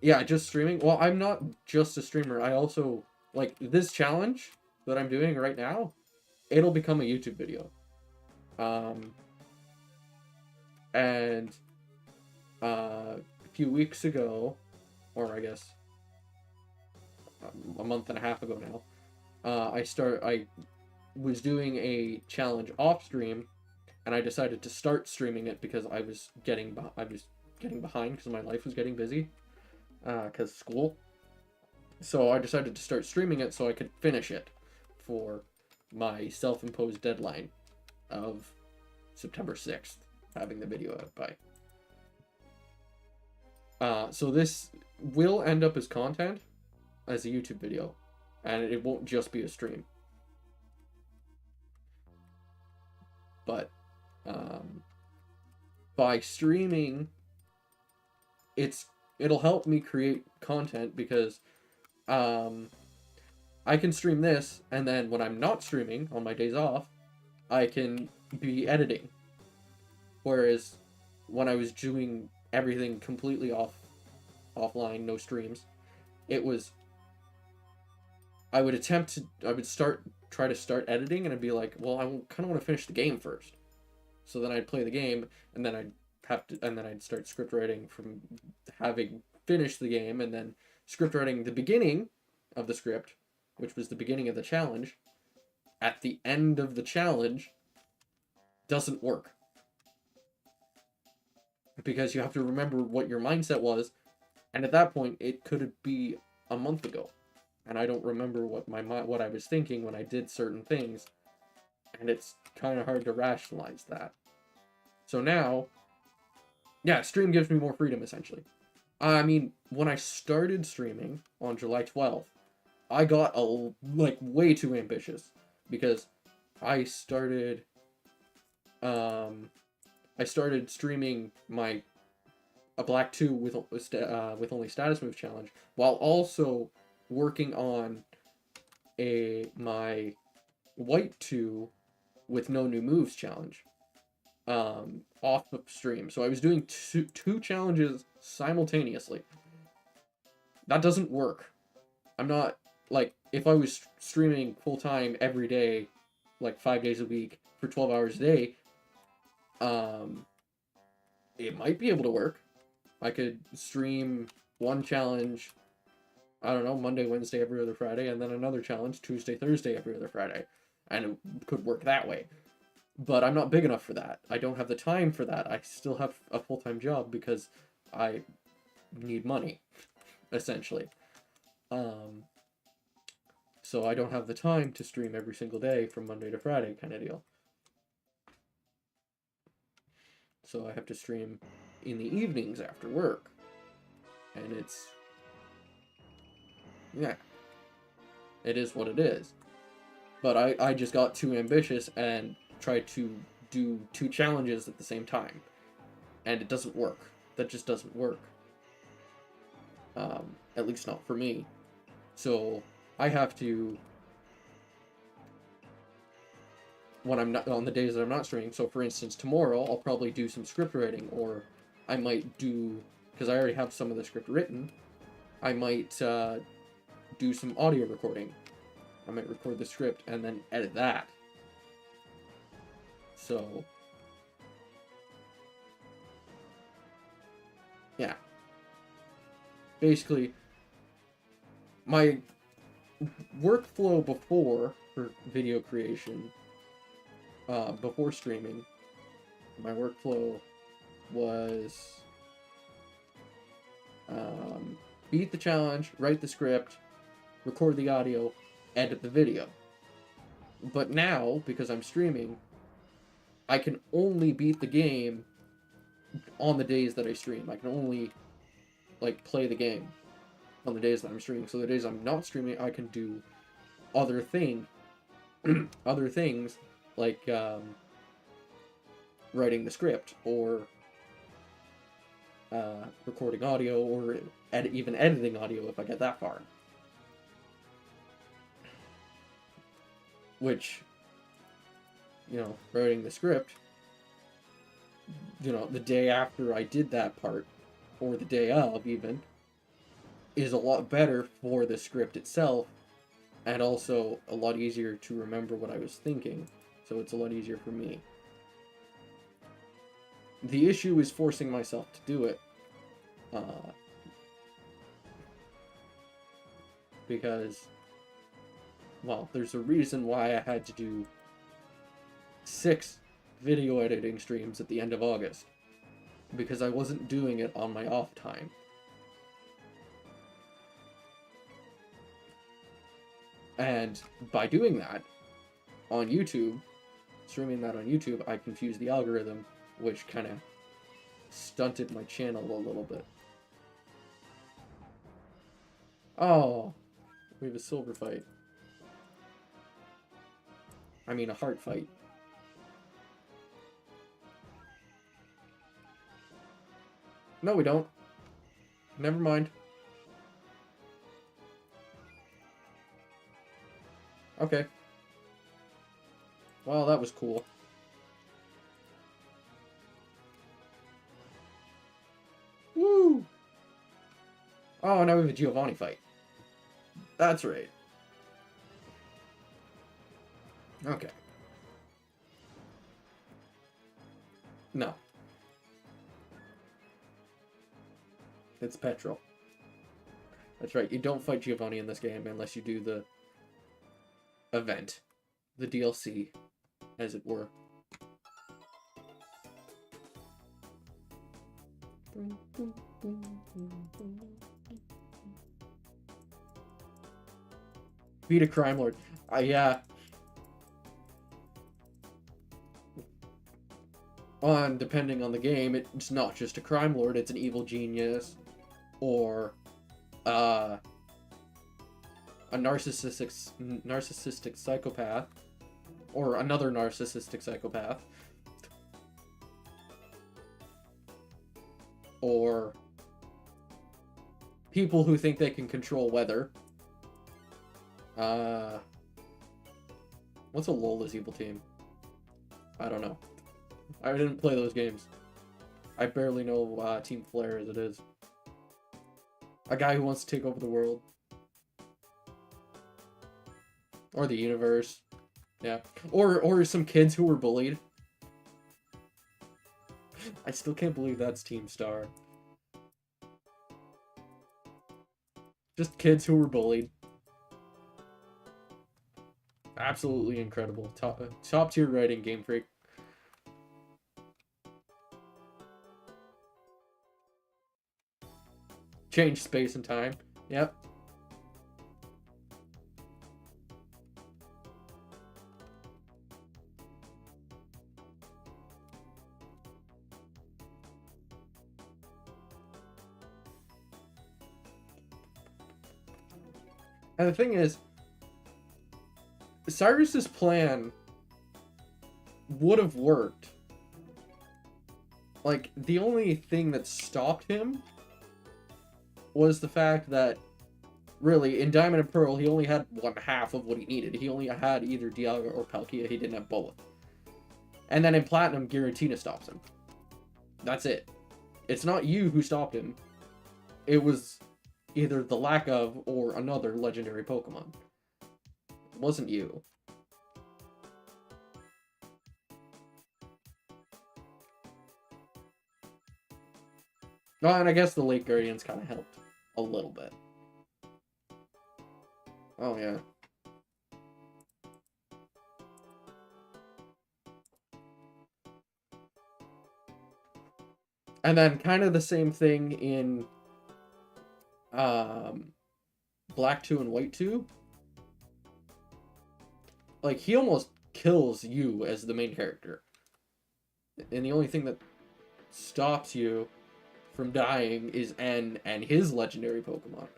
Yeah, just streaming. Well, I'm not just a streamer. I also, like, this challenge that I'm doing right now, it'll become a YouTube video. And a few weeks ago, or I guess a month and a half ago now, I was doing a challenge off stream, and I decided to start streaming it because I was getting behind because my life was getting busy, because school. So I decided to start streaming it so I could finish it for my self-imposed deadline of September 6th, having the video out by. So this will end up as content, as a YouTube video, and it won't just be a stream. But by streaming, it'll help me create content because I can stream this, and then when I'm not streaming on my days off, I can be editing. Whereas when I was doing everything completely offline, no streams, I would try to start editing, and I'd be like, well, I kind of want to finish the game first. So then I'd play the game, and then I'd start script writing from having finished the game, and then script writing the beginning of the script, which was the beginning of the challenge, at the end of the challenge, doesn't work. Because you have to remember what your mindset was, and at that point, it could be a month ago. And I don't remember what I was thinking when I did certain things, and it's kind of hard to rationalize that. So now, yeah, stream gives me more freedom, essentially. I mean, when I started streaming on July 12th, I got way too ambitious, because I started streaming a Black 2 with only status move challenge, while also working on my White 2 with no new moves challenge off of stream. So I was doing two challenges simultaneously. That doesn't work. I'm not, if I was streaming full-time every day, 5 days a week for 12 hours a day, it might be able to work. I could stream one challenge, I don't know, Monday, Wednesday, every other Friday, and then another challenge Tuesday, Thursday, every other Friday. And it could work that way. But I'm not big enough for that. I don't have the time for that. I still have a full-time job because I need money, essentially. So I don't have the time to stream every single day from Monday to Friday kind of deal. So I have to stream in the evenings after work. And yeah, it is what it is. But I just got too ambitious and tried to do two challenges at the same time. And it doesn't work. That just doesn't work. At least not for me. So I have to, when I'm not, on the days that I'm not streaming, so for instance, tomorrow, I'll probably do some script writing, or I might do, because I already have some of the script written, I might do some audio recording. I might record the script and then edit that. So, yeah. Basically, my workflow before for video creation, before streaming, my workflow was beat the challenge, write the script, record the audio, edit the video. But now, because I'm streaming, I can only beat the game on the days that I stream. I can only, play the game on the days that I'm streaming. So the days I'm not streaming, I can do other things, like writing the script, or recording audio, or even editing audio if I get that far. Which, writing the script, the day after I did that part, or the day of even, is a lot better for the script itself, and also a lot easier to remember what I was thinking, so it's a lot easier for me. The issue is forcing myself to do it. Because, well, there's a reason why I had to do 6 video editing streams at the end of August. Because I wasn't doing it on my off time. And by doing that on YouTube, streaming that on YouTube, I confused the algorithm, which kind of stunted my channel a little bit. Oh, we have a silver fight. I mean, a heart fight. No, we don't. Never mind. Okay. Well, that was cool. Woo! Oh, now we have a Giovanni fight. That's right. Okay. No. It's petrol. That's right, you don't fight Giovanni in this game unless you do the event. The DLC, as it were. Beat a crime lord. Yeah. And depending on the game, it's not just a crime lord, it's an evil genius, or a narcissistic psychopath, or another narcissistic psychopath, or people who think they can control weather. What's a Lola's evil team? I don't know. I didn't play those games. I barely know Team Flare as it is. A guy who wants to take over the world. Or the universe. Yeah. Or some kids who were bullied. I still can't believe that's Team Star. Just kids who were bullied. Absolutely incredible. Top tier writing, Game Freak. Change space and time. Yep. And the thing is, Cyrus's plan would have worked. Like, the only thing that stopped him was the fact that, really, in Diamond and Pearl, he only had 1/2 of what he needed. He only had either Dialga or Palkia. He didn't have both. And then in Platinum, Giratina stops him. That's it. It's not you who stopped him. It was either the lack of or another legendary Pokemon. It wasn't you. Oh, and I guess the Lake Guardians kind of helped a little bit. Oh, yeah. And then kind of the same thing in Black 2 and White 2. Like, he almost kills you as the main character. And the only thing that stops you from dying is N and his legendary Pokemon.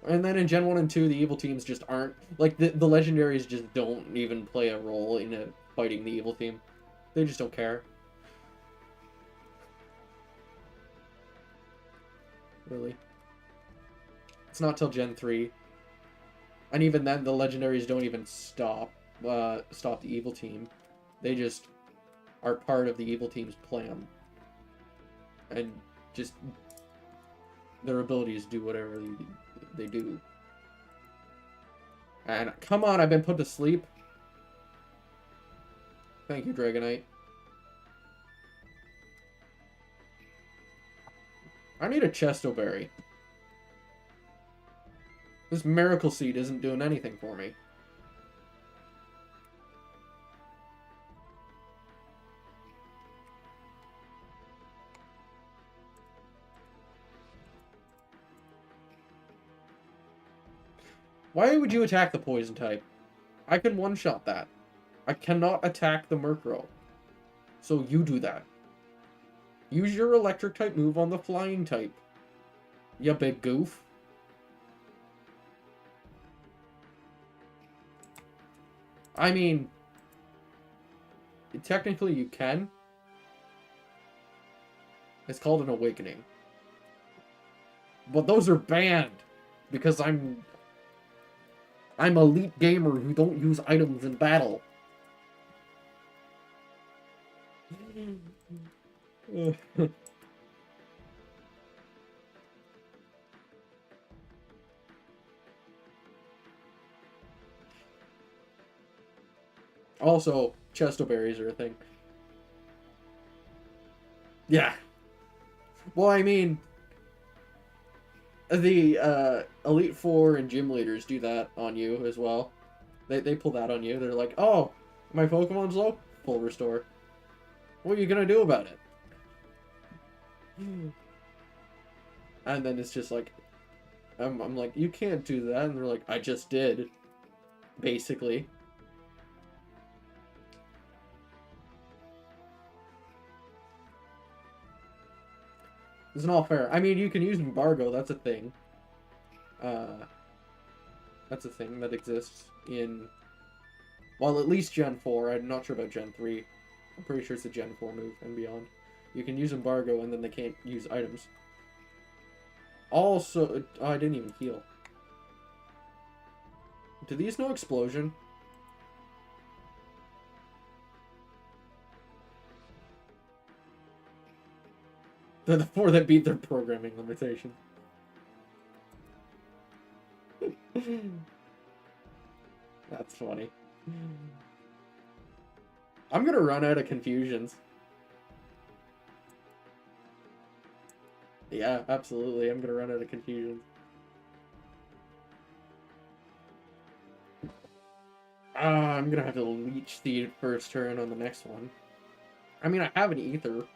And then in Gen 1 and 2, the evil teams just aren't... Like, the legendaries just don't even play a role in fighting the evil team. They just don't care. Really. It's not till Gen 3. And even then, the legendaries don't even stop the evil team. They just are part of the evil team's plan. And just their abilities do whatever they do. And come on, I've been put to sleep. Thank you, Dragonite. I need a Chesto Berry. This Miracle Seed isn't doing anything for me. Why would you attack the Poison type? I can one-shot that. I cannot attack the Murkrow. So you do that. Use your Electric type move on the Flying type. You big goof. I mean, technically you can. It's called an Awakening. But those are banned. Because I'm elite gamer who don't use items in battle. Also, Chesto Berries are a thing. Yeah. Well, I mean, the Elite Four and Gym Leaders do that on you as well. They pull that on you. They're like, oh, my Pokemon's low? Full restore. What are you gonna do about it? And then it's just like, I'm like, you can't do that. And they're like, I just did. Basically. It's not fair. I mean, you can use embargo. That's a thing. That's a thing that exists in... Well, at least Gen 4. I'm not sure about Gen 3. I'm pretty sure it's a Gen 4 move and beyond. You can use embargo and then they can't use items. Also... Oh, I didn't even heal. Do these know explosion? They're the 4 that beat their programming limitation. That's funny. I'm gonna run out of confusions. Yeah, absolutely. I'm gonna run out of confusions. I'm gonna have to Leech Seed first turn on the next one. I mean, I have an Ether.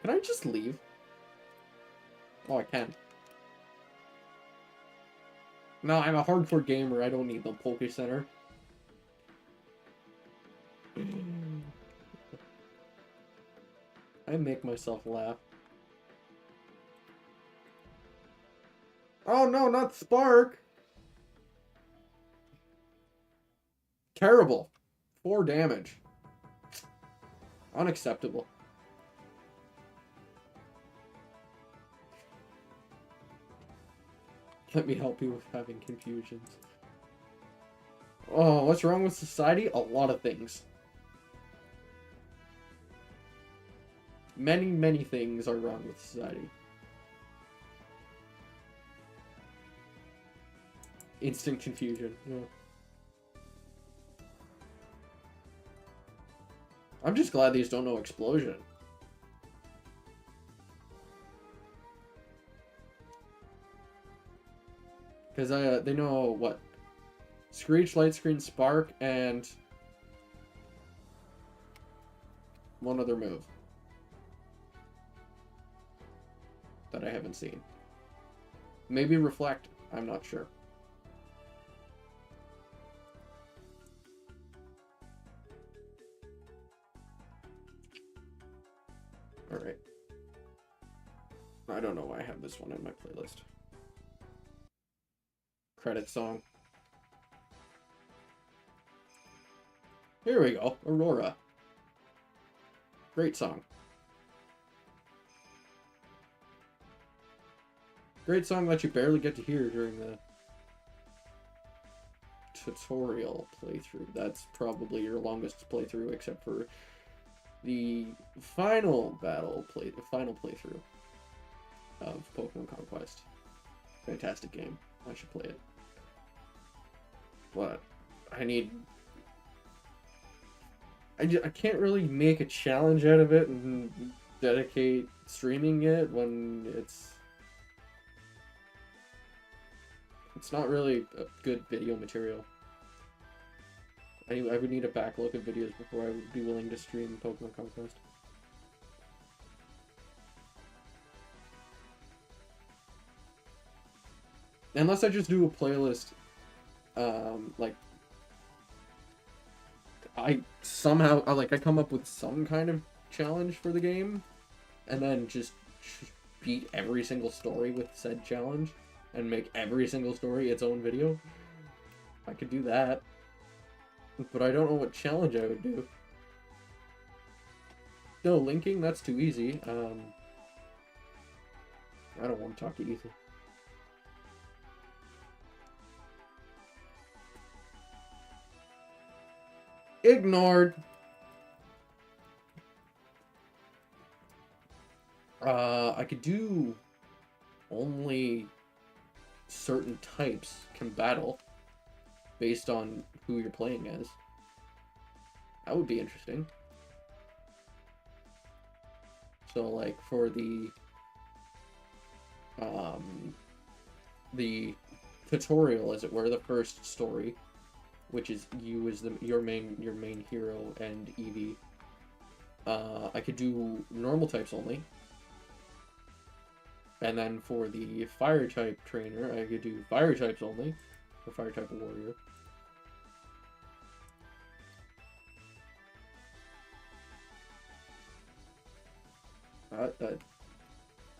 Can I just leave? Oh, I can. No, I'm a hardcore gamer. I don't need the Poke Center. I make myself laugh. Oh no, not Spark! Terrible. 4 damage. Unacceptable. Let me help you with having confusions. Oh, what's wrong with society? A lot of things. Many, many things are wrong with society. Instant confusion. Yeah. I'm just glad these don't know explosion. Because they know what? Screech, Light Screen, Spark, and one other move that I haven't seen. Maybe Reflect. I'm not sure. Alright. I don't know why I have this one in my playlist. Credit song. Here we go. Aurora. Great song. Great song that you barely get to hear during the tutorial playthrough. That's probably your longest playthrough, except for the final playthrough. of Pokemon Conquest. Fantastic game. I should play it. But I can't really make a challenge out of it and dedicate streaming it when it's not really a good video material. I would need a backlog of videos before I would be willing to stream Pokemon Conquest. Unless I just do a playlist, like, I come up with some kind of challenge for the game, and then just beat every single story with said challenge, and make every single story its own video. I could do that. But I don't know what challenge I would do. No, linking, that's too easy. I don't want to talk to Ethan. Ignored. I could do only certain types can battle based on who you're playing as. That would be interesting. So, like, for the tutorial, as it were, the first story, which is you as your main hero and Eevee. I could do normal types only. And then for the fire type trainer, I could do fire types only. For fire type warrior.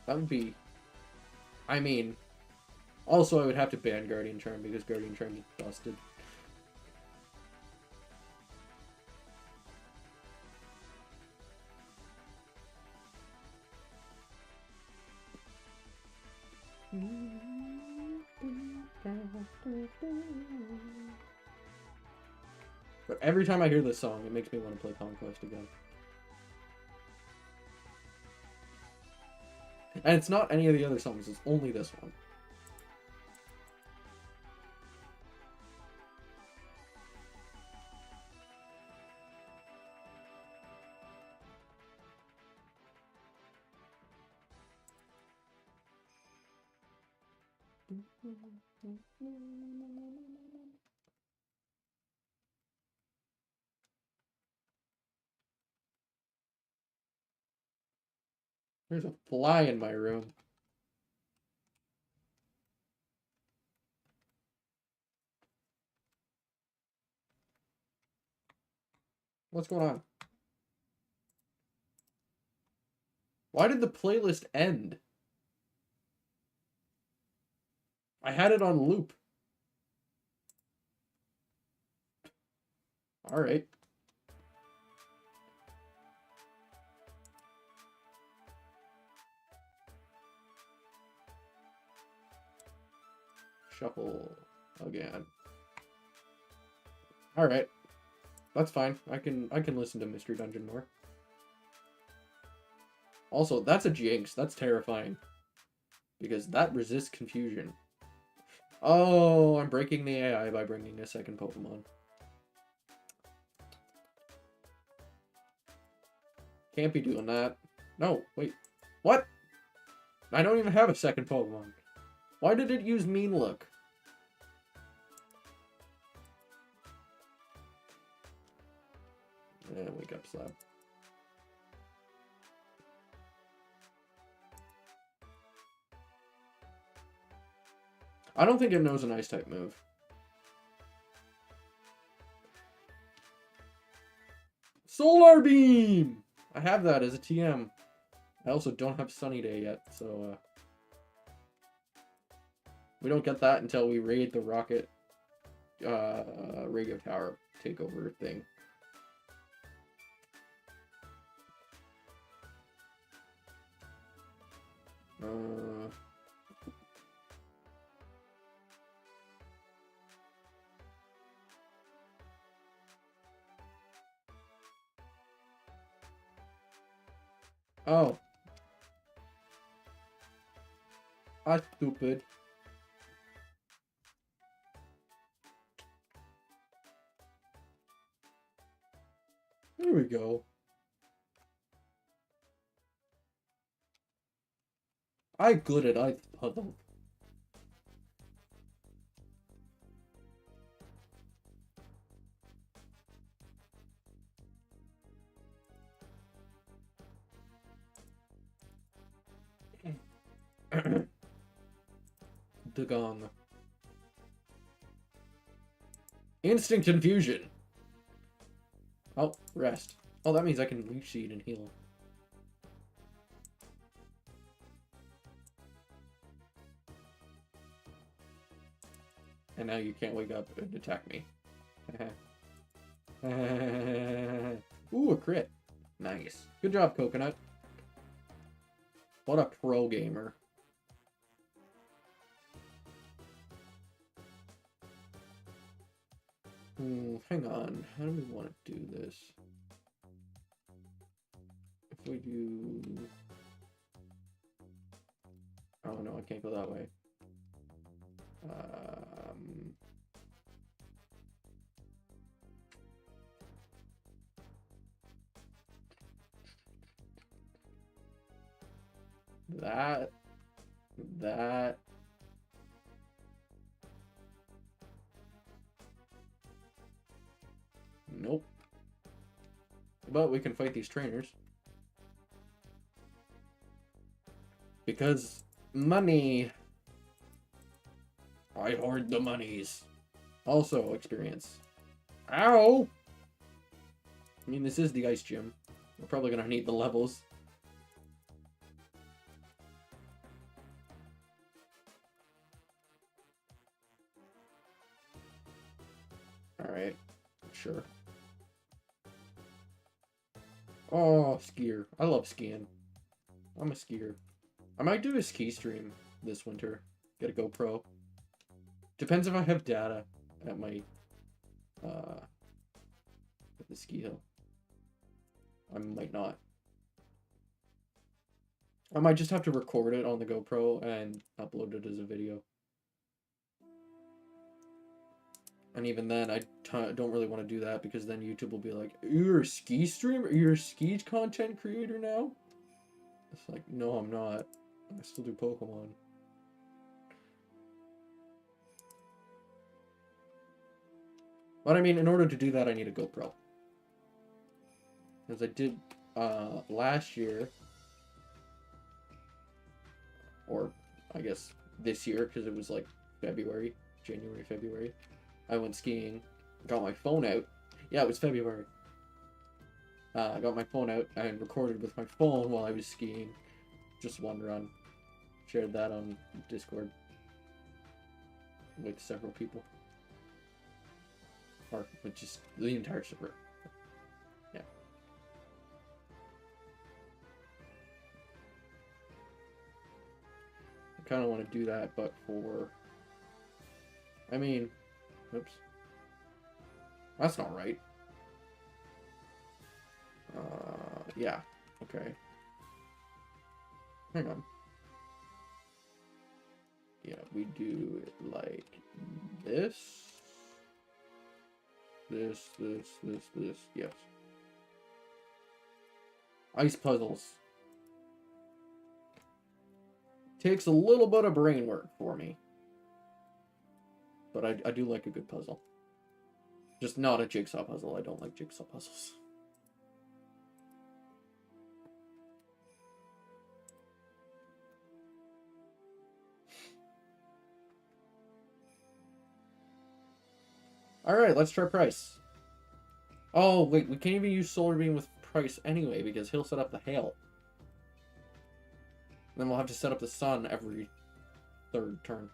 That would be... I mean... Also, I would have to ban Guardian Charm because Guardian Charm is busted. But every time I hear this song, it makes me want to play Conquest again. And it's not any of the other songs, it's only this one. There's a fly in my room. What's going on? Why did the playlist end? I had it on loop. Alright. Shuffle again. Alright. That's fine. I can listen to Mystery Dungeon more. Also, that's a jinx. That's terrifying. Because that resists confusion. Oh, I'm breaking the AI by bringing a second Pokemon. Can't be doing that. No, wait. What? I don't even have a second Pokemon. Why did it use Mean Look? Wake up, Slab. I don't think it knows an Ice-type move. Solar Beam! I have that as a TM. I also don't have Sunny Day yet, so we don't get that until we raid the Rocket Radio Tower takeover thing. Oh. That's stupid. There we go. I good at ice puzzle. Dagong. Instant confusion. Oh, rest. Oh, that means I can leaf seed and heal. And now you can't wake up and attack me. Ooh, a crit. Nice. Good job, Coconut. What a pro gamer. Hang on. How do we want to do this? If we do... Oh no, I can't go that way. That. Nope. But we can fight these trainers. Because money. I hoard the monies. Also experience. Ow! I mean, this is the ice gym. We're probably gonna need the levels. Alright. Sure. Oh, skier. I love skiing. I'm a skier. I might do a ski stream this winter. Get a GoPro. Depends if I have data at my at the ski hill. I might not. I might just have to record it on the GoPro and upload it as a video. And even then, I don't really want to do that because then YouTube will be like, "You're a ski streamer? You're a ski content creator now?" It's like, no, I'm not. I still do Pokemon. But I mean, in order to do that, I need a GoPro. Because I did last year, or I guess this year, because it was like February, January, February. I went skiing, got my phone out. Yeah, it was February. I got my phone out and recorded with my phone while I was skiing. Just one run. Shared that on Discord with several people. Or with just the entire server. Yeah. I kind of want to do that, but for... I mean... Oops. That's not right. Yeah. Okay. Hang on. Yeah, we do it like this. This. Yes. Ice puzzles. Takes a little bit of brain work for me. But I do like a good puzzle. Just not a jigsaw puzzle. I don't like jigsaw puzzles. Alright, let's try Price. Oh, wait, we can't even use Solar Beam with Price anyway, because he'll set up the hail. Then we'll have to set up the sun every third turn.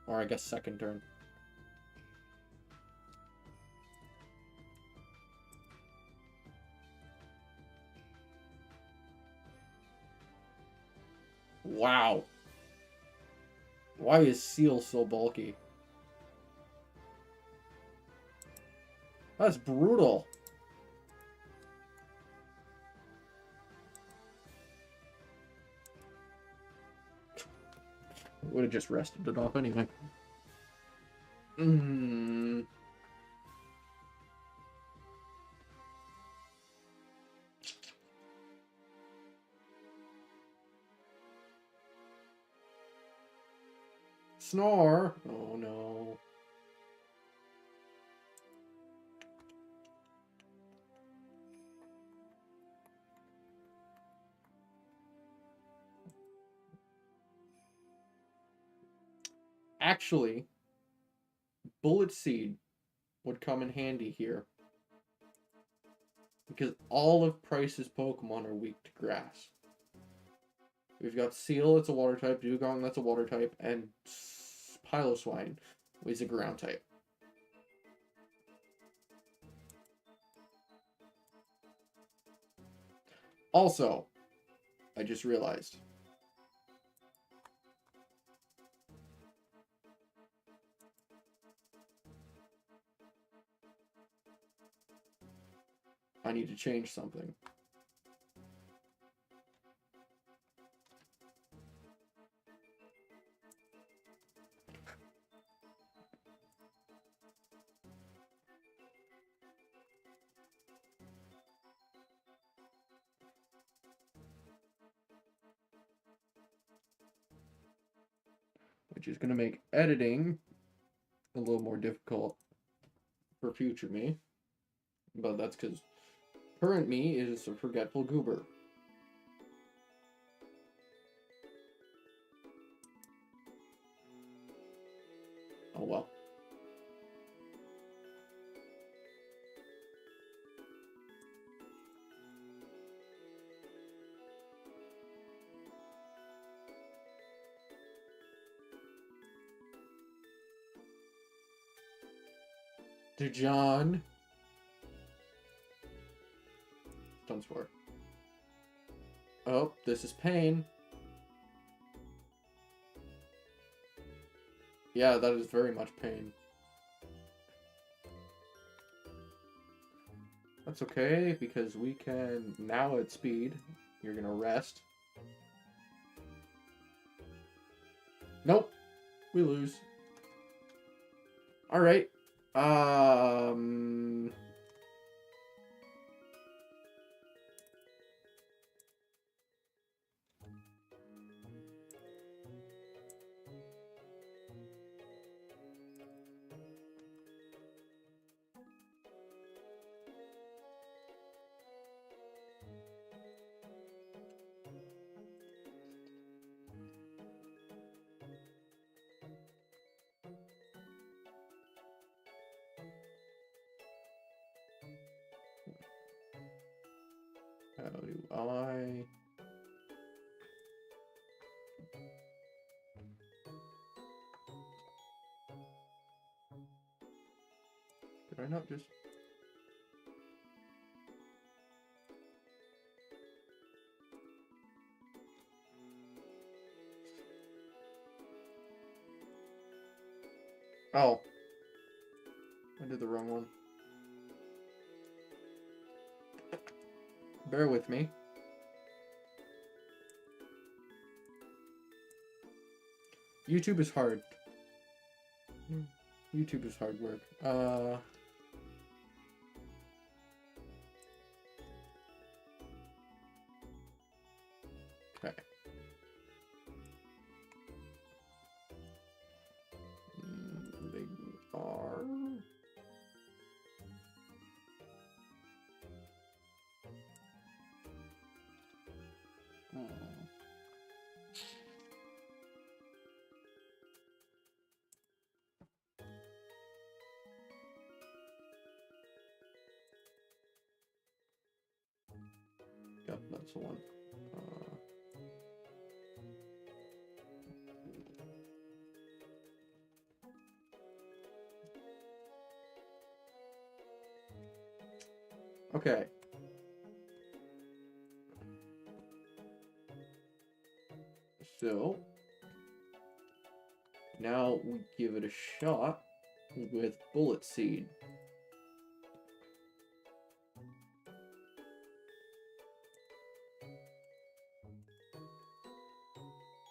Or I guess second turn. Wow. Why is Seal so bulky? That's brutal. Would have just rested it off anyway. Snore! Oh no. Actually, Bullet Seed would come in handy here. Because all of Price's Pokemon are weak to grass. We've got Seal, it's a water type, Dugong, that's a water type, and Piloswine is a ground type. Also, I just realized. I need to change something. Which is going to make editing a little more difficult for future me. But that's because current me is a forgetful goober. Oh well. To John. Dunspark. Oh, this is pain. Yeah, that is very much pain. That's okay, because we can now at speed. You're gonna rest. Nope. We lose. Alright. How do I... Did I not just... Oh. I did the wrong one. Bear with me. YouTube is hard. YouTube is hard work. Okay. Big R. Yep, that's the one. Okay. So, now we give it a shot with Bullet Seed.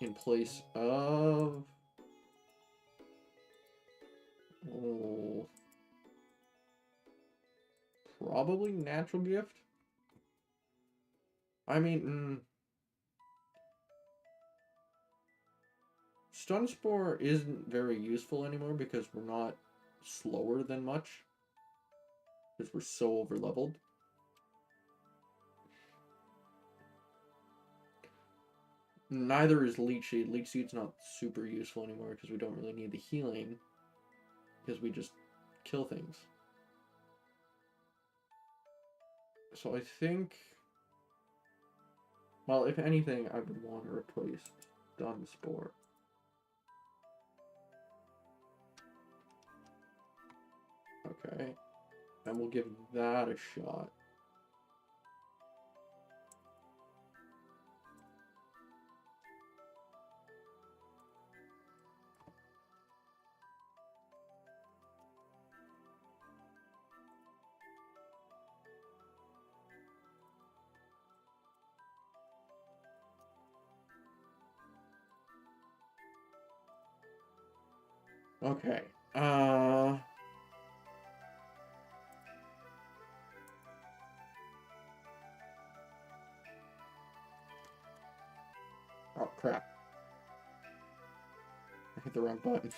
In place of... Oh, probably Natural Gift. I mean, Stun Spore isn't very useful anymore because we're not slower than much. Because we're so over-leveled. Neither is Leech Seed. Leech Seed's not super useful anymore because we don't really need the healing. Because we just kill things. So I think... Well, if anything, I would want to replace Stun Spore. Okay. And we'll give that a shot. Okay. Oh, crap. I hit the wrong button.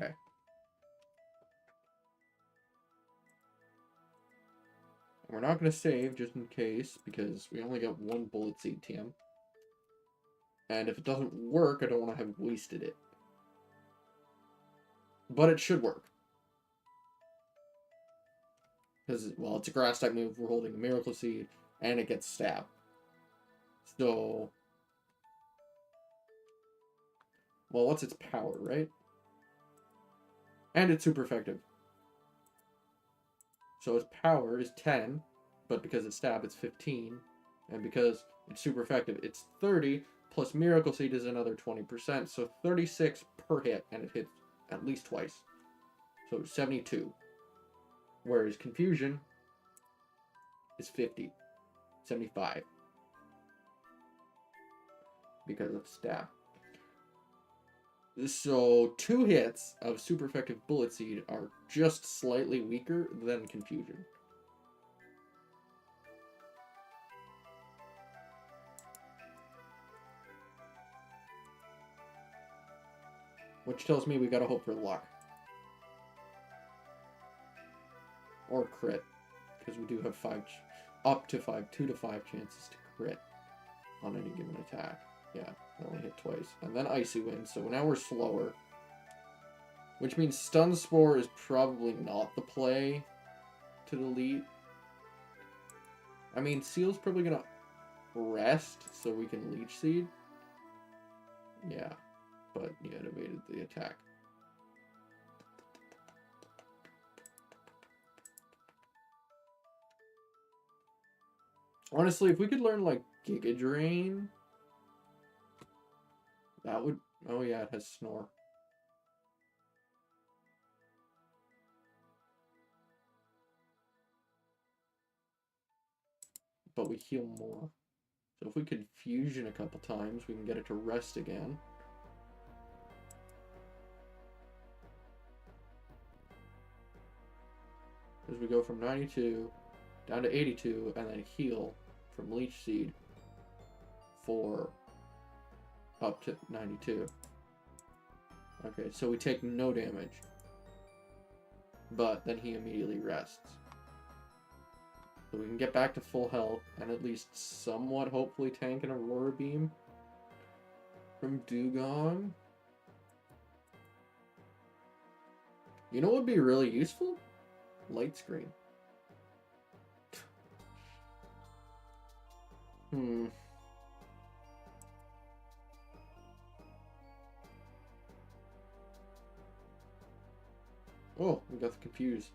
Okay. We're not going to save just in case because we only got one Bullet Seed TM. And if it doesn't work, I don't want to have wasted it. But it should work. Because, well, it's a grass type move. We're holding a Miracle Seed, and it gets stabbed. So... Well, what's its power, right? And it's super effective. So its power is 10, but because it's stab, it's 15. And because it's super effective, it's 30, plus Miracle Seed is another 20%, so 36 per hit, and it hits at least twice. So 72. Whereas Confusion is 50. 75. Because of stab. So 2 hits of super effective Bullet Seed are just slightly weaker than Confusion. Which tells me we gotta hope for luck. Or crit. Because we do have 2 to 5 chances to crit on any given attack. Yeah, I only hit twice. And then Icy Wind, so now we're slower. Which means Stun Spore is probably not the play to delete. I mean, Seal's probably gonna rest so we can Leech Seed. Yeah, but yeah, it evaded the attack. Honestly, if we could learn, like, Giga Drain... That would... Oh yeah, it has Snore. But we heal more. So if we could Fusion a couple times, we can get it to rest again. As we go from 92 down to 82, and then heal from Leech Seed for up to 92. Okay, so we take no damage. But then he immediately rests. So we can get back to full health and at least somewhat hopefully tank an Aurora Beam from Dugong. You know what would be really useful? Light Screen. Hmm. Oh, we got the confused.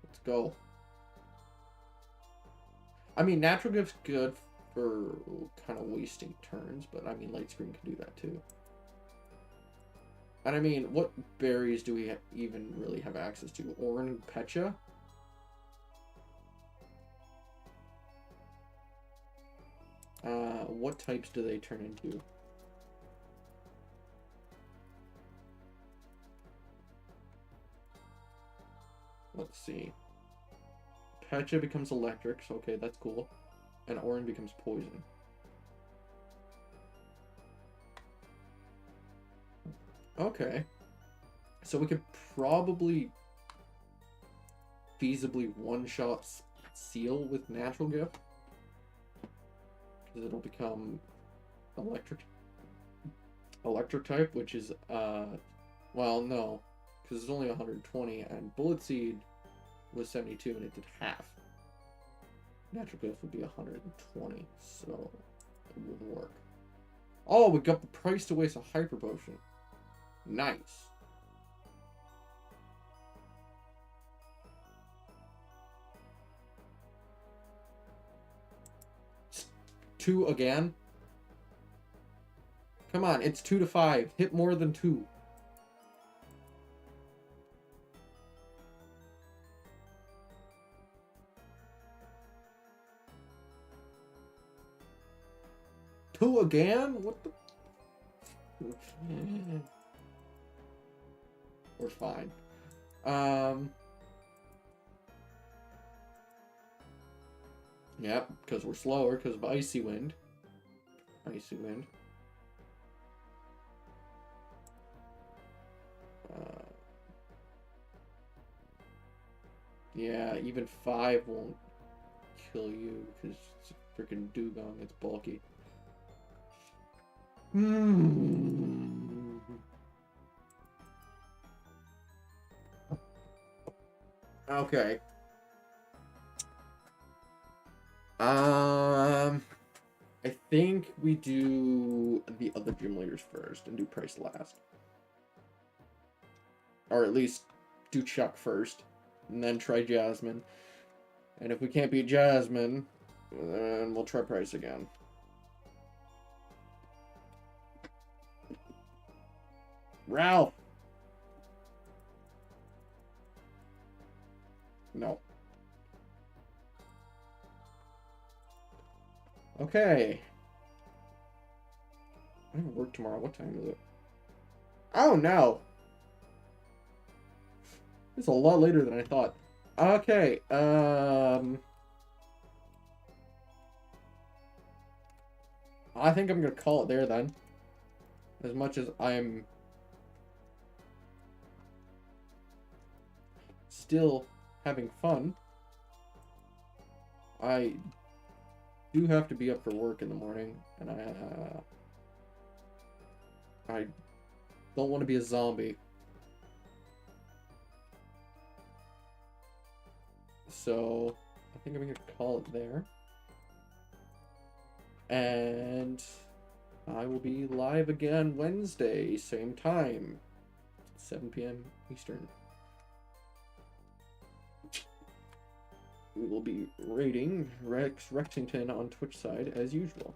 Let's go. I mean, natural gift's good for kind of wasting turns, but I mean, light screen can do that too. And I mean, what berries do we even really have access to? Oran Pecha? What types do they turn into? Let's see. Pecha becomes electric, so okay, that's cool. And Oran becomes poison. Okay. So we could probably feasibly one-shot Seal with natural gift. Because it'll become electric type, which is, well, no. Because it's only 120, and Bullet Seed was 72, and it did half. Natural gift would be 120, so it wouldn't work. Oh, we got the price to waste a Hyper Potion. Nice. Two again? Come on, it's 2 to 5. Hit more than 2. Two again? What the? We're fine. Yep, because we're slower because of Icy Wind. Icy Wind. Yeah, even 5 won't kill you because it's a freaking dugong. It's bulky. Okay. I think we do the other gym leaders first and do Price last. Or at least do Chuck first, and then try Jasmine. And if we can't beat Jasmine, then we'll try Price again. Ralph! No. Okay. I have work tomorrow. What time is it? Oh, no! It's a lot later than I thought. Okay, I think I'm gonna call it there then. As much as I'm still having fun, I do have to be up for work in the morning, and I don't want to be a zombie. So I think I'm gonna call it there. And I will be live again Wednesday, same time, 7 p.m. Eastern. We will be rating Rexington on Twitch side as usual.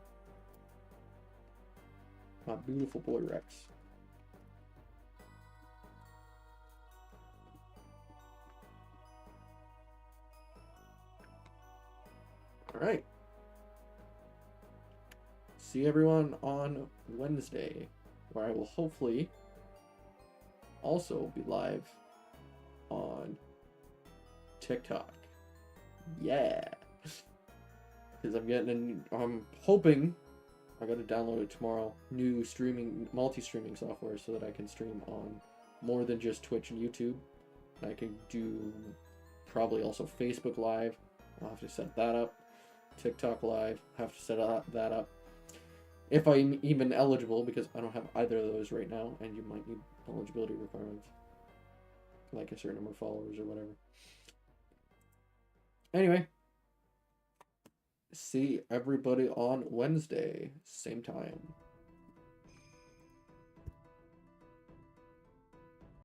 My beautiful boy Rex. Alright. See everyone on Wednesday, where I will hopefully also be live on TikTok. Yeah. Because I'm hoping I gotta download it tomorrow. New multi-streaming software so that I can stream on more than just Twitch and YouTube. I can do probably also Facebook Live. I'll have to set that up. TikTok Live, have to set that up. If I'm even eligible, because I don't have either of those right now, and you might need eligibility requirements. Like a certain number of followers or whatever. Anyway. see everybody on Wednesday, same time.